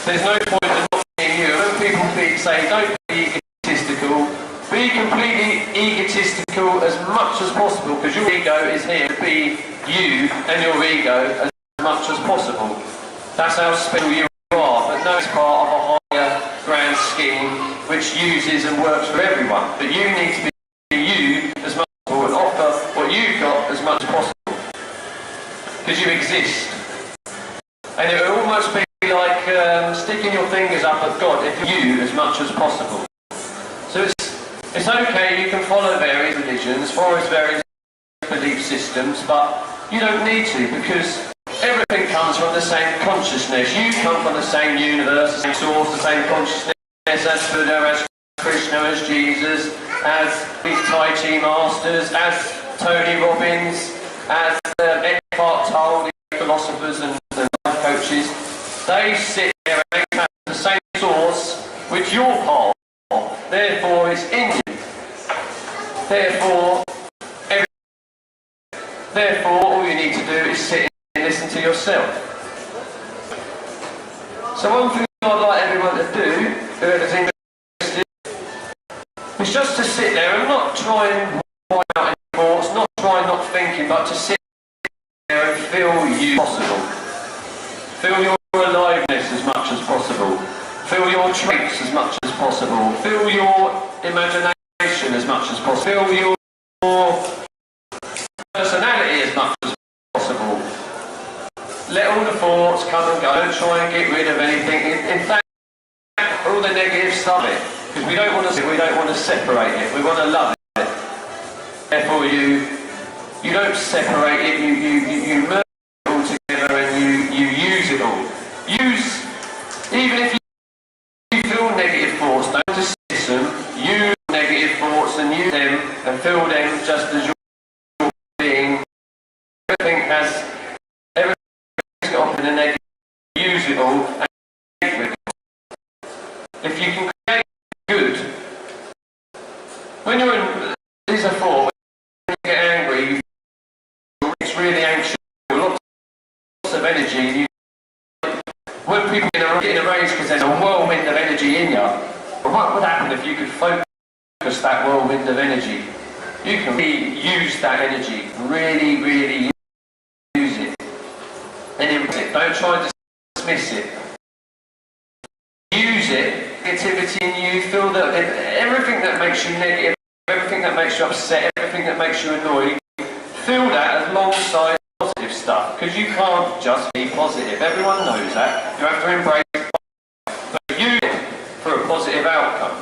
There's no point in not being you. When people say, don't be egotistical, be completely egotistical as much as possible, because your ego is here to be you and your ego as much as possible. That's how special you are, but no, it's part of a higher grand scheme which uses and works for everyone. But you need to be you as much as possible and offer what you've got as much as possible. Because you exist. And it will almost be like sticking your fingers up at God if you as much as possible. So it's okay, you can follow various religions, follow various belief systems, but you don't need to, because everything comes from the same consciousness. You come from the same universe, the same source, the same consciousness as Buddha, as Krishna, as Jesus, as these Tai Chi masters, as Tony Robbins, as Eckhart Tolle, the philosophers and life coaches. They sit there and they have the same source which you're part of. Therefore, it's in you. Therefore, all you need to do is sit and listen to yourself. So one thing I'd like everyone to do, whoever's interested, is just to sit there and not try and wipe out any thoughts, not try not thinking, but to sit there and feel you possible. Feel your aliveness as much as possible. Feel your traits as much as possible. Feel your imagination as much as possible. Feel your personality as much as possible. Let all the thoughts come and go. Don't try and get rid of anything. In fact, all the negative stuff, because we don't want to separate it. We want to love it. Therefore, you don't separate it. You merge it all together and you use it all. Even if you feel negative thoughts, don't dismiss them. Use negative thoughts and use them and feel them just as you're being. Everything's got up in the negative. Use it all and create with it. If you can create good, when you're in, these are thought, when you get angry, it's really anxious, lots of energy. When people get in a rage because there's a whirlwind of energy in you, what would happen if you could focus that whirlwind of energy? You can really use that energy, really use it. And input it. Don't try and dismiss it. Use it. Negativity in you. Feel that everything that makes you negative, everything that makes you upset, everything that makes you annoyed, feel that alongside positive stuff, because you can't just be positive. Everyone knows that. You have to embrace it, but use it for a positive outcome.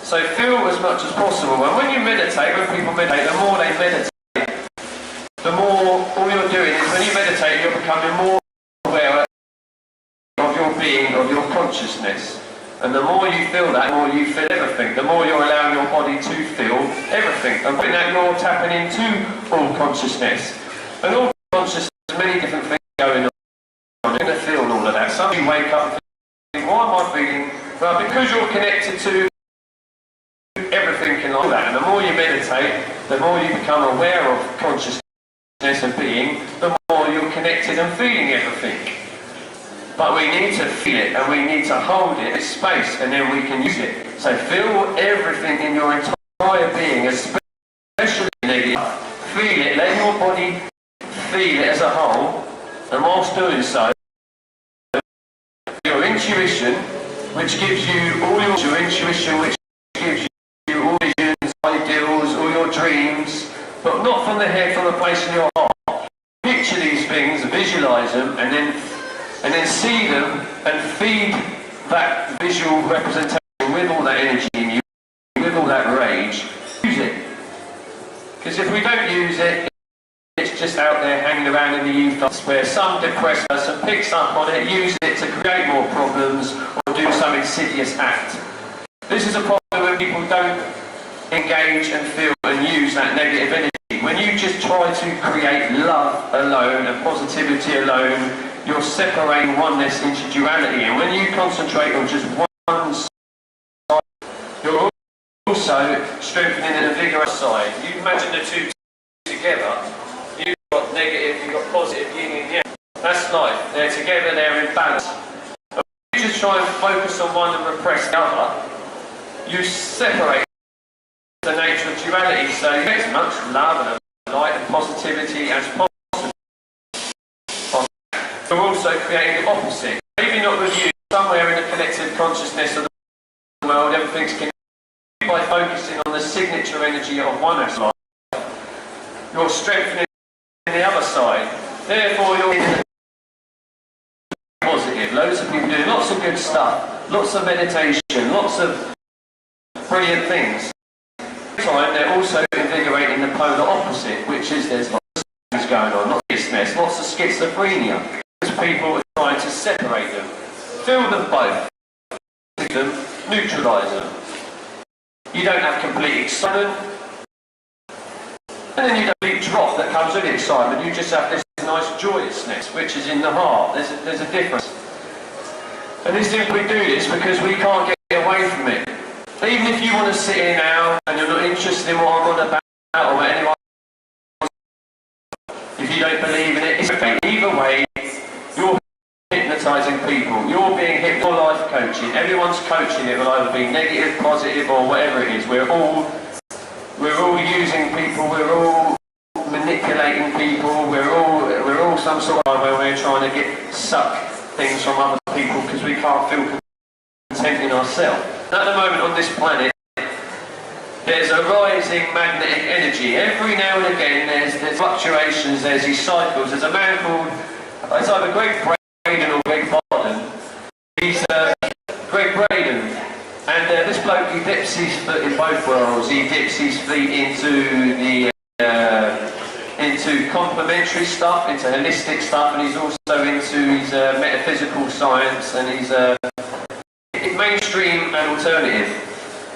So feel as much as possible. And when you meditate, when people meditate, the more they meditate, the more all you're doing is when you meditate, you're becoming more aware of your being, of your consciousness. And the more you feel that, the more you feel everything. The more you're allowing your body to feel everything. And with that, you're tapping into all consciousness. And all consciousness, many different things going on. You're going to feel all of that. Some you wake up and think, why am I feeling rubbish? Because you're connected to everything in like that. And the more you meditate, the more you become aware of consciousness and being, the more you're connected and feeling everything. But we need to feel it and we need to hold it in space, and then we can use it. So feel everything in your entire being, especially negative. Feel it, let your body feel it as a whole, and whilst doing so, your intuition, which gives you all your intuition, which gives you all visions, ideals, all your dreams, but not from the head, from the place in your heart. Picture these things, visualize them, and then see them and feed that visual representation with all that energy in you, with all that rage. Use it. Because if we don't use it, it's just out there hanging around in the ethos where some depressed person picks up on it, uses it to create more problems or do some insidious act. This is a problem when people don't engage and feel and use that negative energy. When you just try to create love alone and positivity alone, you're separating oneness into duality. And when you concentrate on just one side, you're also strengthening and invigorating side. You imagine the two together. You've got negative, you've got positive, yin and yang. That's life. They're together, they're in balance. If you just try and focus on one and repress the other, you separate the nature of duality. So you get as much love and light and positivity as possible. We're also creating the opposite. Maybe not with you, somewhere in the collective consciousness of the world, everything's connected. By focusing on the signature energy of one aspect, you're strengthening the other side. Therefore, you're in the positive. Loads of people doing lots of good stuff, lots of meditation, lots of brilliant things. At the same time, they're also invigorating the polar opposite, which is there's lots of things going on, lots of schizophrenia. People are trying to separate them, fill them both, neutralise them. You don't have complete excitement, and then you don't have a complete drop that comes with the excitement. You just have this nice joyousness, which is in the heart. There's a difference. And we simply do this because we can't get away from it. Even if you want to sit here now and you're not interested in what I'm on about or what anyone, if you don't believe in it, it's okay. Either way, you're hypnotising people. You're being hypnotised. Life coaching. Everyone's coaching. It will either be negative, positive, or whatever it is. We're all using people. We're all manipulating people. We're all some sort of where we're trying to suck things from other people because we can't feel content in ourselves. At the moment on this planet, there's a rising magnetic energy. Every now and again, there's fluctuations. There's these cycles. There's a man called it's either Greg Braden or Greg Barden. He's Greg Braden, and this bloke, he dips his foot in both worlds. He dips his feet into complementary stuff, into holistic stuff, and he's also into his metaphysical science, and he's mainstream and alternative.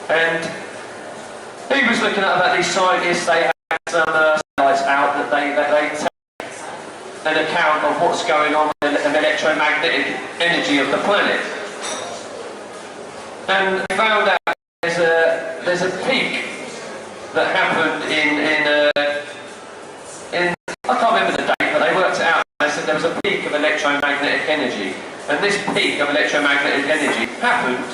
And he was looking at about these scientists. They had some satellites out that they take an account of what's going on with the electromagnetic energy of the planet. And they found out there's a peak that happened in I can't remember the date, but they worked it out. They said there was a peak of electromagnetic energy, and this peak of electromagnetic energy happened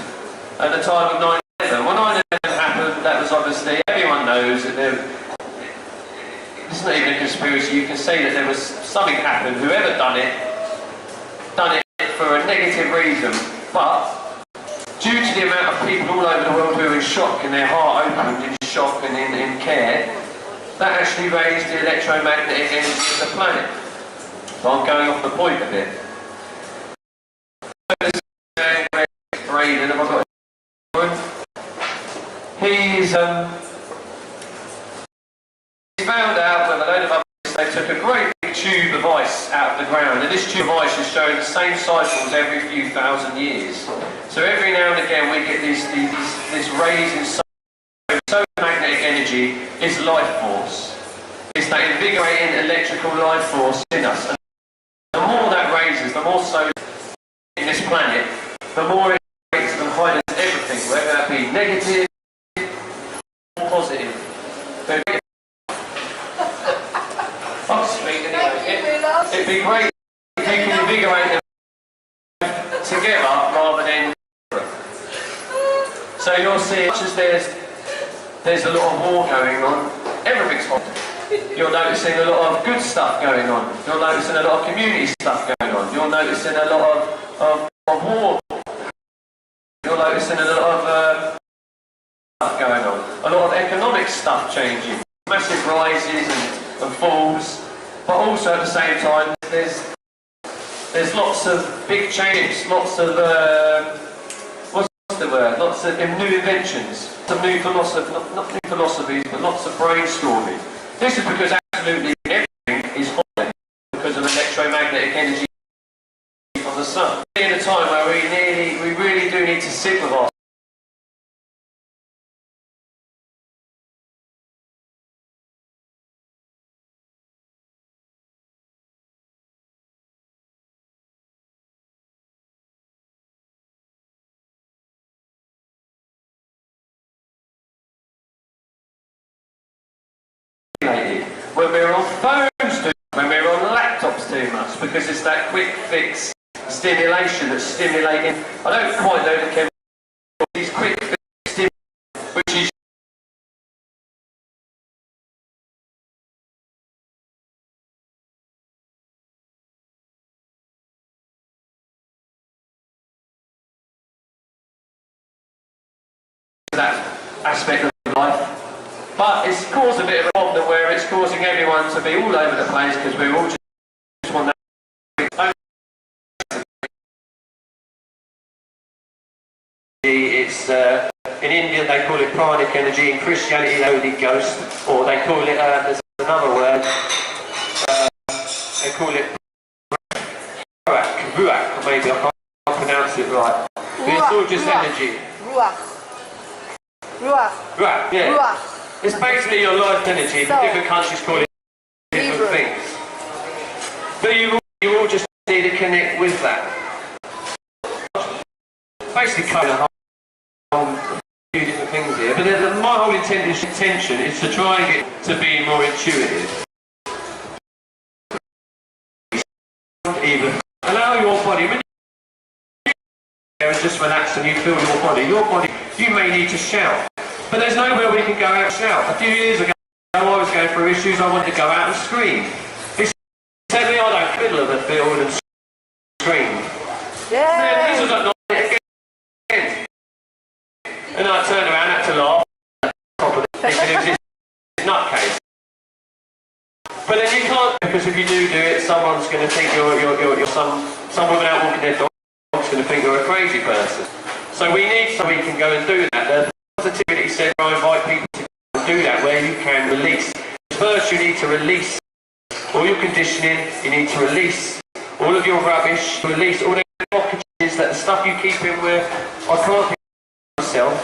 at the time of 9/11. When 9/11 happened, that was obviously, everyone knows that it's not even a conspiracy. You can say that there was something happened. Whoever done it for a negative reason, but due to the amount of people all over the world who are in shock and their heart opened in shock and in care, that actually raised the electromagnetic energy of the planet. So I'm going off the point a bit. Braden, have I got He's found out with a load of others, they took a great big tube of ice out of the ground, and this tube of ice is showing the same cycles every few thousand years. So every now and again we get this raise in solar magnetic energy is life force. It's that invigorating electrical life force in us. And the more that raises, the more solar in this planet, the more it creates and highlights everything, whether that be negative or positive. I'll speak anyway. It'd be great if you can invigorate them together rather than. So you'll see, much as there's a lot of war going on, everything's hot. You're noticing a lot of good stuff going on. You're noticing a lot of community stuff going on. You're noticing a lot of war. You're noticing a lot of stuff going on. A lot of economic stuff changing. Massive rises and falls. But also at the same time, there's lots of big changes, lots of lots of new inventions, some new philosophy, not new philosophies, but lots of brainstorming. This is because absolutely everything is hot because of electromagnetic energy from the sun. In a time where we really do need to sit with ourselves. when we're on phones too much, when we're on laptops too much, because it's that quick fix stimulation that's stimulating. I don't quite know the chemical. These quick fix stimulation, which is that aspect of life, but it's caused a bit of a problem where it's causing everyone to be all over the place because we're all just want that. It's in India they call it pranic energy, in Christianity the Holy Ghost, or they call it there's another word, they call it ruach, maybe I can't pronounce it right. But it's all just energy. Ruach, yeah. Ruach. It's basically your life energy, but different countries call it different things. But you all just need to connect with that. Basically covering a few different things here, but my whole intention is to try and get to be more intuitive. Even allow your body, when you're just relax and you feel your body, you may need to shout. But there's nowhere we can go out and shout. A few years ago, I was going through issues, I wanted to go out and scream. He said me, I don't fiddle of the field and scream. Yeah. This was at night again. And I turned around, had to laugh. Thinking it was this nutcase. But then you can't, because if you do it, someone's going to think you're some woman out walking their dog's going to think you're a crazy person. So we need so we can go and do that. The positivity said I invite people to do that where you can release. First you need to release all your conditioning, you need to release all of your rubbish, release all the blockages, that the stuff you keep in where I can't be myself,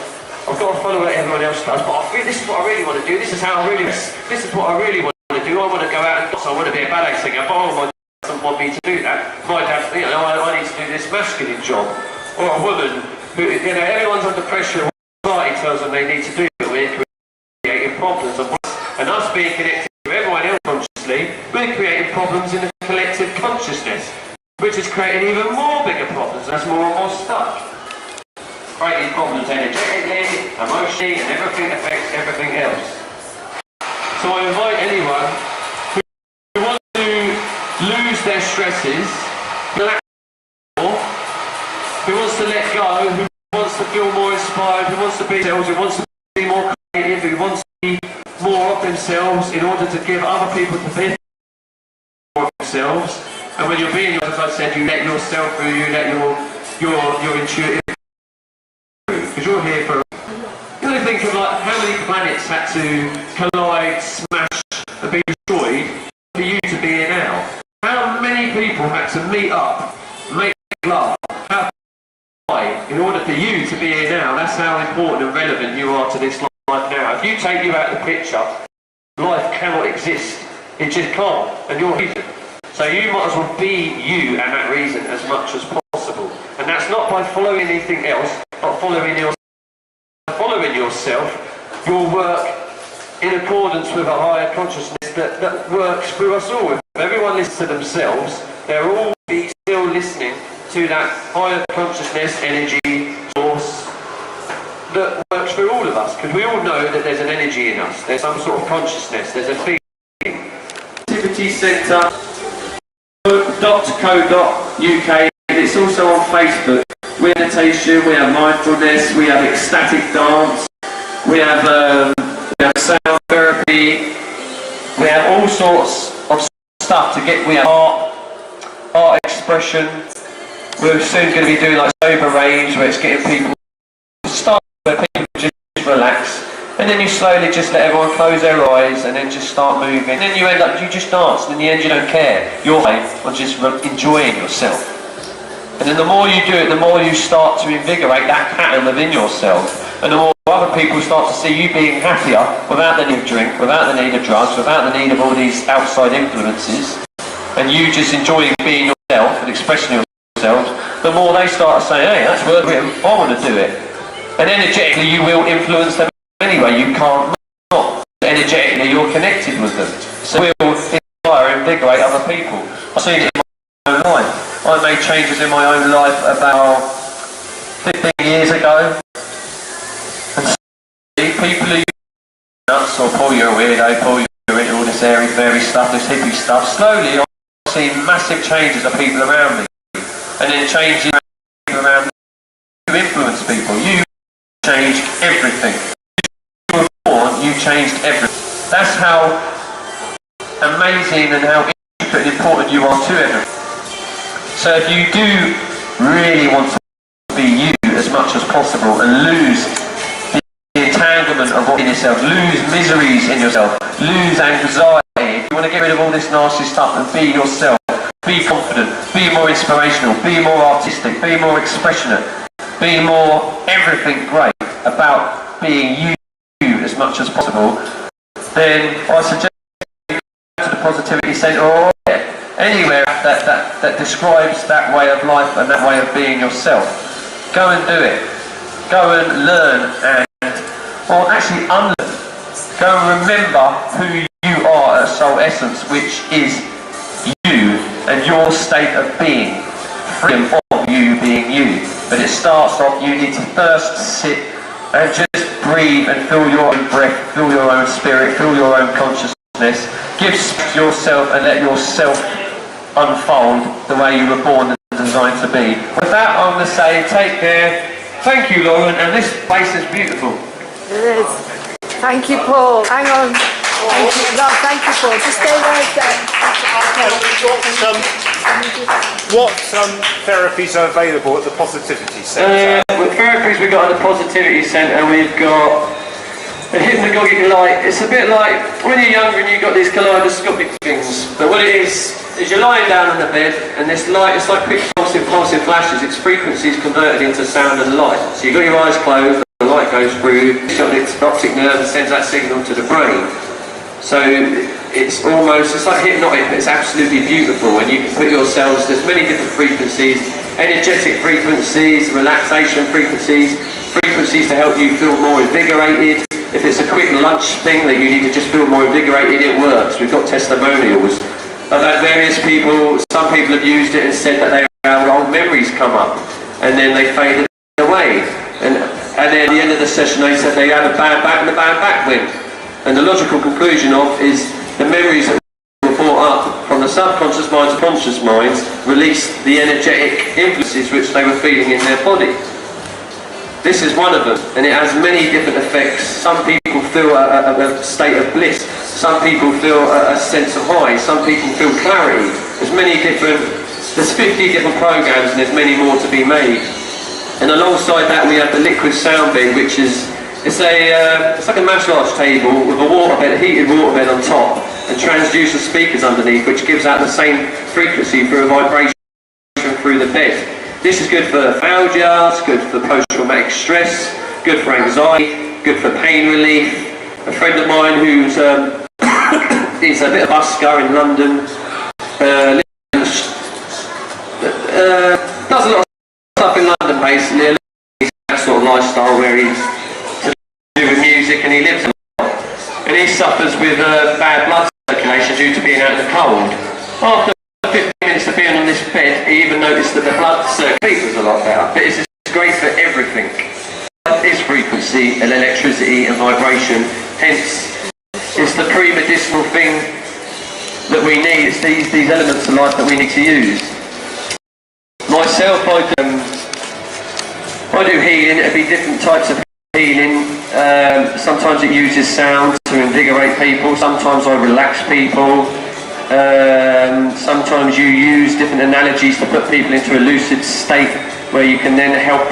I've got to follow what everyone else does, but I feel this is what I really want to do, this is how I really, this is what I really want to do, I want to go out and dance, I want to be a ballet singer, but my dad doesn't want me to do that. My dad, you know, I need to do this masculine job, or a woman who, you know, everyone's under pressure. Society tells them they need to do it. We're creating problems, and us being connected with everyone else consciously, we're creating problems in the collective consciousness, which is creating even more bigger problems. That's more and more stuck. Creating problems energetically, emotionally, and everything affects everything else. So I invite anyone who wants to lose their stresses, who wants to let go, who wants to feel more inspired, who wants to be themselves, who wants to be more creative, who wants to be more of themselves in order to give other people to be more of themselves. And when you're being, as I said, you let yourself through, you let your intuitive through, because you're here for. You know, think of like how many planets had to collide, smash, and be destroyed for you to be here now. How many people had to meet up, make love, in order for you to be here now. That's how important and relevant you are to this life now. If you take you out of the picture, life cannot exist. It just can't, and you're reason. So you might as well be you and that reason as much as possible. And that's not by following anything else, but following yourself, your work in accordance with a higher consciousness that works through us all. If everyone listens to themselves, they're all still listening to that higher consciousness, energy, source that works for all of us, because we all know that there's an energy in us, there's some sort of consciousness, there's a feeling. Activity Centre .co.uk, and it's also on Facebook. We have meditation, we have mindfulness, we have ecstatic dance, we have sound therapy, we have all sorts of stuff to get. We have art expression. We're soon going to be doing like sober range, where it's getting people to start where people just relax, and then you slowly just let everyone close their eyes and then just start moving. And then you end up, you just dance, and in the end you don't care. You're on just enjoying yourself. And then the more you do it, the more you start to invigorate that pattern within yourself, and the more other people start to see you being happier without the need of drink, without the need of drugs, without the need of all these outside influences, and you just enjoying being yourself and expressing yourself, the more they start to say, hey, that's worth it, I want to do it. And energetically you will influence them anyway, you can't not. Energetically you're connected with them. So we'll inspire and invigorate other people. I've seen it in my own life. I made changes in my own life about 15 years ago. And people who nuts or Paul, you're a weirdo, Paul, you're into all this airy-fairy stuff, this hippie stuff. Slowly I've seen massive changes of people around me. And then changing people around me to influence people. You change everything. You were born, you changed everything. That's how amazing and how intricate and important you are to everything. So if you do really want to be you as much as possible and lose the entanglement of what in yourself, lose miseries in yourself, lose anxiety, if you want to get rid of all this nasty stuff and be yourself, be confident, be more inspirational, be more artistic, be more expressionate, be more everything great about being you as much as possible, then I suggest you go to the Positivity Centre or anywhere that describes that way of life and that way of being yourself. Go and do it. Go and learn or actually unlearn. Go and remember who you are at soul essence, which is you and your state of being. Freedom of you being you. But it starts off, you need to first sit and just breathe and feel your own breath, feel your own spirit, feel your own consciousness. Give yourself and let yourself unfold the way you were born and designed to be. With that, I'm going to say take care. Thank you, Lauren, and this place is beautiful. It is. Thank you, Paul. Hang on. Thank you. No, thank you, Paul. Just stay there. What therapies are available at the Positivity Centre? With therapies we've got at the Positivity Centre, we've got a hypnagogic light. It's a bit like when you're younger and you've got these kaleidoscopic things. But what it is you're lying down on the bed and this light, it's like quick pulsing flashes. Its frequency is converted into sound and light. So you've got your eyes closed, the light goes through, it's got its optic nerve and sends that signal to the brain. So it's like hypnotic, but it's absolutely beautiful. And you can put yourselves, there's many different frequencies, energetic frequencies, relaxation frequencies, frequencies to help you feel more invigorated. If it's a quick lunch thing that you need to just feel more invigorated, it works. We've got testimonials. I've had various people, some people have used it and said that they have old memories come up and then they faded away. And then at the end of the session they said they had a bad back and the bad back went. And the logical conclusion of is the memories that were brought up from the subconscious minds and conscious minds released the energetic influences which they were feeling in their body. This is one of them, and it has many different effects. Some people feel a state of bliss. Some people feel a sense of high. Some people feel clarity. There's 50 different programs, and there's many more to be made. And alongside that, we have the liquid sound bed, which is it's like a massage table with a heated waterbed on top, and transducer speakers underneath, which gives out the same frequency through a vibration through the bed. This is good for myalgia, it's good for post-traumatic stress, good for anxiety, good for pain relief. A friend of mine who's is a bit of a busker in London, does a lot of stuff in London basically, that sort of lifestyle where he's to do with music and he lives a lot. And he suffers with bad blood circulation due to being out in the cold. After 15 minutes of being on this bed, he even noticed that the blood circulation was a lot better. But it's great for everything. It's frequency and electricity and vibration. Hence, it's the pre-medicinal thing that we need. It's these elements of life that we need to use. Myself, I do healing. It'll be different types of healing. Sometimes it uses sound to invigorate people. Sometimes I relax people. Sometimes you use different analogies to put people into a lucid state where you can then help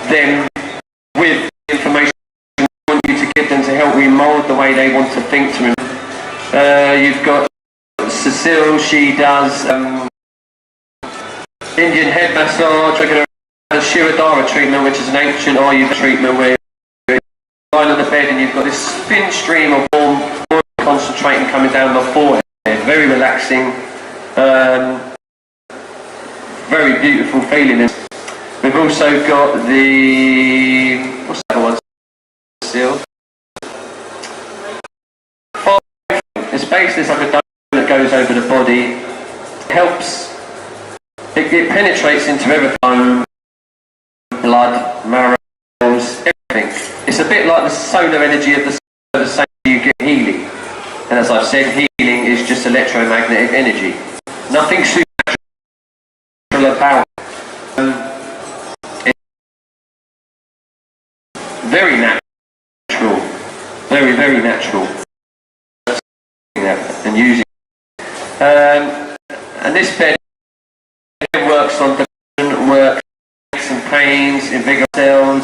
them with information you want you to give them to help remold the way they want to think to him. You've got Cecile, she does Indian head massage. I get a Shirodhara treatment, which is an ancient Ayurveda treatment where you're lying on the bed and you've got this thin stream of warm oil concentrating coming down the forehead. Very relaxing, very beautiful feeling. We've also got what's the other one? Still, it's based, it's like a body. It helps, it penetrates into everything, blood, marrow, everything. It's a bit like the solar energy of the same you get healing. And as I've said, healing is just electromagnetic energy. Nothing supernatural about it. It's very natural. Very, very natural. And using and this bed works on depression, works and pains, invigorates cells.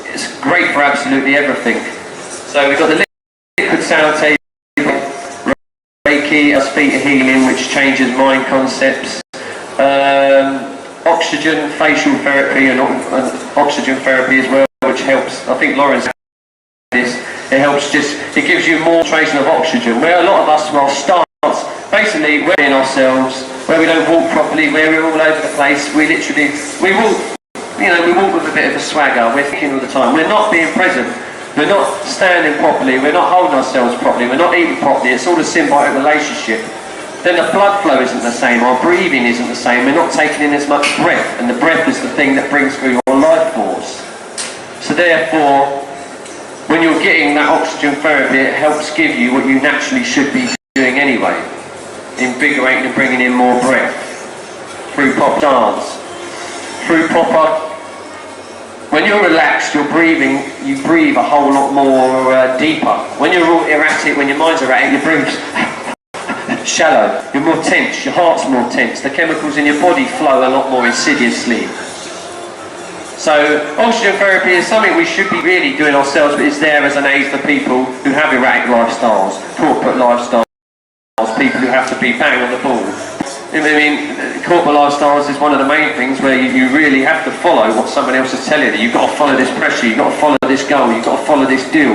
It's great for absolutely everything. So we've got the liquid sound table, Reiki, speaker healing, which changes mind concepts, oxygen facial therapy and oxygen therapy as well, which helps. I think Lauren's this. It helps it gives you more concentration of oxygen. Where a lot of us will start, basically we're in ourselves, where we don't walk properly, where we're all over the place, we walk, we walk with a bit of a swagger, we're thinking all the time, we're not being present, we're not standing properly, we're not holding ourselves properly, we're not eating properly, it's all a symbiotic relationship. Then the blood flow isn't the same, our breathing isn't the same, we're not taking in as much breath, and the breath is the thing that brings through your life force. So therefore, when you're getting that oxygen therapy, it helps give you what you naturally should be doing anyway. Invigorating and bringing in more breath. Through proper dance. Through proper... When you're relaxed, you're breathing, you breathe a whole lot more deeper. When you're all erratic, when your mind's erratic, you breathe shallow. You're more tense, your heart's more tense. The chemicals in your body flow a lot more insidiously. So oxygen therapy is something we should be really doing ourselves, but it's there as an aid for people who have erratic lifestyles, corporate lifestyles, people who have to be bang on the ball. I mean, corporate lifestyles is one of the main things where you really have to follow what someone else is telling you. You've got to follow this pressure, you've got to follow this goal, you've got to follow this deal.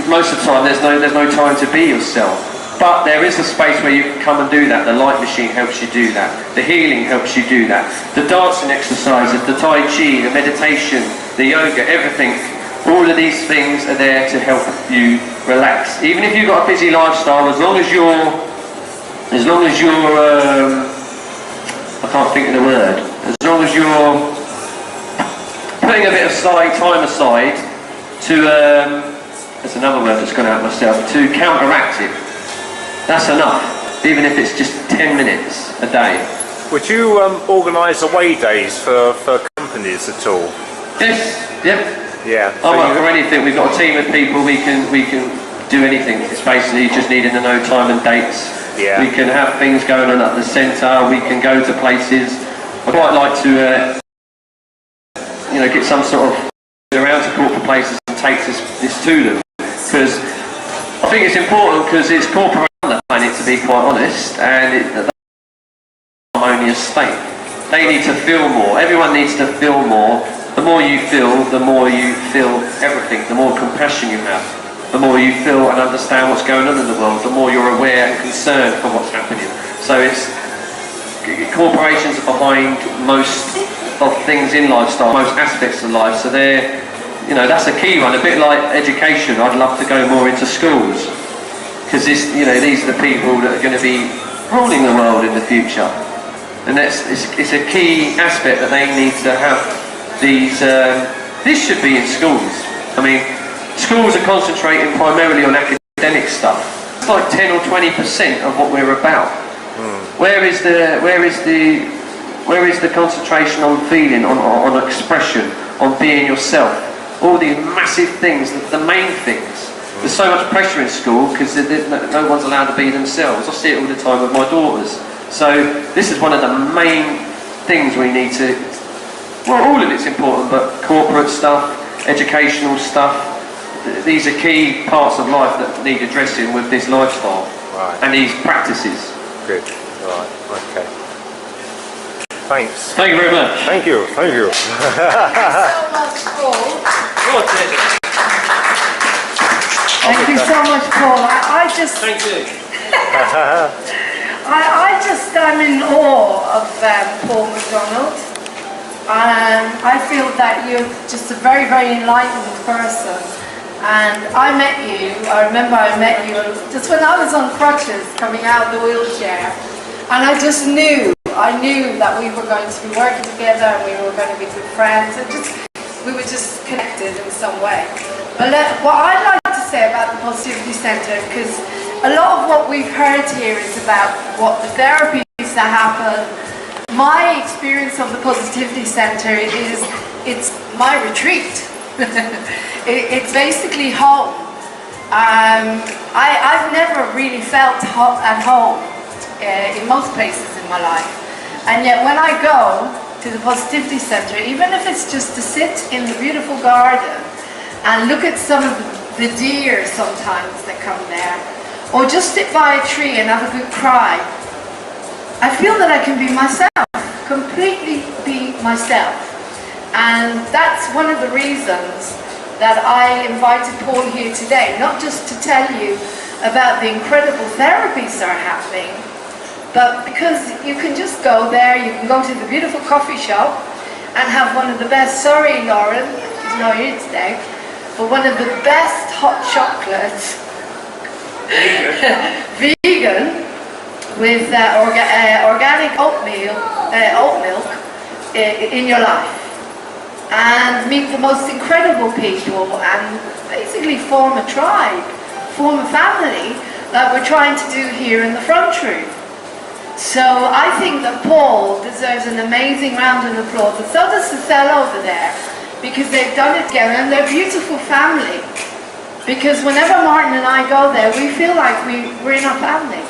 Most of the time there's no time to be yourself. But there is a space where you can come and do that. The light machine helps you do that. The healing helps you do that. The dancing exercises, the Tai Chi, the meditation, the yoga, everything. All of these things are there to help you relax. Even if you've got a busy lifestyle, as long as you're I can't think of the word. As long as you're putting a bit of time aside to, there's another word that's gone out myself, to counteract it. That's enough, even if it's just 10 minutes a day. Would you organise away days for companies at all? Yes, yep. Yeah. I'm up for anything. We've got a team of people, we can do anything. It's basically just needing to know time and dates. Yeah. We can have things going on at the centre, we can go to places. I'd quite like to get some sort of around to corporate places and take this to them. Because I think it's important, because it's corporate on the planet, to be quite honest, and it's a harmonious state. They need to feel more. Everyone needs to feel more. The more you feel everything. The more compassion you have. The more you feel and understand what's going on in the world, the more you're aware and concerned for what's happening. So corporations are behind most of things in lifestyle, most aspects of life. So that's a key one. A bit like education, I'd love to go more into schools, because these are the people that are going to be ruling the world in the future, and it's a key aspect that they need to have. This should be in schools. I mean, schools are concentrating primarily on academic stuff. It's like 10 or 20% of what we're about. Where is the concentration on feeling, on expression, on being yourself? All these massive things, the main things. There's so much pressure in school because no one's allowed to be themselves. I see it all the time with my daughters. So this is one of the main things we need to, well, all of it's important, but corporate stuff, educational stuff, these are key parts of life that need addressing with this lifestyle and these practices. Good, right, okay. Thanks. Thank you very much. Thank you, thank you. Thank you so much, Paul. Thank you so much, Paul. I just... Thank you. I'm in awe of Paul McDonald. I feel that you're just a very, very enlightened person. And I met you, I remember I met you just when I was on crutches coming out of the wheelchair. And I just knew, I knew that we were going to be working together and we were going to be good friends. And we were just connected in some way. But what I'd like to say about the Positivity Centre, because a lot of what we've heard here is about what the therapies that happen. My experience of the Positivity Centre is, it's my retreat. It's basically home. I've never really felt at home in most places in my life. And yet when I go to the Positivity Centre, even if it's just to sit in the beautiful garden and look at some of the deer sometimes that come there, or just sit by a tree and have a good cry, I feel that I can be myself, completely be myself. And that's one of the reasons that I invited Paul here today, not just to tell you about the incredible therapies that are happening, but because you can just go there, you can go to the beautiful coffee shop and have one of the best, sorry Lauren, she's not here today, but one of the best hot chocolates, vegan, with organic oat milk in your life. And meet the most incredible people and basically form a tribe, form a family that we're trying to do here in the front room. So I think that Paul deserves an amazing round of applause, and so does Cecile over there, because they've done it together and they're a beautiful family. Because whenever Martin and I go there, we feel like we're in a family.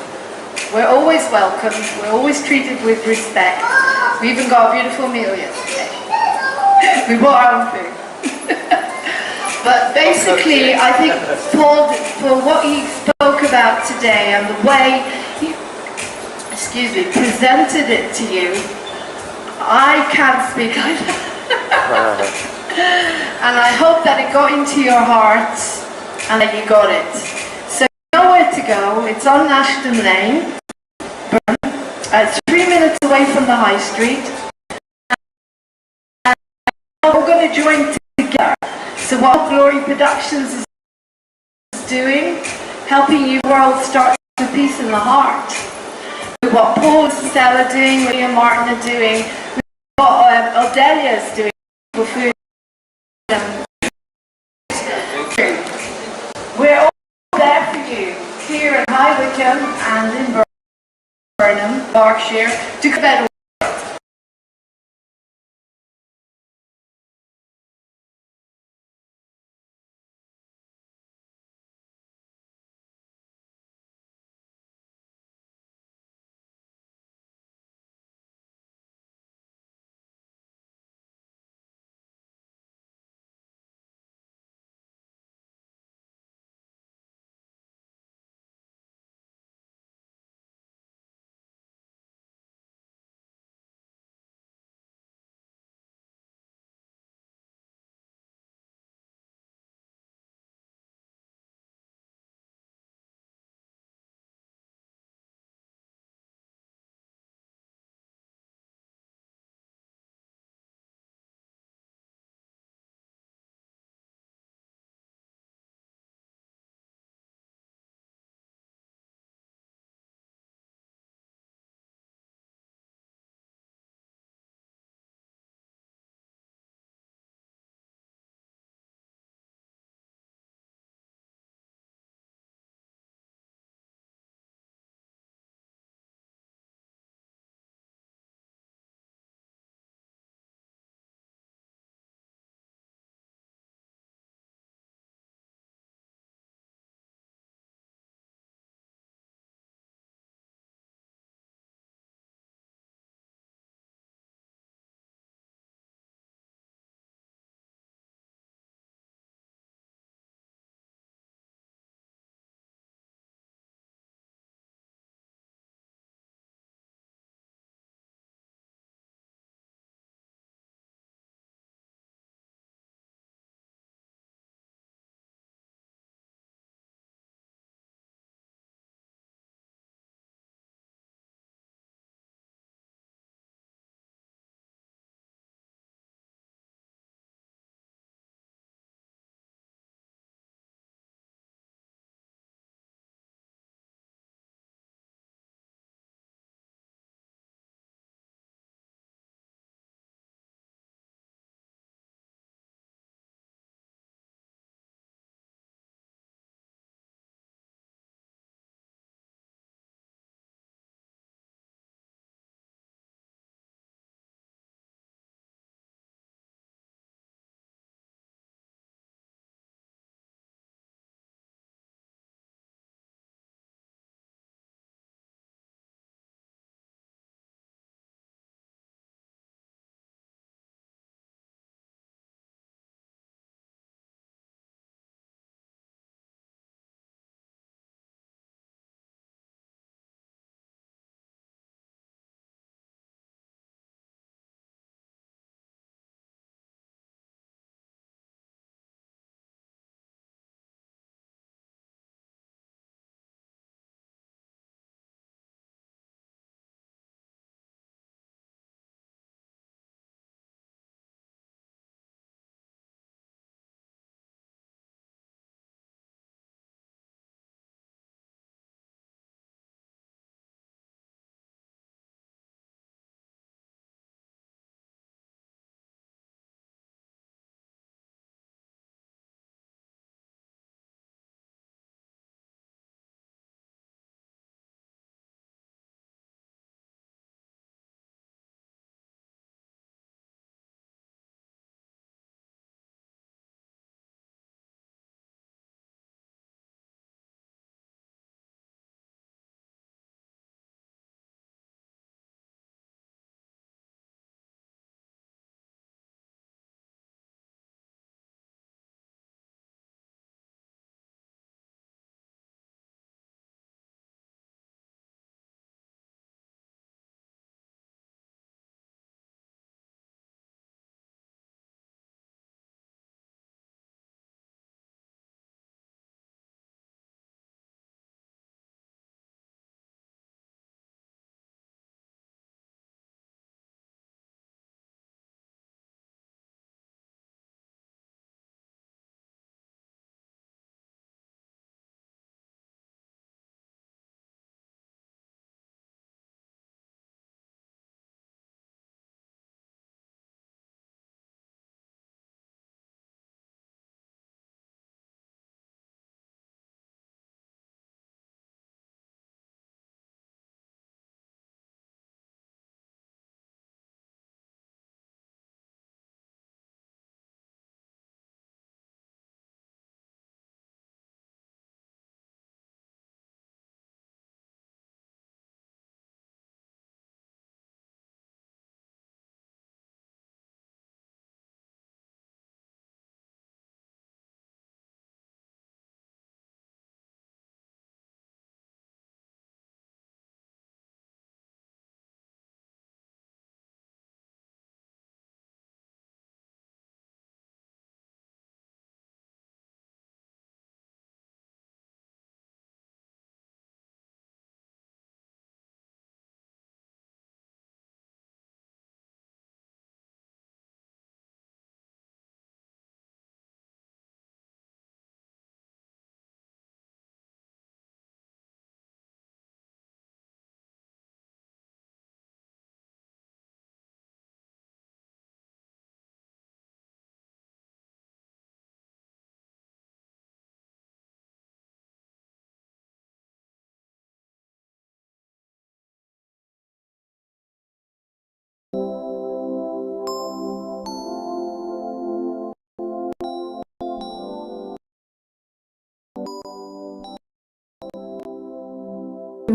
We're always welcomed, we're always treated with respect. We even got a beautiful meal yesterday. We bought our own food. But basically, I think Paul, for what he spoke about today and the way he, presented it to you, I can't speak like that. And I hope that it got into your hearts and that you got it. So you know where to go. It's on Ashton Lane. It's 3 minutes away from the High Street. We're going to join together. So what Glory Productions is doing, helping you world start with peace in the heart. With what Paul and Stella are doing, what Ian Martin are doing, what Odelia is doing for food. We're all there for you, here in High Wycombe and in Burnham, Berkshire, to better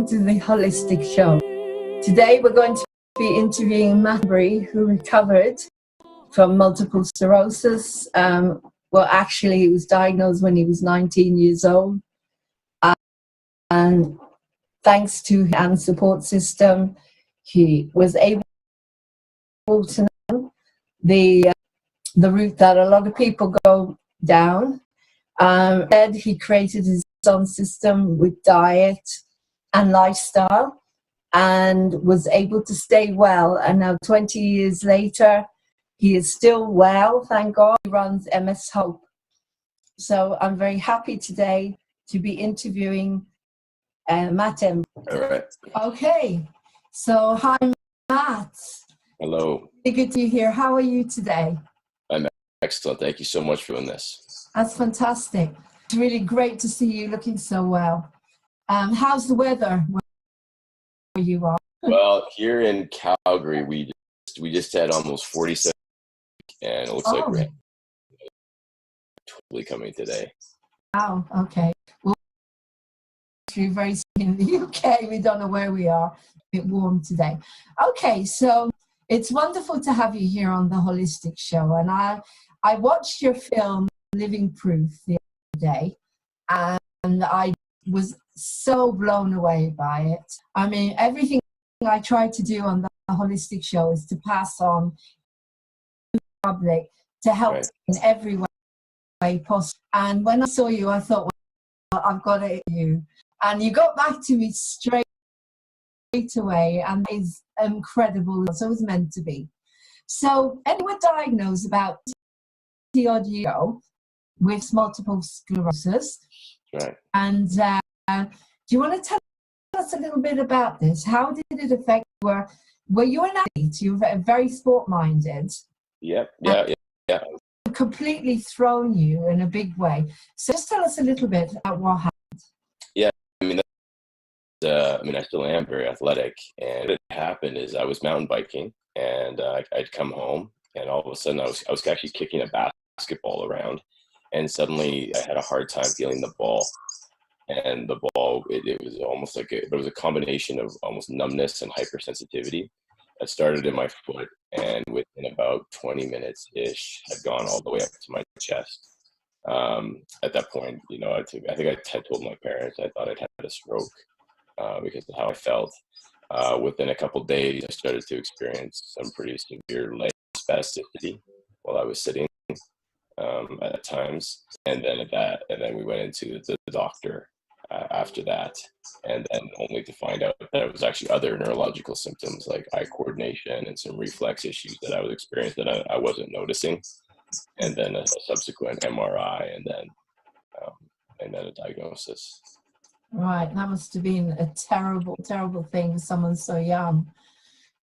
welcome to the Holistic Show. Today we're going to be interviewing Matt Berry, who recovered from multiple sclerosis. Well, actually, he was diagnosed when he was 19 years old. And thanks to and support system, he was able to know the route that a lot of people go down. And he created his own system with diet and lifestyle and was able to stay well. And now 20 years later, he is still well, thank God. He runs MS Hope. So I'm very happy today to be interviewing Matt M. All right. Okay, so hi, Matt. Hello. Good to be here. How are you today? I'm excellent. Thank you so much for doing this. That's fantastic. It's really great to see you looking so well. How's the weather where you are? Well, here in Calgary, we just had almost 47, and it looks like we're totally coming today. Wow. Okay. Well, we're very in the UK. We don't know where we are. A bit warm today. Okay, so it's wonderful to have you here on the Holistic Show, and I watched your film Living Proof the other day, and I was so blown away by it. I mean, everything I try to do on the Holistic Show is to pass on to the public to help in every way possible. And when I saw you, I thought, well, I've got it in you. And you got back to me straight away, and it's incredible. So it was meant to be. So, and you were diagnosed about 20 odd years ago with multiple sclerosis. Right. And do you want to tell us a little bit about this? How did it affect you? Were you an athlete? You were very sport-minded. Yep. Yeah. Completely thrown you in a big way. So just tell us a little bit about what happened. Yeah. I still am very athletic, and what happened is I was mountain biking, and I'd come home, and all of a sudden I was actually kicking a basketball around, and suddenly I had a hard time feeling the ball. And the ball, it was almost like it was a combination of almost numbness and hypersensitivity that started in my foot, and within about 20 minutes-ish had gone all the way up to my chest. At that point, I think I had told my parents I thought I'd had a stroke because of how I felt. Within a couple days, I started to experience some pretty severe leg spasticity while I was sitting at times, and then we went into the doctor after that, and then only to find out that it was actually other neurological symptoms like eye coordination and some reflex issues that I was experiencing that I wasn't noticing, and then a subsequent MRI, and then a diagnosis. Right, that must have been a terrible, terrible thing for someone so young.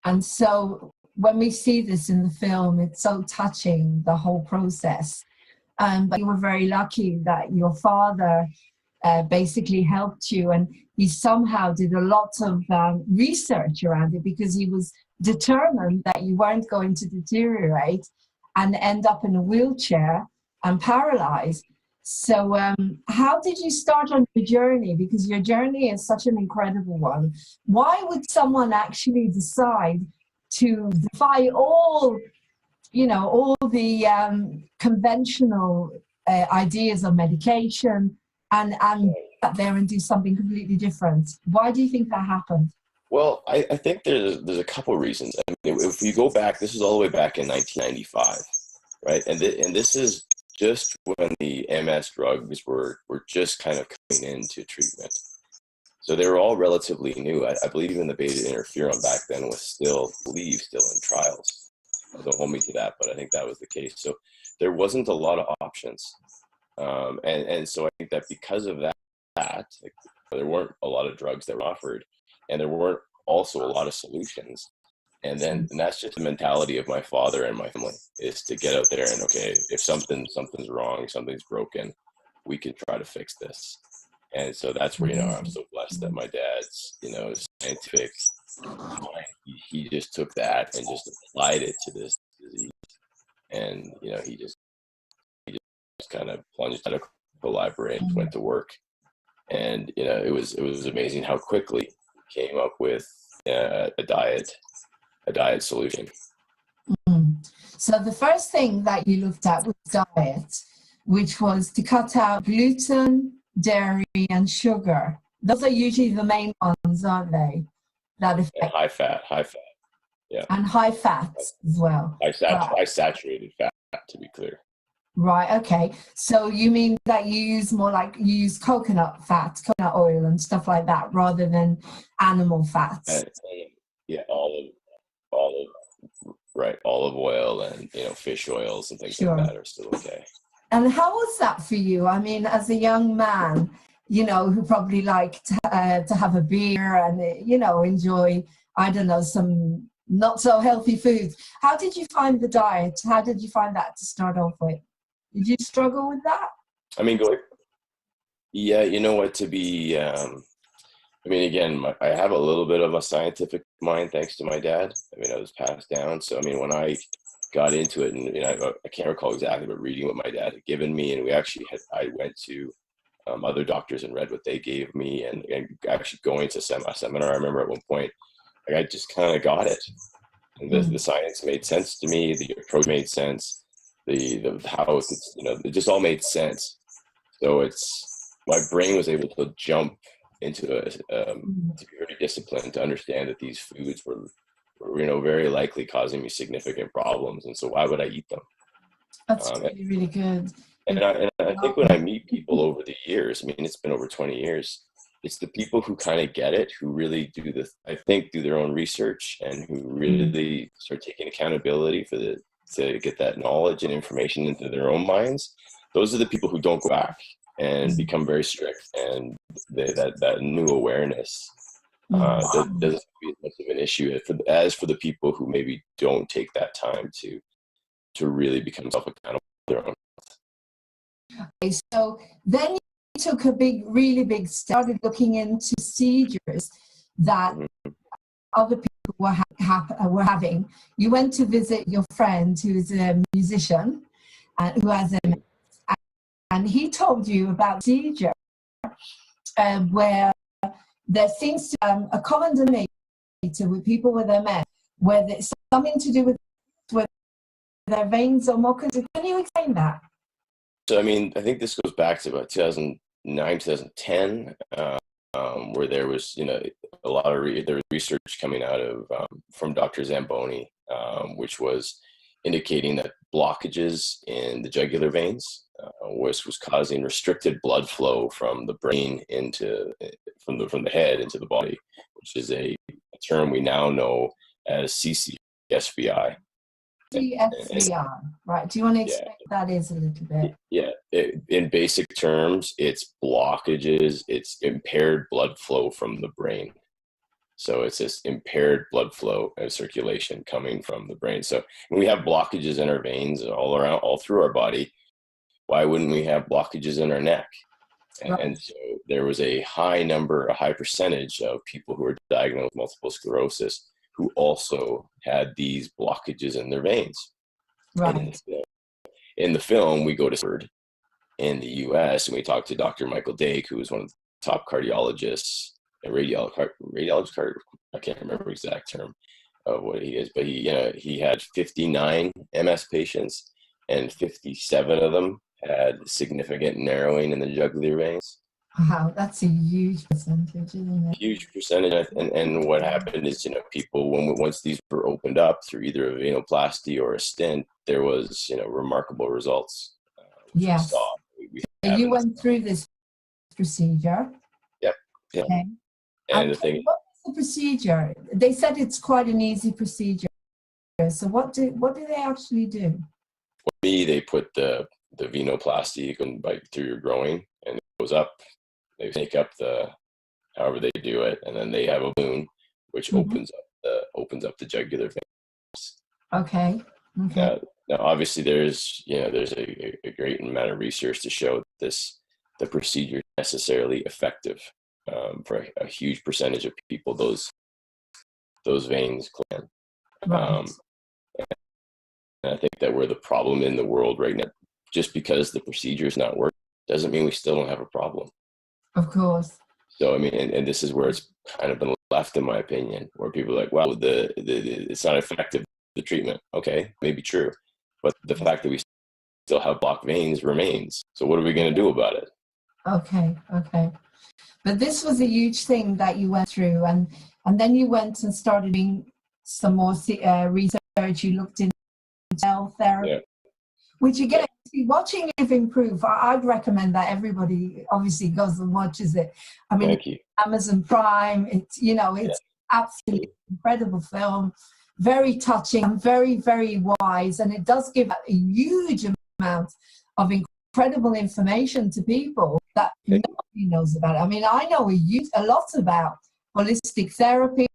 And so when we see this in the film, it's so touching, the whole process. But you were very lucky that your father basically helped you, and he somehow did a lot of research around it, because he was determined that you weren't going to deteriorate and end up in a wheelchair and paralyzed. So how did you start on your journey? Because your journey is such an incredible one. Why would someone actually decide to defy all the conventional ideas of medication and get out there and do something completely different? Why do you think that happened? Well, I think there's a couple reasons. I mean, if you go back, this is all the way back in 1995, right? And this is just when the MS drugs were just kind of coming into treatment. So they were all relatively new. I believe even the beta interferon back then was still in trials. Don't hold me to that, but I think that was the case. So there wasn't a lot of options. And so I think that because of that, there weren't a lot of drugs that were offered, and there weren't also a lot of solutions. And that's just the mentality of my father and my family, is to get out there and, okay, if something's wrong, something's broken, we can try to fix this. And so that's where, I'm so blessed that my dad's, scientific mind, he just took that and just applied it to this disease. And, he just kind of plunged out of the library and went to work. And, it was amazing how quickly came up with a diet solution. So the first thing that you looked at was diet, which was to cut out gluten, dairy, and sugar. Those are usually the main ones, aren't they? That affect. And high fat, yeah. And high fat as well. High saturated fat, to be clear. Right, okay. So you mean that you use coconut fat, coconut oil and stuff like that, rather than animal fats? Yeah, olive oil and fish oils and things like that are still okay. And how was that for you? I mean, as a young man, who probably liked to have a beer and enjoy, I don't know, some not so healthy foods. How did you find the diet? How did you find that to start off with? Did you struggle with that? I mean, yeah, you know what, to be, I mean, again, I have a little bit of a scientific mind thanks to my dad. I mean, I was passed down. So, I mean, when I got into it, and I can't recall exactly, but reading what my dad had given me, and I went to other doctors and read what they gave me, and actually going to a seminar. I remember at one point, I just kind of got it. And the science made sense to me. The approach made sense. The how it just all made sense. So my brain was able to jump into to be very disciplined to understand that these foods were very likely causing me significant problems, and so why would I eat them? That's really good. And I think when I meet people over the years, I mean, it's been over 20 years, it's the people who kind of get it, who really do their own research, and who really start taking accountability to get that knowledge and information into their own minds. Those are the people who don't go back and become very strict, and that new awareness doesn't be as much of an issue as for the people who maybe don't take that time to really become self-accountable for their own. Okay, so then you took a really big step, started looking into procedures that other people were having. You went to visit your friend who is a musician who has and he told you about procedure where there seems to be a common denominator with people with MS, where there's something to do with their veins are more constricted. Can you explain that? So, I mean, I think this goes back to about 2009, 2010, where there was, a lot of there was research coming out of from Dr. Zamboni, which was indicating that blockages in the jugular veins was causing restricted blood flow from the brain from the head into the body, which is a term we now know as CCSVI. CSVI, right? Do you want to explain what that is a little bit? Yeah, in basic terms, it's blockages, it's impaired blood flow from the brain. So it's this impaired blood flow and circulation coming from the brain. So when we have blockages in our veins all through our body, why wouldn't we have blockages in our neck? And so there was a high percentage of people who were diagnosed with multiple sclerosis who also had these blockages in their veins. Right. And in the film, we go to Harvard in the U.S. and we talk to Dr. Michael Dake, who is one of the top cardiologists, radiologist. I can't remember the exact term of what he is, but he had 59 MS patients, and 57 of them had significant narrowing in the jugular veins. Wow, that's a huge percentage, isn't it? Huge percentage, and what happened is, people once these were opened up through either a venoplasty or a stent, there was remarkable results. Yes. You went through this procedure. Yep. Yeah. Okay. And the thing. What was the procedure? They said it's quite an easy procedure. So what do they actually do? For me, they put the venoplasty through your groin, and it goes up. They make up however they do it, and then they have a balloon which opens up the jugular veins. Okay. Okay. Now, obviously, there's a great amount of research to show that the procedure is necessarily effective for a huge percentage of people. Those veins clear. Right. And I think that we're the problem in the world right now. Just because the procedure is not working doesn't mean we still don't have a problem. Of course. So, I mean, and this is where it's kind of been left, in my opinion, where people are like, well, it's not effective, the treatment. Okay, maybe true, but the fact that we still have blocked veins remains. So what are we going to do about it? Okay. But this was a huge thing that you went through, and then you went and started doing some more research. You looked into cell therapy, which again, watching it improve, I'd recommend that everybody obviously goes and watches it. I mean, Amazon Prime, it's absolutely incredible film, very touching, very, very wise, and it does give a huge amount of incredible information to people that nobody knows about it. I mean, I know a lot about holistic therapy,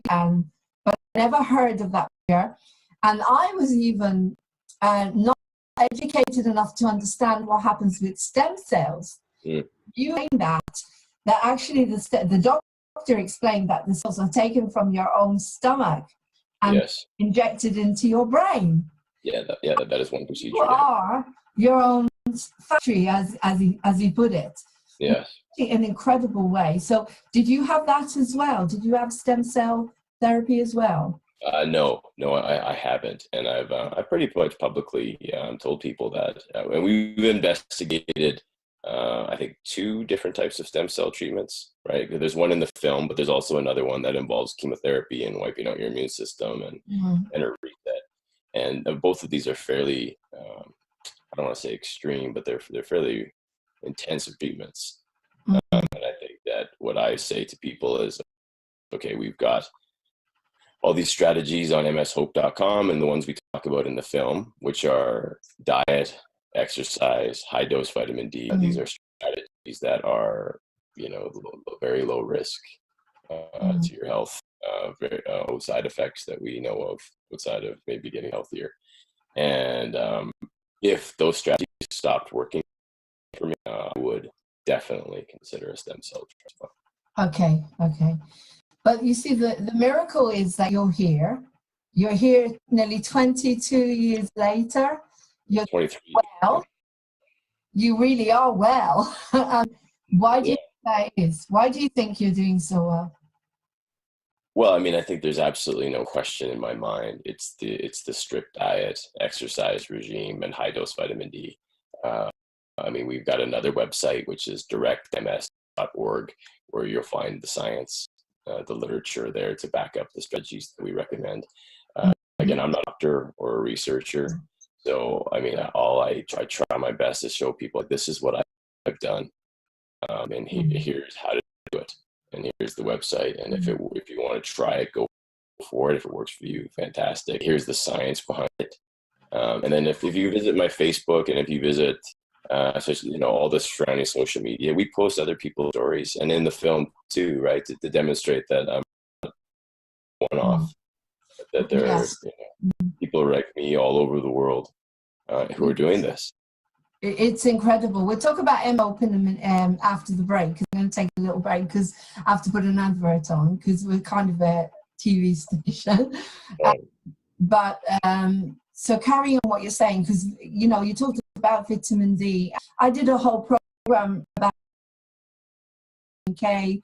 but I never heard of that here. And I was even not educated enough to understand what happens with stem cells. You explained that actually the doctor explained that the cells are taken from your own stomach and injected into your brain. That is one procedure. You are your own factory, as he put it. Yes. In an incredible way. So did you have that as well? Did you have stem cell therapy as well? No, I haven't, and I've pretty much publicly told people that, and we've investigated, I think, 2 different types of stem cell treatments. Right? There's one in the film, but there's also another one that involves chemotherapy and wiping out your immune system and a reset. And both of these are fairly, I don't want to say extreme, but they're fairly intensive treatments. And I think that what I say to people is, okay, we've got all these strategies on mshope.com, and the ones we talk about in the film, which are diet, exercise, high dose vitamin D. These are strategies that are, very low risk to your health, very low side effects that we know of outside of maybe getting healthier. And if those strategies stopped working for me, I would definitely consider a stem cell transplant. Okay. But you see, the miracle is that you're here. You're here nearly 22 years later. You're 23. Well. You really are well. Why do you think that is? Why do you think you're doing so well? Well, I mean, I think there's absolutely no question in my mind. It's the strict diet, exercise regime, and high dose vitamin D. I mean, we've got another website, which is directms.org, where you'll find the science, the literature there to back up the strategies that we recommend. Again, I'm not a doctor or a researcher, so I mean, I try my best to show people this is what I've done, and here's how to do it, and here's the website, and if you want to try it, go for it. If it works for you, fantastic. Here's the science behind it, and then if you visit my Facebook and if you visit especially all the surrounding social media, we post other people's stories, and in the film too, right, to demonstrate that I'm not one-off, that there are people like me all over the world who are doing this. It's incredible. We'll talk about Open after the break. I'm going to take a little break because I have to put an advert on because we're kind of a TV station. But so carry on what you're saying, because you talked about vitamin D. I did a whole program about K,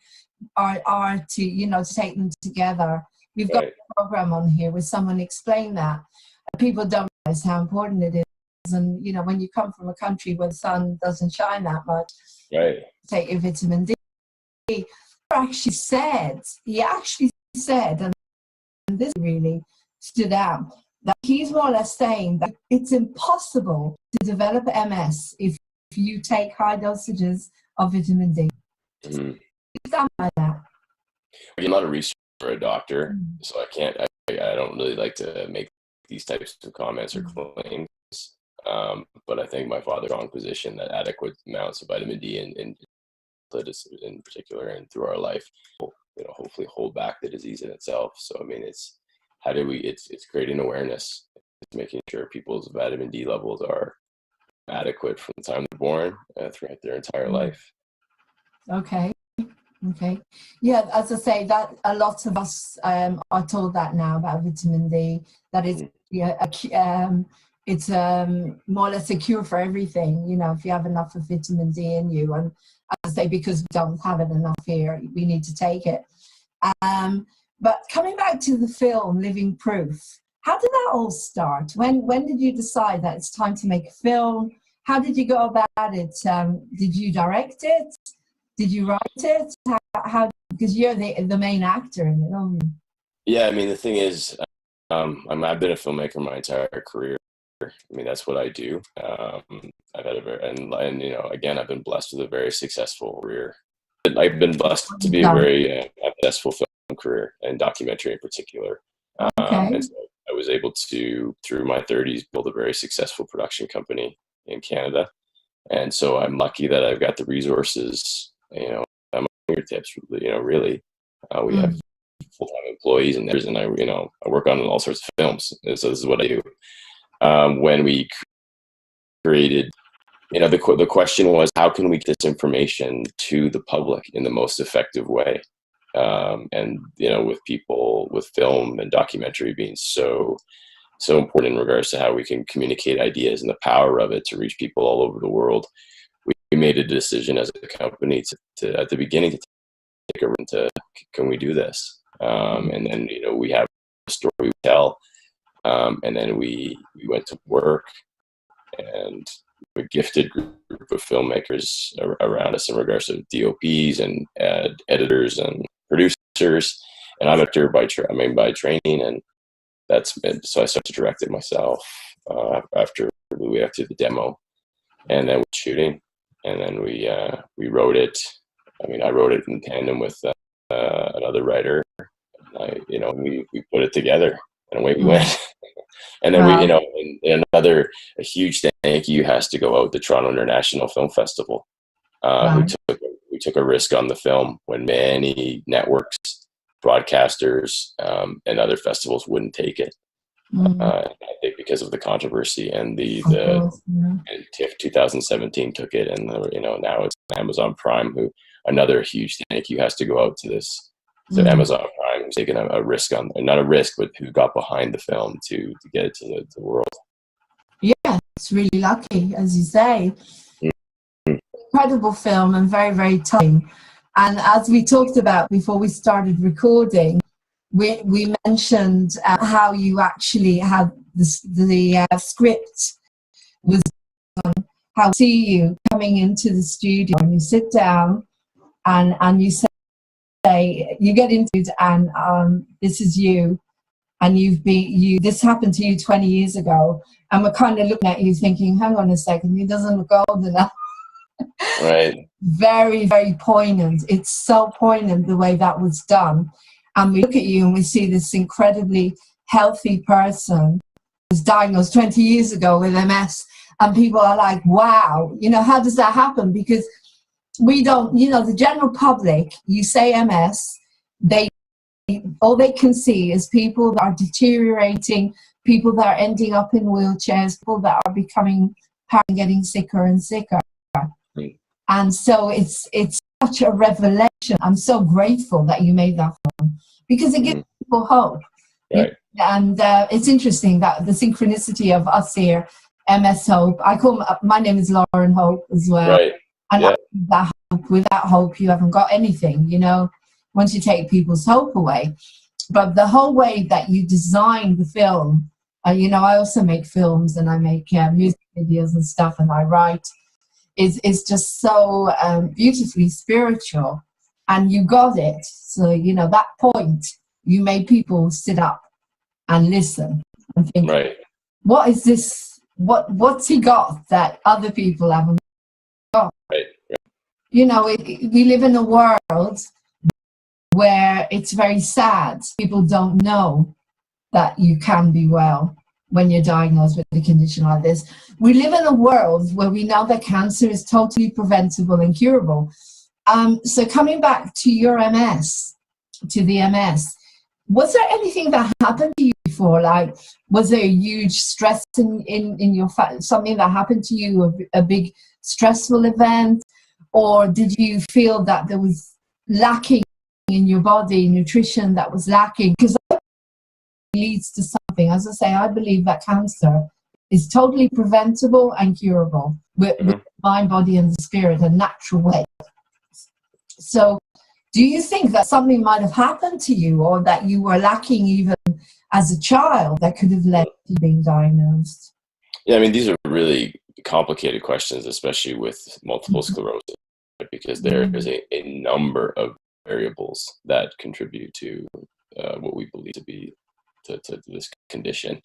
R to to take them together. We've got a program on here where someone explained that. People don't realize how important it is, and when you come from a country where the sun doesn't shine that much, take your vitamin D. He actually said, and this really stood out, that he's more or less saying that it's impossible to develop MS if you take high dosages of vitamin D. Stand by that. I'm not a researcher or a doctor, so I don't really like to make these types of comments or claims. But I think my father's strong position that adequate amounts of vitamin D in particular and through our life will, hopefully hold back the disease in itself. So I mean, it's creating awareness, it's making sure people's vitamin D levels are adequate from the time they're born throughout their entire life. Okay. Yeah, as I say, that a lot of us are told that now about vitamin D, that it's more or less a cure for everything, if you have enough of vitamin D in you. And as I say, because we don't have it enough here, we need to take it. But coming back to the film Living Proof, how did that all start? When did you decide that it's time to make a film? How did you go about it? Did you direct it? Did you write it? How? Because you're the main actor in it, aren't you? Yeah, I mean, the thing is, I've been a filmmaker my entire career. I mean, that's what I do. I've had and you know, again, I've been blessed with a very successful career. I've been blessed to be a very successful film career and documentary in particular. And so I was able to, through my 30s, build a very successful production company in Canada. And so I'm lucky that I've got the resources, you know, at my fingertips, you know, really. We have full-time employees and I work on all sorts of films. And so this is what I do. When we created, you know, the question was, how can we get this information to the public in the most effective way? And, you know, with film and documentary being so important in regards to how we can communicate ideas and the power of it to reach people all over the world, we made a decision as a company to at the beginning to take a run to, can we do this? And then, you know, we have a story we tell, and then we went to work, and a gifted group of filmmakers around us in regards to DOPs and editors and producers. And I'm an actor by training, and so I started to direct it myself after we did the demo, and then we're shooting, and then we wrote it. I mean, I wrote it in tandem with another writer. We put it together, and away we went. And then a huge thank you has to go out to Toronto International Film Festival, who took a risk on the film when many networks, broadcasters, and other festivals wouldn't take it. I think because of the controversy and and TIFF 2017 took it, and now it's Amazon Prime, who another huge thank you has to go out to this. So Amazon Prime, who's taken a risk on, not a risk, but who got behind the film to get it to the world. Yeah, it's really lucky, as you say. Incredible film and very, very touching. And as we talked about before we started recording, we mentioned how you actually had the script was done, how I see you coming into the studio and you sit down and you say, you get into it, and this is you, and this happened to you 20 years ago, and we're kind of looking at you thinking, hang on a second, he doesn't look old enough. Right. Very, very poignant. It's so poignant the way that was done. And we look at you and we see this incredibly healthy person who was diagnosed 20 years ago with MS, and people are like, wow, how does that happen? Because we don't, the general public, you say MS, all they can see is people that are deteriorating, people that are ending up in wheelchairs, people that are becoming getting sicker and sicker. And so it's such a revelation. I'm so grateful that you made that film, because it gives people hope. Right. And it's interesting that the synchronicity of us here, MS Hope, my name is Lauren Hope as well. Right. And without hope, you haven't got anything, once you take people's hope away. But the whole way that you design the film, I also make films and I make music videos and stuff, and I write, is just so beautifully spiritual. And you got it. So, that point, you made people sit up and listen and think, right, what is this? What's he got that other people haven't got? Right. We live in a world where it's very sad. People don't know that you can be well when you're diagnosed with a condition like this. We live in a world where we know that cancer is totally preventable and curable. So coming back to your MS, was there anything that happened to you before? Like, was there a huge stress in your something that happened to you, a big stressful event? Or did you feel that there was lacking in your body, nutrition that was lacking? Because that leads to something. As I say, I believe that cancer is totally preventable and curable with the mind, body, and the spirit, a natural way. So Do you think that something might have happened to you, or that you were lacking even as a child, that could have led to being diagnosed? Yeah, I mean, these are really complicated questions, especially with multiple sclerosis, right? Because there is a number of variables that contribute to what we believe to be to this condition.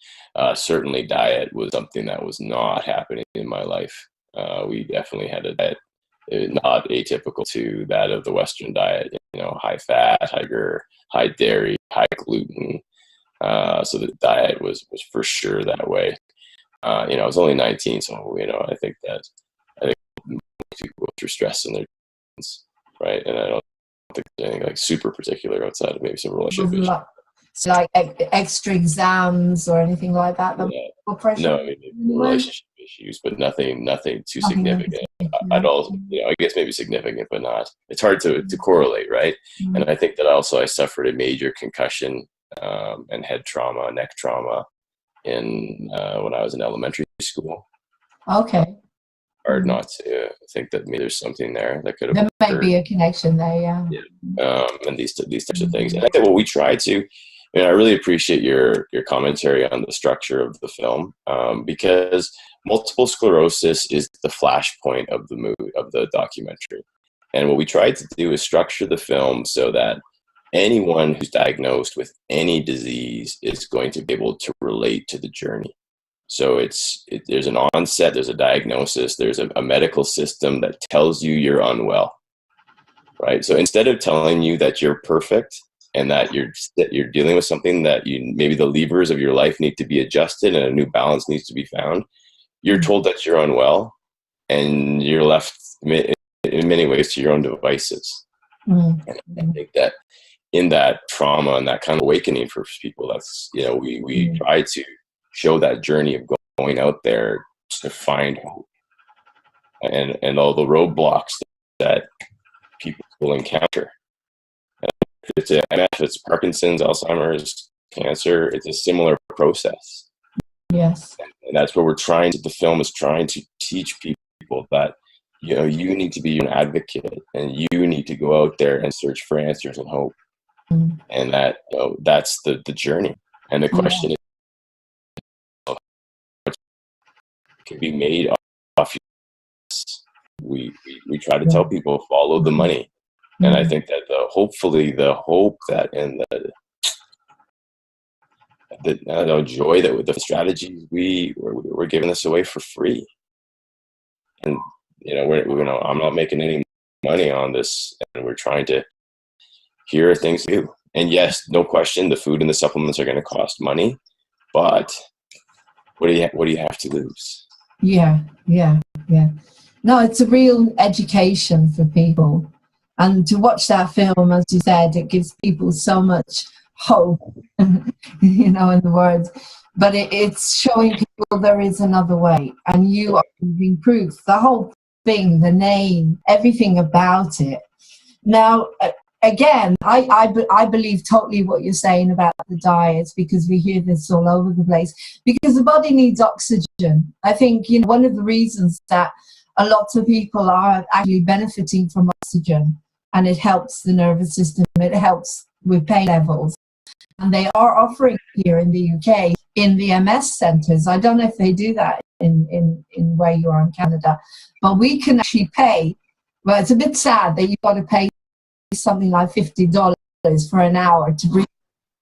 Certainly diet was something that was not happening in my life. We definitely had a diet not atypical to that of the Western diet, high fat, high sugar, high dairy, high gluten. So the diet was for sure that way. I was only 19, so I think most people go through stress in their teens, right? And I don't think there's anything like super particular outside of maybe some relationship issues. So like extra exams or anything like that? Yeah. Pressure? No, I mean relationship issues, but nothing too significant at all. I guess maybe significant, but not. It's hard to correlate, right? And I think that I suffered a major concussion and head trauma, neck trauma when I was in elementary school. Okay. Hard not to think that maybe there's something there that could have There might occurred. be a connection there, yeah. And these types of things. And I think what we try to, I really appreciate your commentary on the structure of the film, because multiple sclerosis is the flashpoint of the documentary. And what we tried to do is structure the film so that anyone who's diagnosed with any disease is going to be able to relate to the journey. So there's an onset, there's a diagnosis, there's a medical system that tells you you're unwell, right? So instead of telling you that you're perfect and that you're dealing with something that maybe the levers of your life need to be adjusted and a new balance needs to be found, you're told that you're unwell and you're left in many ways to your own devices. And I think that in that trauma and that kind of awakening for people, that's, we try to show that journey of going out there to find hope and all the roadblocks that people will encounter. If it's MF, it's Parkinson's, Alzheimer's, cancer, it's a similar process. Yes. And that's what the film is trying to teach people, that you need to be an advocate and you need to go out there and search for answers and hope. And that that's the journey. And the question is, can be made off. We try to tell people, follow the money. And I think that hopefully the hope that and the joy that with the strategies we're giving this away for free. And I'm not making any money on this, and we're trying to hear things to do. And yes, no question, the food and the supplements are going to cost money, but what do you have to lose? Yeah. No, it's a real education for people. And to watch that film, as you said, it gives people so much hope, in the words. But it's showing people there is another way. And you are giving proof. The whole thing, the name, everything about it. Now, again, I believe totally what you're saying about the diet, because we hear this all over the place. Because the body needs oxygen. I think, one of the reasons that a lot of people are actually benefiting from oxygen, and it helps the nervous system, it helps with pain levels. And they are offering here in the UK, in the MS centres. I don't know if they do that in where you are in Canada, but we can actually pay. Well, it's a bit sad that you've got to pay something like $50 for an hour to breathe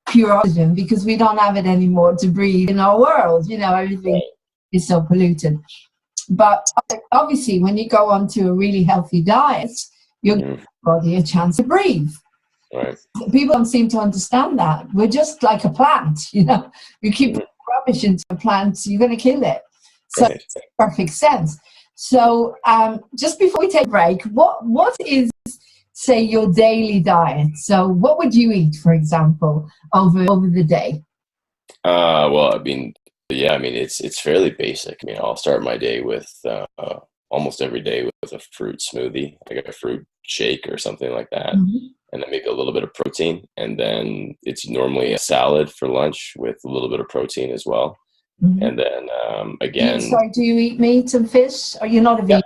pure oxygen, because we don't have it anymore to breathe in our world. Everything is so polluted. But obviously, when you go onto a really healthy diet, you give your body a chance to breathe. Right. People don't seem to understand that. We're just like a plant, You keep rubbish into a plant, you're going to kill it. So it makes perfect sense. So just before we take a break, what is, say, your daily diet? So what would you eat, for example, over the day? Well, it's fairly basic. I'll start my day with almost every day with a fruit smoothie, like a fruit shake or something like that. And then maybe a little bit of protein. And then it's normally a salad for lunch with a little bit of protein as well. And then again... do you eat meat and fish? Or you're not a vegan?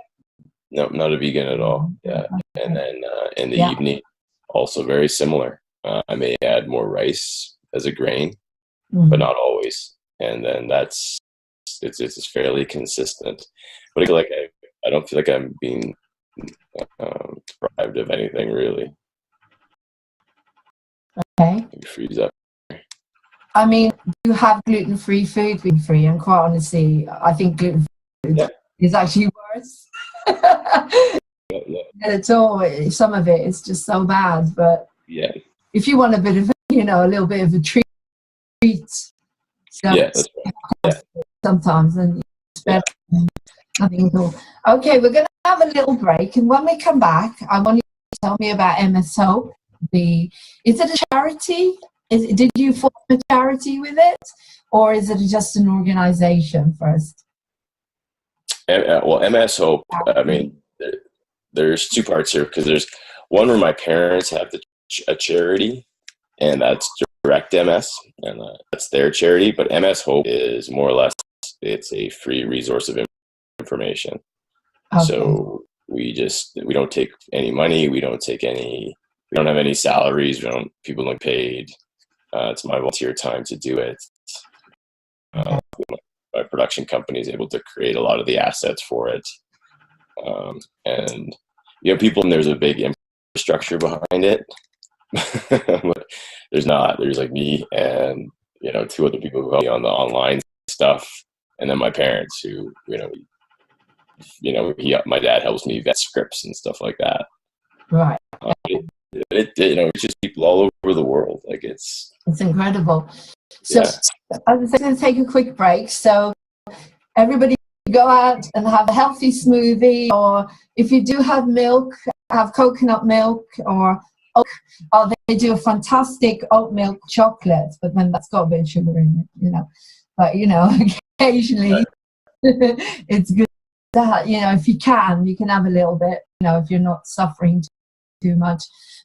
No, not a vegan at all. Yeah. And then in the evening, also very similar. I may add more rice as a grain, but not always. And then it's fairly consistent. But I feel like I don't feel like I'm being deprived of anything really. Okay. You freeze up. I mean, you have gluten-free food, gluten-free, and quite honestly, I think gluten-free food is actually worse. At all, some of it is just so bad. But if you want a bit of, a little bit of a treat, that's right. sometimes, then it's better than nothing at all. Okay, we're going to have a little break, and when we come back, I want you to tell me about MS Hope. Is it a charity? Did you form a charity with it, or is it just an organization first? Well, MS Hope, I mean, there's two parts here, because there's one where my parents have a charity, and that's Direct MS, and that's their charity. But MS Hope is more or less, it's a free resource of information. Okay. So we don't take any money, we don't have any salaries, people don't paid. It's my volunteer time to do it. My production company is able to create a lot of the assets for it. And there's a big infrastructure behind it. But there's like me and two other people who help me on the online stuff, and then my parents who my dad helps me vet scripts and stuff like that. Right. It's just people all over the world. Like it's incredible. So I'm going to take a quick break. So everybody go out and have a healthy smoothie, or if you do have milk, have coconut milk or they do a fantastic oat milk chocolate, but then that's got a bit of sugar in it, But occasionally it's good that if you can have a little bit, if you're not suffering too much.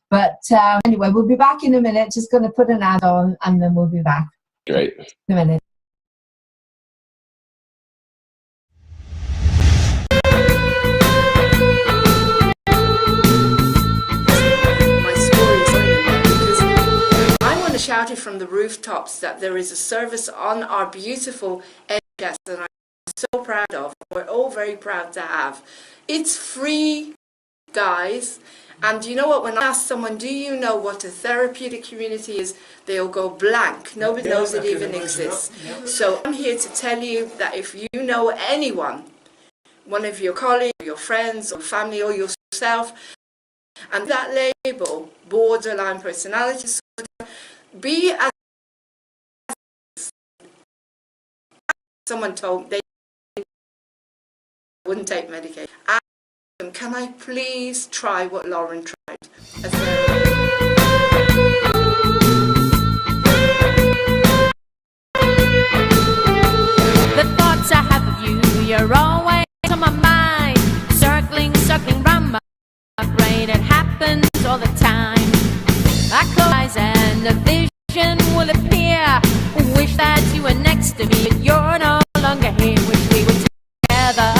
But anyway, we'll be back in a minute. Just going to put an ad on, and then we'll be back. Great. In a minute. Shouted from the rooftops that there is a service on our beautiful NHS that I'm so proud of. We're all very proud to have. It's free, guys. And you know what? When I ask someone, do you know what a therapeutic community is? They'll go blank. Nobody knows it even exists. So I'm here to tell you that if you know anyone, one of your colleagues, your friends, or family, or yourself, and that label, borderline personality disorder, be as someone told they wouldn't take medication. Ask them, can I please try what Lauren tried? The thoughts I have of you, you're always on my mind, circling round my brain. It happens all the time. I close my eyes and a vision will appear. Wish that you were next to me, but you're no longer here. Wish we were together,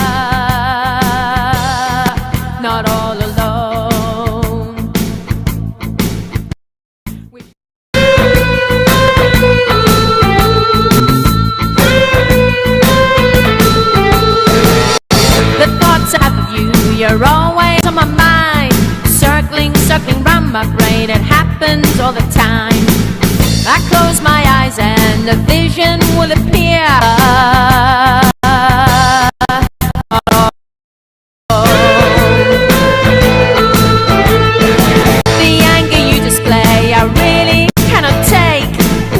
not all alone. The thoughts I have of you, you're always on my mind, circling round my brain. It happens all the time. I close my eyes and a vision will appear. The anger you display, I really cannot take.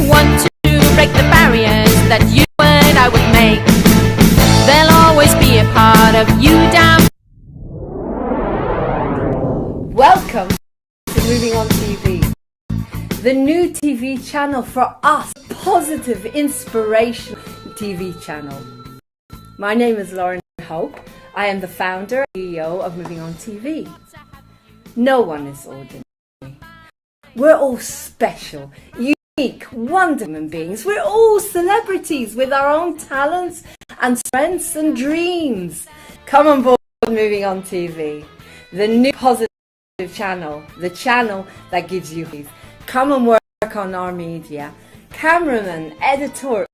Want to break the barriers that you and I would make. There'll always be a part of you down. Welcome to Moving On TV, the new TV channel for us, positive, inspiration TV channel. My name is Lauren Hope. I am the founder and CEO of Moving On TV. No one is ordinary. We're all special, unique, wonderful beings. We're all celebrities with our own talents and strengths and dreams. Come on board Moving On TV, the new positive channel, the channel that gives you peace. Come and work on our media. Cameramen, editors,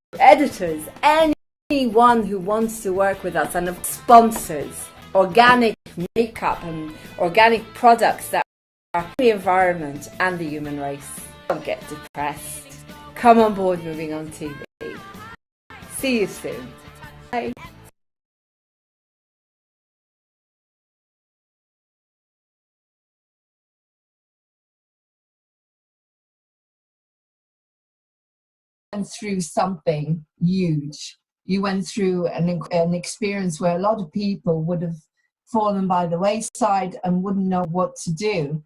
anyone who wants to work with us, and sponsors, organic makeup and organic products that are for the environment and the human race. Don't get depressed. Come on board Moving On TV. See you soon. Bye. Went through something huge. You went through an experience where a lot of people would have fallen by the wayside and wouldn't know what to do.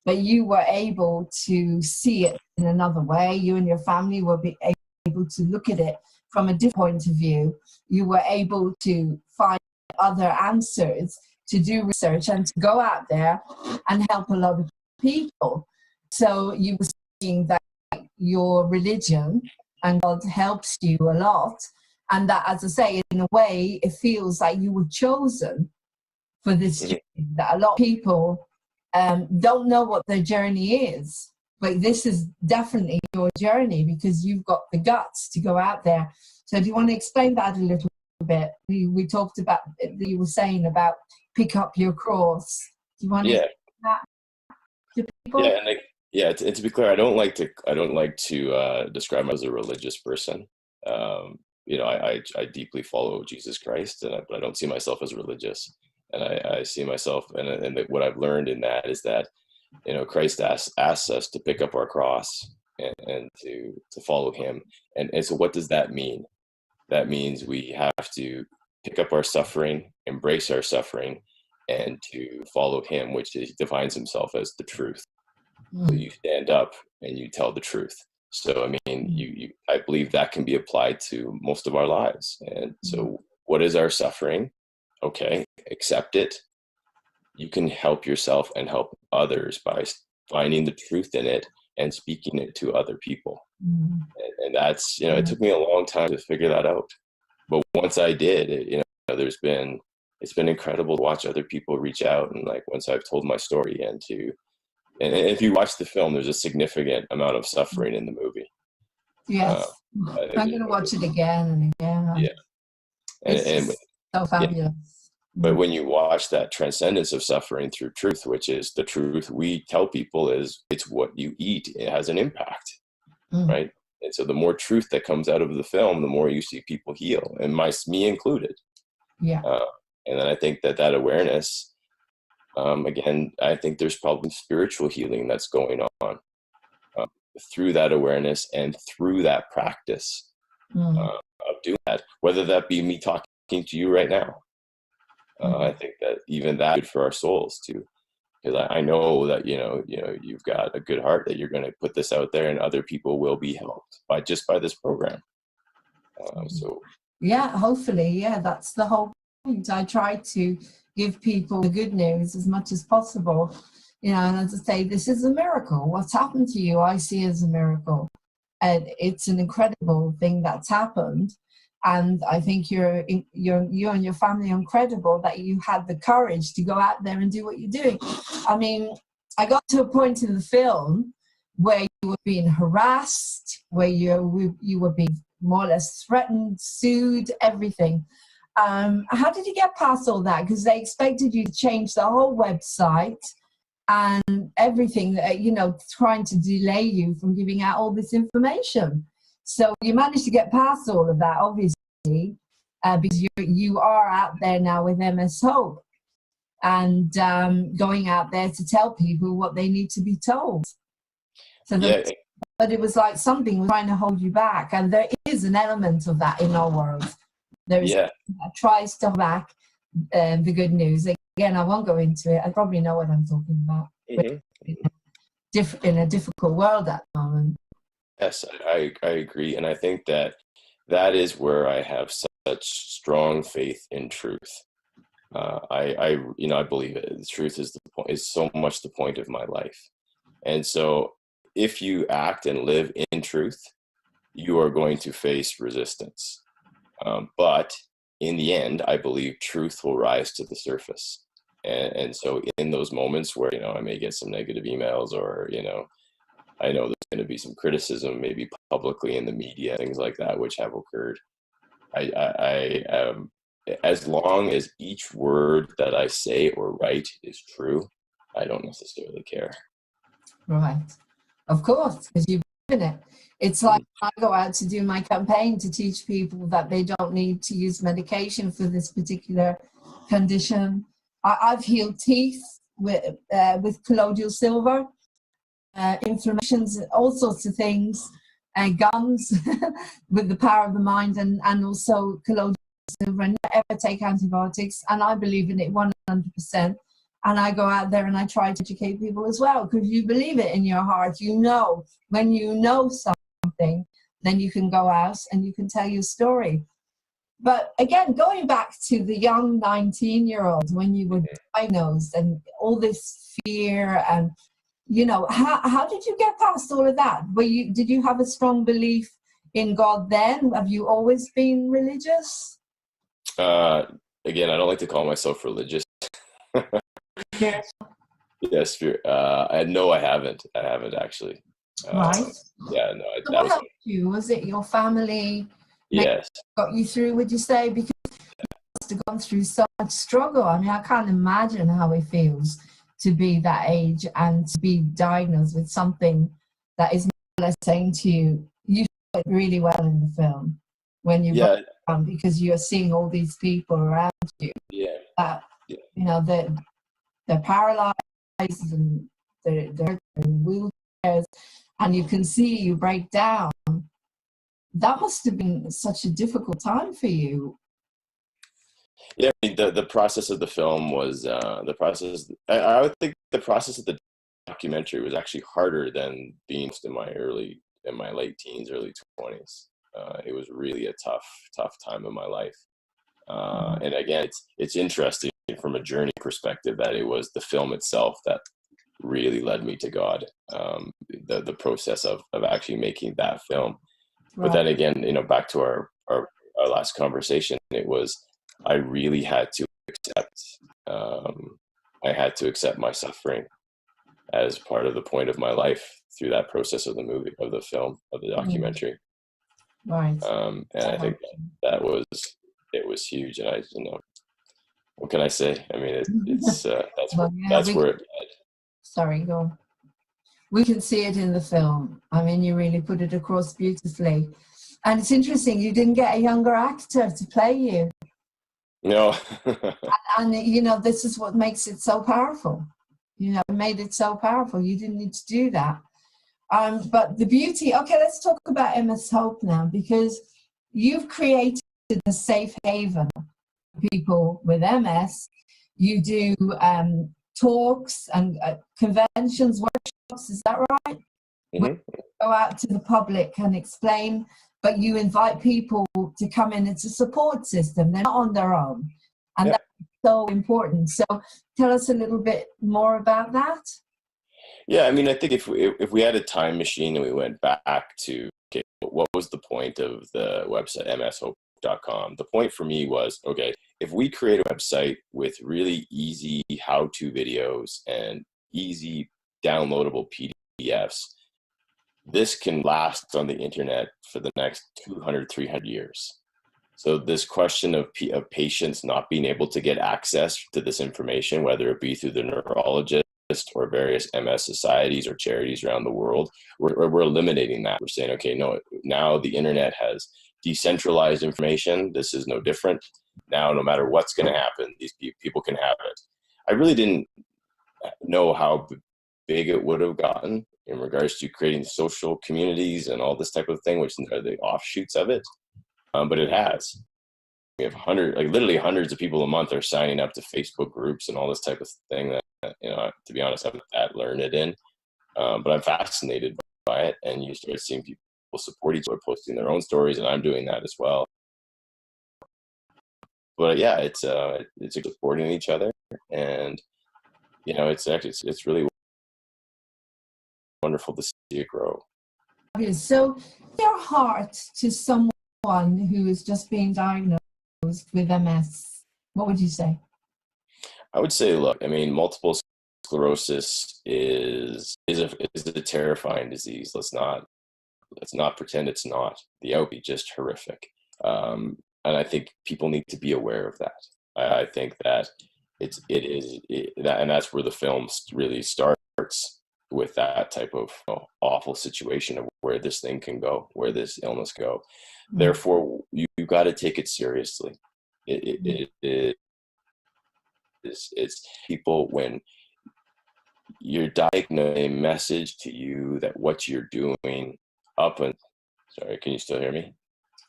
But you were able to see it in another way. You and your family were able to look at it from a different point of view. You were able to find other answers, to do research, and to go out there and help a lot of people. So you were seeing that your religion and God helps you a lot. And that, as I say, in a way, it feels like you were chosen for this journey. That a lot of people don't know what their journey is. But this is definitely your journey because you've got the guts to go out there. So do you want to explain that a little bit? We talked about, you were saying about pick up your cross. Do you want to explain that to people? Yeah, and to be clear, I don't like to describe myself as a religious person. You know, I deeply follow Jesus Christ, but I don't see myself as religious. And I see myself, and what I've learned in that is that, you know, Christ asks us to pick up our cross and to follow him. And so what does that mean? That means we have to pick up our suffering, embrace our suffering, and to follow him, which defines himself as the truth. So you stand up and you tell the truth. So, I mean, I believe that can be applied to most of our lives. And so what is our suffering? Okay, accept it. You can help yourself and help others by finding the truth in it and speaking it to other people. And that's, you know, it took me a long time to figure that out. But once I did, it's been incredible to watch other people reach out. And like, once I've told my story and if you watch the film, there's a significant amount of suffering in the movie. Yes. I'm going to watch it again and again. Yeah. And so fabulous. Yeah. But when you watch that transcendence of suffering through truth, which is the truth we tell people is it's what you eat, it has an impact, right? And so the more truth that comes out of the film, the more you see people heal, and me included. Yeah. And then I think that awareness, again, I think there's probably spiritual healing that's going on through that awareness and through that practice of doing that, whether that be me talking to you right now. I think that even that is good for our souls too, because I know that you've got a good heart, that you're going to put this out there, and other people will be helped by this program. So yeah, hopefully, yeah, that's the whole point. I try to give people the good news as much as possible, and as I say, this is a miracle. What's happened to you, I see as a miracle, and it's an incredible thing that's happened. And I think you and your family are incredible that you had the courage to go out there and do what you're doing. I mean, I got to a point in the film where you were being harassed, where you were being more or less threatened, sued, everything. How did you get past all that? Because they expected you to change the whole website and everything, trying to delay you from giving out all this information. So you managed to get past all of that, obviously, because you are out there now with MS Hope and going out there to tell people what they need to be told. So but it was like something was trying to hold you back, and there is an element of that in our world. There is that tries to hold back the good news. Again, I won't go into it. I probably know what I'm talking about. In a difficult world at the moment. Yes, I agree, and I think that is where I have such strong faith in truth. I believe it. The truth is so much the point of my life, and so if you act and live in truth, you are going to face resistance. But in the end, I believe truth will rise to the surface, And so in those moments where, I may get some negative emails, or, I know there's going to be some criticism, maybe publicly in the media, things like that, which have occurred. As long as each word that I say or write is true, I don't necessarily care. Right. Of course, because you've given it. It's like I go out to do my campaign to teach people that they don't need to use medication for this particular condition. I've healed teeth with colloidal silver, inflammations, all sorts of things, guns with the power of the mind, and also colloidal silver, and never take antibiotics. And I believe in it 100%. And I go out there and I try to educate people as well, because you believe it in your heart. When you know something, then you can go out and you can tell your story. But again, going back to the young 19-year-old, when you were diagnosed and all this fear, and how did you get past all of that? Did you have a strong belief in God then? Have you always been religious? Again, I don't like to call myself religious. Yes. Yes, no, I haven't. I haven't actually. Right. Yeah, no. So what helped you? Was it your family? Yes. Got you through, would you say? Because you must have gone through so much struggle. I mean, I can't imagine how it feels to be that age and to be diagnosed with something that is more or less saying to you, you do it really well in the film when you because you're seeing all these people around you. Yeah. They're paralyzed and they're in wheelchairs, and you can see you break down. That must have been such a difficult time for you. Yeah, I mean, the process of the film was the process. I would think the process of the documentary was actually harder than being in my late teens, early 20s. It was really a tough time in my life. And again, it's interesting from a journey perspective that it was the film itself that really led me to God. The process of actually making that film. But then again, back to our last conversation, it was, I really had to accept, my suffering as part of the point of my life through that process of the movie, of the film, of the documentary. Right. And I think it was huge. And what can I say? I mean, that's where it led. Sorry, go on. We can see it in the film. I mean, you really put it across beautifully. And it's interesting, you didn't get a younger actor to play you. No. and this is what makes it so powerful. It made it so powerful. You didn't need to do that. But the beauty, okay, let's talk about MS Hope now, because you've created a safe haven for people with MS. You do talks and conventions, workshops, is that right? Mm-hmm. Go out to the public and explain, but you invite people to come in. It's a support system. They're not on their own. And that's so important. So tell us a little bit more about that. Yeah, I mean, I think if we had a time machine and we went back to, okay, what was the point of the website, mshope.com? The point for me was, okay, if we create a website with really easy how-to videos and easy downloadable PDFs, this can last on the internet for the next 200, 300 years. So this question of patients not being able to get access to this information, whether it be through the neurologist or various MS societies or charities around the world, we're eliminating that. We're saying, okay, no, now the internet has decentralized information. This is no different. Now, no matter what's going to happen, these people can have it. I really didn't know how big it would have gotten in regards to creating social communities and all this type of thing, which are the offshoots of it. But it has. We have literally hundreds of people a month are signing up to Facebook groups and all this type of thing that, to be honest, I'm not that learned in. But I'm fascinated by it. And you start seeing people support each other, posting their own stories, and I'm doing that as well. But yeah, it's supporting each other, and it's really wonderful to see it grow. Okay, so your heart to someone who is just being diagnosed with MS, what would you say? I would say, look, I mean, multiple sclerosis is a terrifying disease. Let's not pretend it's not. The outcome would be just horrific. And I think people need to be aware of that. I think that and that's where the film really starts, with that type of awful situation of where this thing can go, where this illness go. Mm-hmm. Therefore, you got to take it seriously. It's people, when you're diagnosed, a message to you that what you're doing sorry, can you still hear me?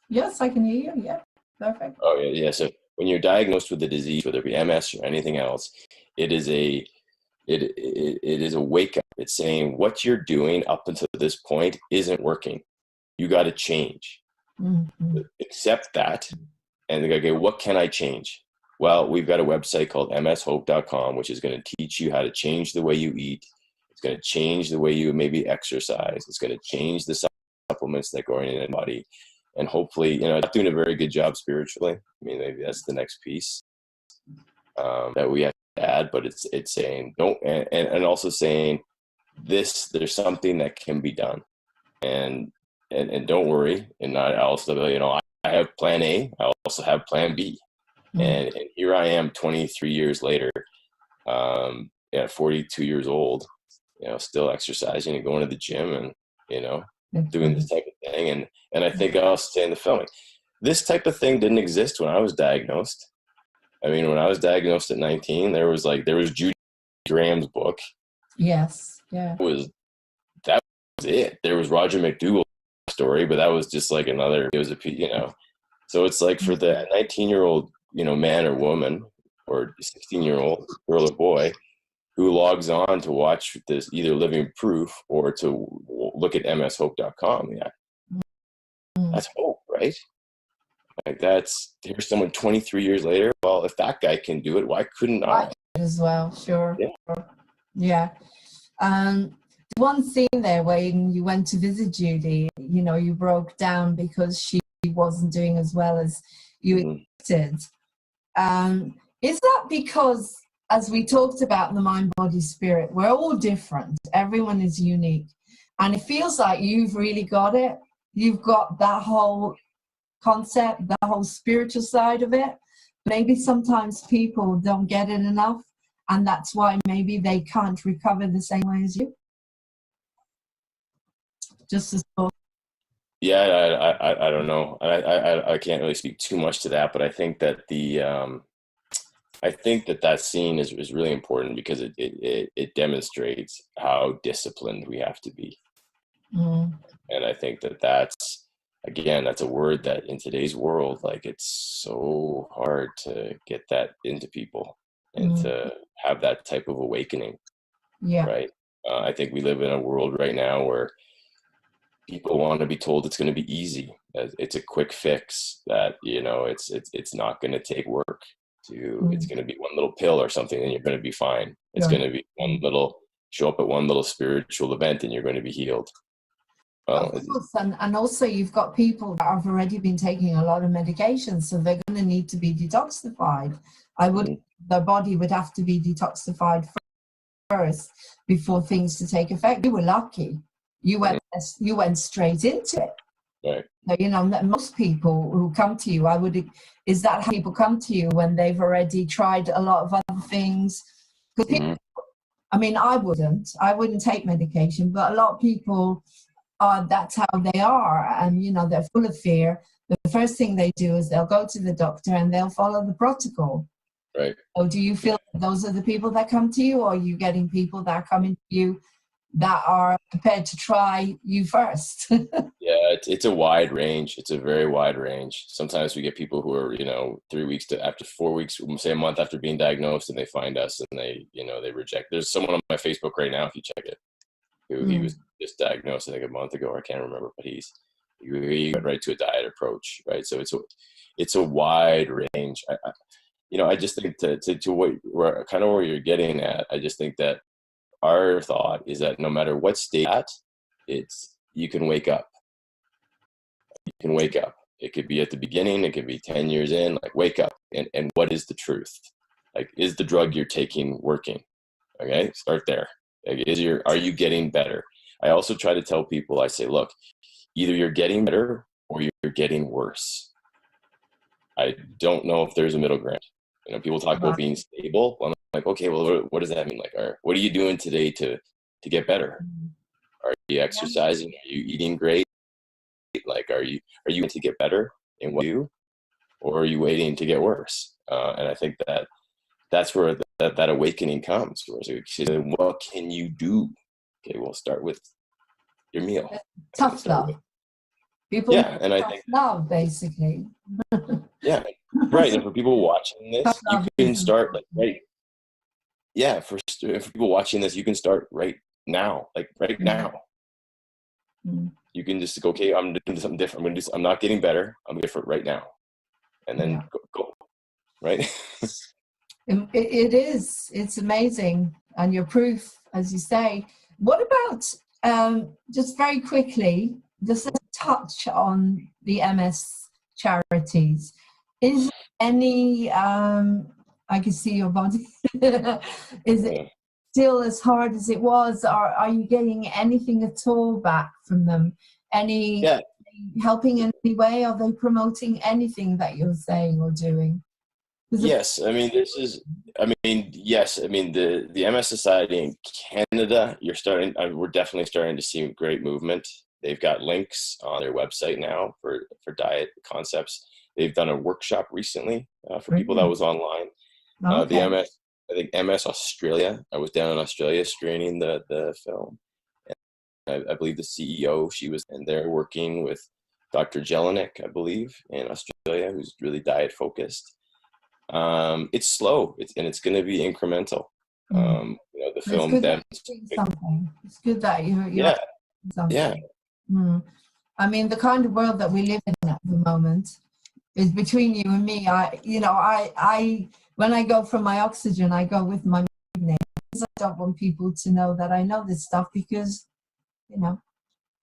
Yes, I can hear you. Yeah, perfect. Oh yeah. So when you're diagnosed with a disease, whether it be MS or anything else, it is a wake up. It's saying what you're doing up until this point isn't working. You got to change. Mm-hmm. Accept that, and they go, okay, what can I change? Well, we've got a website called mshope.com, which is going to teach you how to change the way you eat. It's going to change the way you maybe exercise. It's going to change the supplements that go in your body. And hopefully, not doing a very good job spiritually. I mean, maybe that's the next piece that we have to add. But it's saying don't, and also saying there's something that can be done, and don't worry. And I also, I have plan A. I also have plan B. Mm-hmm. And here I am 23 years later, at 42 years old, still exercising and going to the gym and, doing this type of thing. And I think I'll say in the film, this type of thing didn't exist when I was diagnosed. I mean, when I was diagnosed at 19, there was Judy Graham's book. Yes. Yeah. That was it. There was Roger McDougall's story, but that was just like another, it was so it's like for the 19-year-old, man or woman, or 16-year-old girl or boy who logs on to watch this, either living proof or to look at mshope.com. Yeah. That's hope, right? Like here's someone 23 years later. Well, if that guy can do it, why couldn't I? As well, sure. Yeah. One scene there when you went to visit Judy, you broke down because she wasn't doing as well as you expected. Is that because, as we talked about in the mind, body, spirit, we're all different. Everyone is unique. And it feels like you've really got it. You've got that whole concept, that whole spiritual side of it. Maybe sometimes people don't get it enough, and that's why maybe they can't recover the same way as you. Just as well. Yeah, I don't know. I can't really speak too much to that, but I think that that scene is really important because it demonstrates how disciplined we have to be. Mm. And I think that's a word that in today's world, like, it's so hard to get that into people and to have that type of awakening. Yeah. Right. I think we live in a world right now where people want to be told it's going to be easy. It's a quick fix, that, it's not going to take work. It's going to be one little pill or something and you're going to be fine. It's going to be show up at one little spiritual event and you're going to be healed. Well, of course, and also you've got people that have already been taking a lot of medication, so they're going to need to be detoxified. Their body would have to be detoxified first before things to take effect. You were lucky. You went straight into it. Right. So, most people who come to you, is that how people come to you, when they've already tried a lot of other things? Because I wouldn't take medication, but a lot of people, that's how they are, and they're full of fear. The first thing they do is they'll go to the doctor and they'll follow the protocol. Right. So do you feel that those are the people that come to you, or are you getting people that are coming to you that are prepared to try you first? Yeah, it's a wide range. It's a very wide range. Sometimes we get people who are, 3 weeks after 4 weeks, say a month after being diagnosed, and they find us and they reject. There's someone on my Facebook right now, if you check it, he was just diagnosed, I think, a month ago. I can't remember, but he went right to a diet approach, right? So it's a wide range. I just think to where you're getting at, I just think that our thought is that no matter what state you can wake up. You can wake up. It could be at the beginning, it could be 10 years in, like, wake up. And what is the truth? Like, is the drug you're taking working? Okay, start there. Like, are you getting better? I also try to tell people, I say, look, either you're getting better or you're getting worse. I don't know if there's a middle ground. You know, people talk about being stable. Well, I'm like, okay, well, what does that mean? Like, what are you doing today to get better? Are you exercising? Are you eating great? Like, are you going to get better in what you do, or are you waiting to get worse? And I think that's where that awakening comes. Where what can you do? Okay, we'll start with your meal. Tough love. People, yeah, and I think love basically. Yeah, right. And for people watching this, you can start like right. Yeah, for people watching this, you can start right now, like right now. You can just go, okay, I'm doing something different. I'm not getting better. I'm different right now, and then go. Right. It is. It's amazing, and your proof, as you say. What about just very quickly? Just a touch on the MS charities. Is any, I can see your body, is it still as hard as it was, or are you getting anything at all back from them? Any helping in any way? Are they promoting anything that you're saying or doing? Yes, I mean, yes, I mean, the MS Society in Canada, we're definitely starting to see great movement. They've got links on their website now for diet concepts. They've done a workshop recently for people that was online. The MS, I think MS Australia, I was down in Australia screening the film. And I believe the CEO, she was in there working with Dr. Jelinek, I believe, in Australia, who's really diet focused. It's slow, and it's going to be incremental. You know, the film it's good that you're something. I mean, the kind of world that we live in at the moment is between you and me. I when I go for my oxygen, I go with my name. I don't want people to know that I know this stuff, because, you know,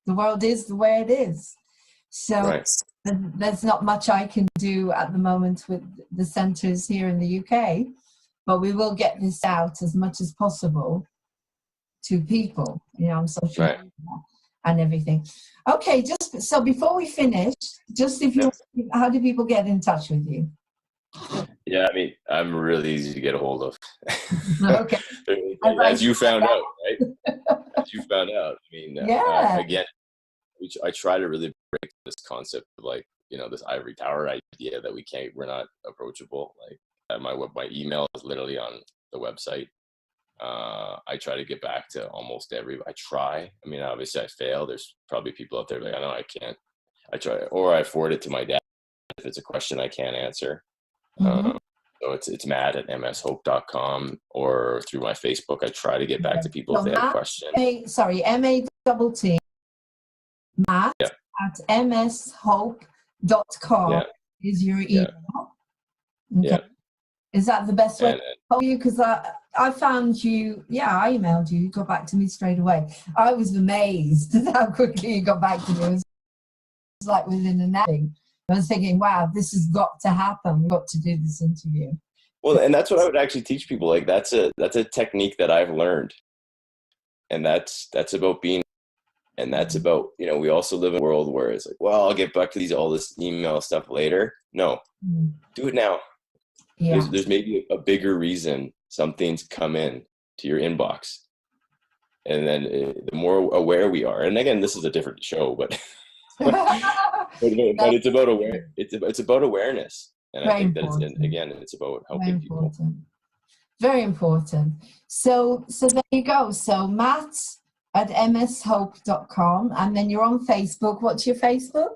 the world is the way it is. So there's not much I can do at the moment with the centres here in the UK, but we will get this out as much as possible to people, you know, on social media and everything. Okay, just so before we finish, just how do people get in touch with you? Yeah, I mean, I'm really easy to get a hold of. Okay. As you found out, right? As you found out. I mean, again, I try to really break this concept of, like, you know, this ivory tower idea that we're not approachable. Like, my email is literally on the website. I try to get back to almost I try. I mean, obviously I fail. There's probably people out there like, I know I can't. I try, or I forward it to my dad if it's a question I can't answer. So it's matt@mshope.com, or through my Facebook. I try to get back to people if they have questions. M-A-T-T, Matt at mshope.com is your email. Okay. Is that the best way to call you? Because I found you, I emailed you, you got back to me straight away. I was amazed at how quickly you got back to me. It was like within an hour. I was thinking, wow, this has got to happen. We've got to do this interview. Well, and that's what I would actually teach people. Like, that's a technique that I've learned. And that's about being, and that's about, you know, we also live in a world where it's like, well, I'll get back to all this email stuff later. No, do it now. Yeah. There's maybe a bigger reason something's come in to your inbox. And then the more aware we are, and again, this is a different show, but it's about it's about awareness. And I think that it's about helping people. Very important. So there you go. So Matt at mshope.com, and then you're on Facebook. What's your Facebook?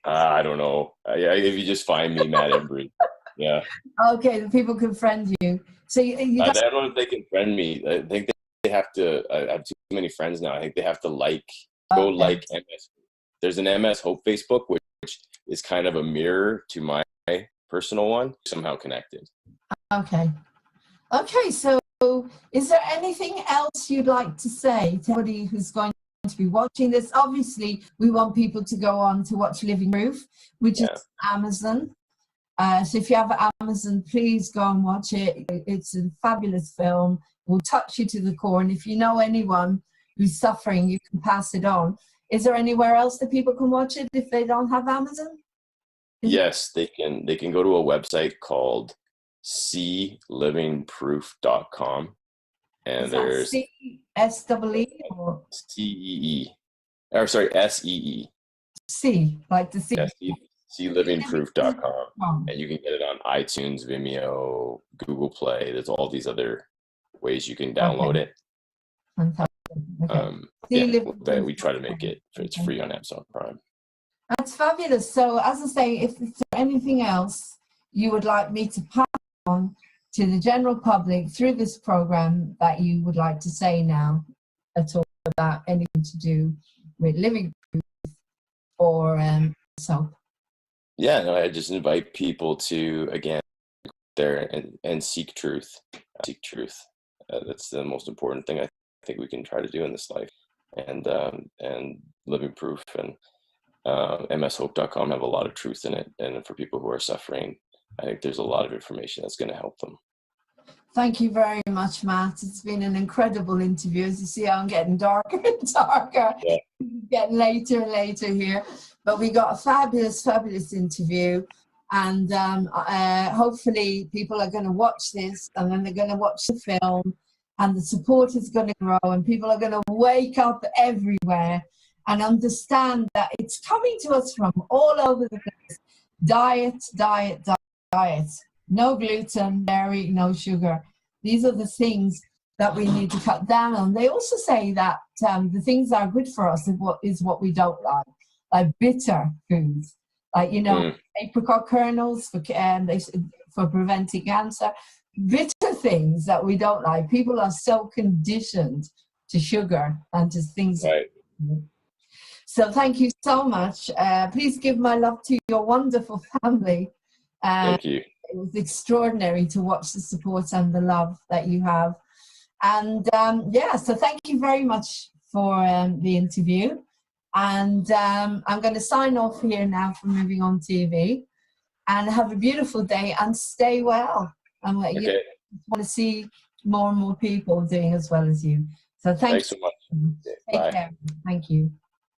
I don't know. If you just find me, Matt Embry. Yeah. Okay, the people can friend you. So you I don't know if they can friend me. I think they have to. I have too many friends now. I think they have to like MS. There's an MS Hope Facebook, which is kind of a mirror to my personal one, somehow connected. Okay. So is there anything else you'd like to say to anybody who's going to be watching this? Obviously, we want people to go on to watch Living Proof, which is Amazon. So if you have Amazon, please go and watch it. It's a fabulous film. It will touch you to the core. And if you know anyone who's suffering, you can pass it on. Is there anywhere else that people can watch it if they don't have Amazon? Yes, they can go to a website called seelivingproof.com, and there's C-S-E-E or C-E-E, or sorry, S-E-E. C, like the C. Yes, seelivingproof.com, and you can get it on iTunes, Vimeo, Google Play. There's all these other ways you can download it. Fantastic. Okay. We try to make it's free on Amazon Prime. That's fabulous. So as I say, if there's anything else you would like me to pass on to the general public through this program that you would like to say now at all about anything to do with Living Proof or soap. Yeah, no, I just invite people to, again, there and seek truth. Seek truth. That's the most important thing I think we can try to do in this life. And Living Proof and mshope.com have a lot of truth in it. And for people who are suffering, I think there's a lot of information that's going to help them. Thank you very much, Matt. It's been an incredible interview. As you see, I'm getting darker and darker, getting later and later here. But we got a fabulous, fabulous interview. And hopefully people are going to watch this, and then they're going to watch the film, and the support is going to grow, and people are going to wake up everywhere and understand that it's coming to us from all over the place. Diet, diet, diet. No gluten, dairy, no sugar. These are the things that we need to cut down on. They also say that the things that are good for us is what we don't like bitter foods, like, apricot kernels for preventing cancer. Bitter things that we don't like. People are so conditioned to sugar and to things. Right. So thank you so much. Please give my love to your wonderful family. Thank you. It was extraordinary to watch the support and the love that you have. And so thank you very much for the interview. And I'm going to sign off here now from Moving On TV. And have a beautiful day and stay well. And you want to see more and more people doing as well as you. So thanks so much. Take care. Thank you.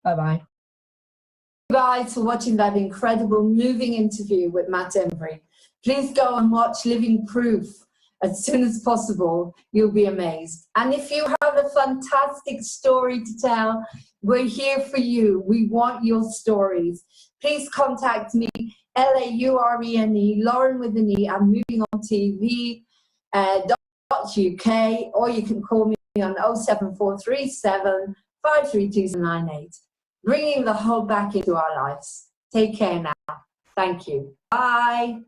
Bye-bye. Guys, for watching that incredible moving interview with Matt Embry. Please go and watch Living Proof as soon as possible. You'll be amazed. And if you have a fantastic story to tell, we're here for you. We want your stories. Please contact me, Laurene, Lauren with an E, I'm Moving On TV .uk, or you can call me on 07437 53298. Bringing the whole back into our lives. Take care now. Thank you. Bye.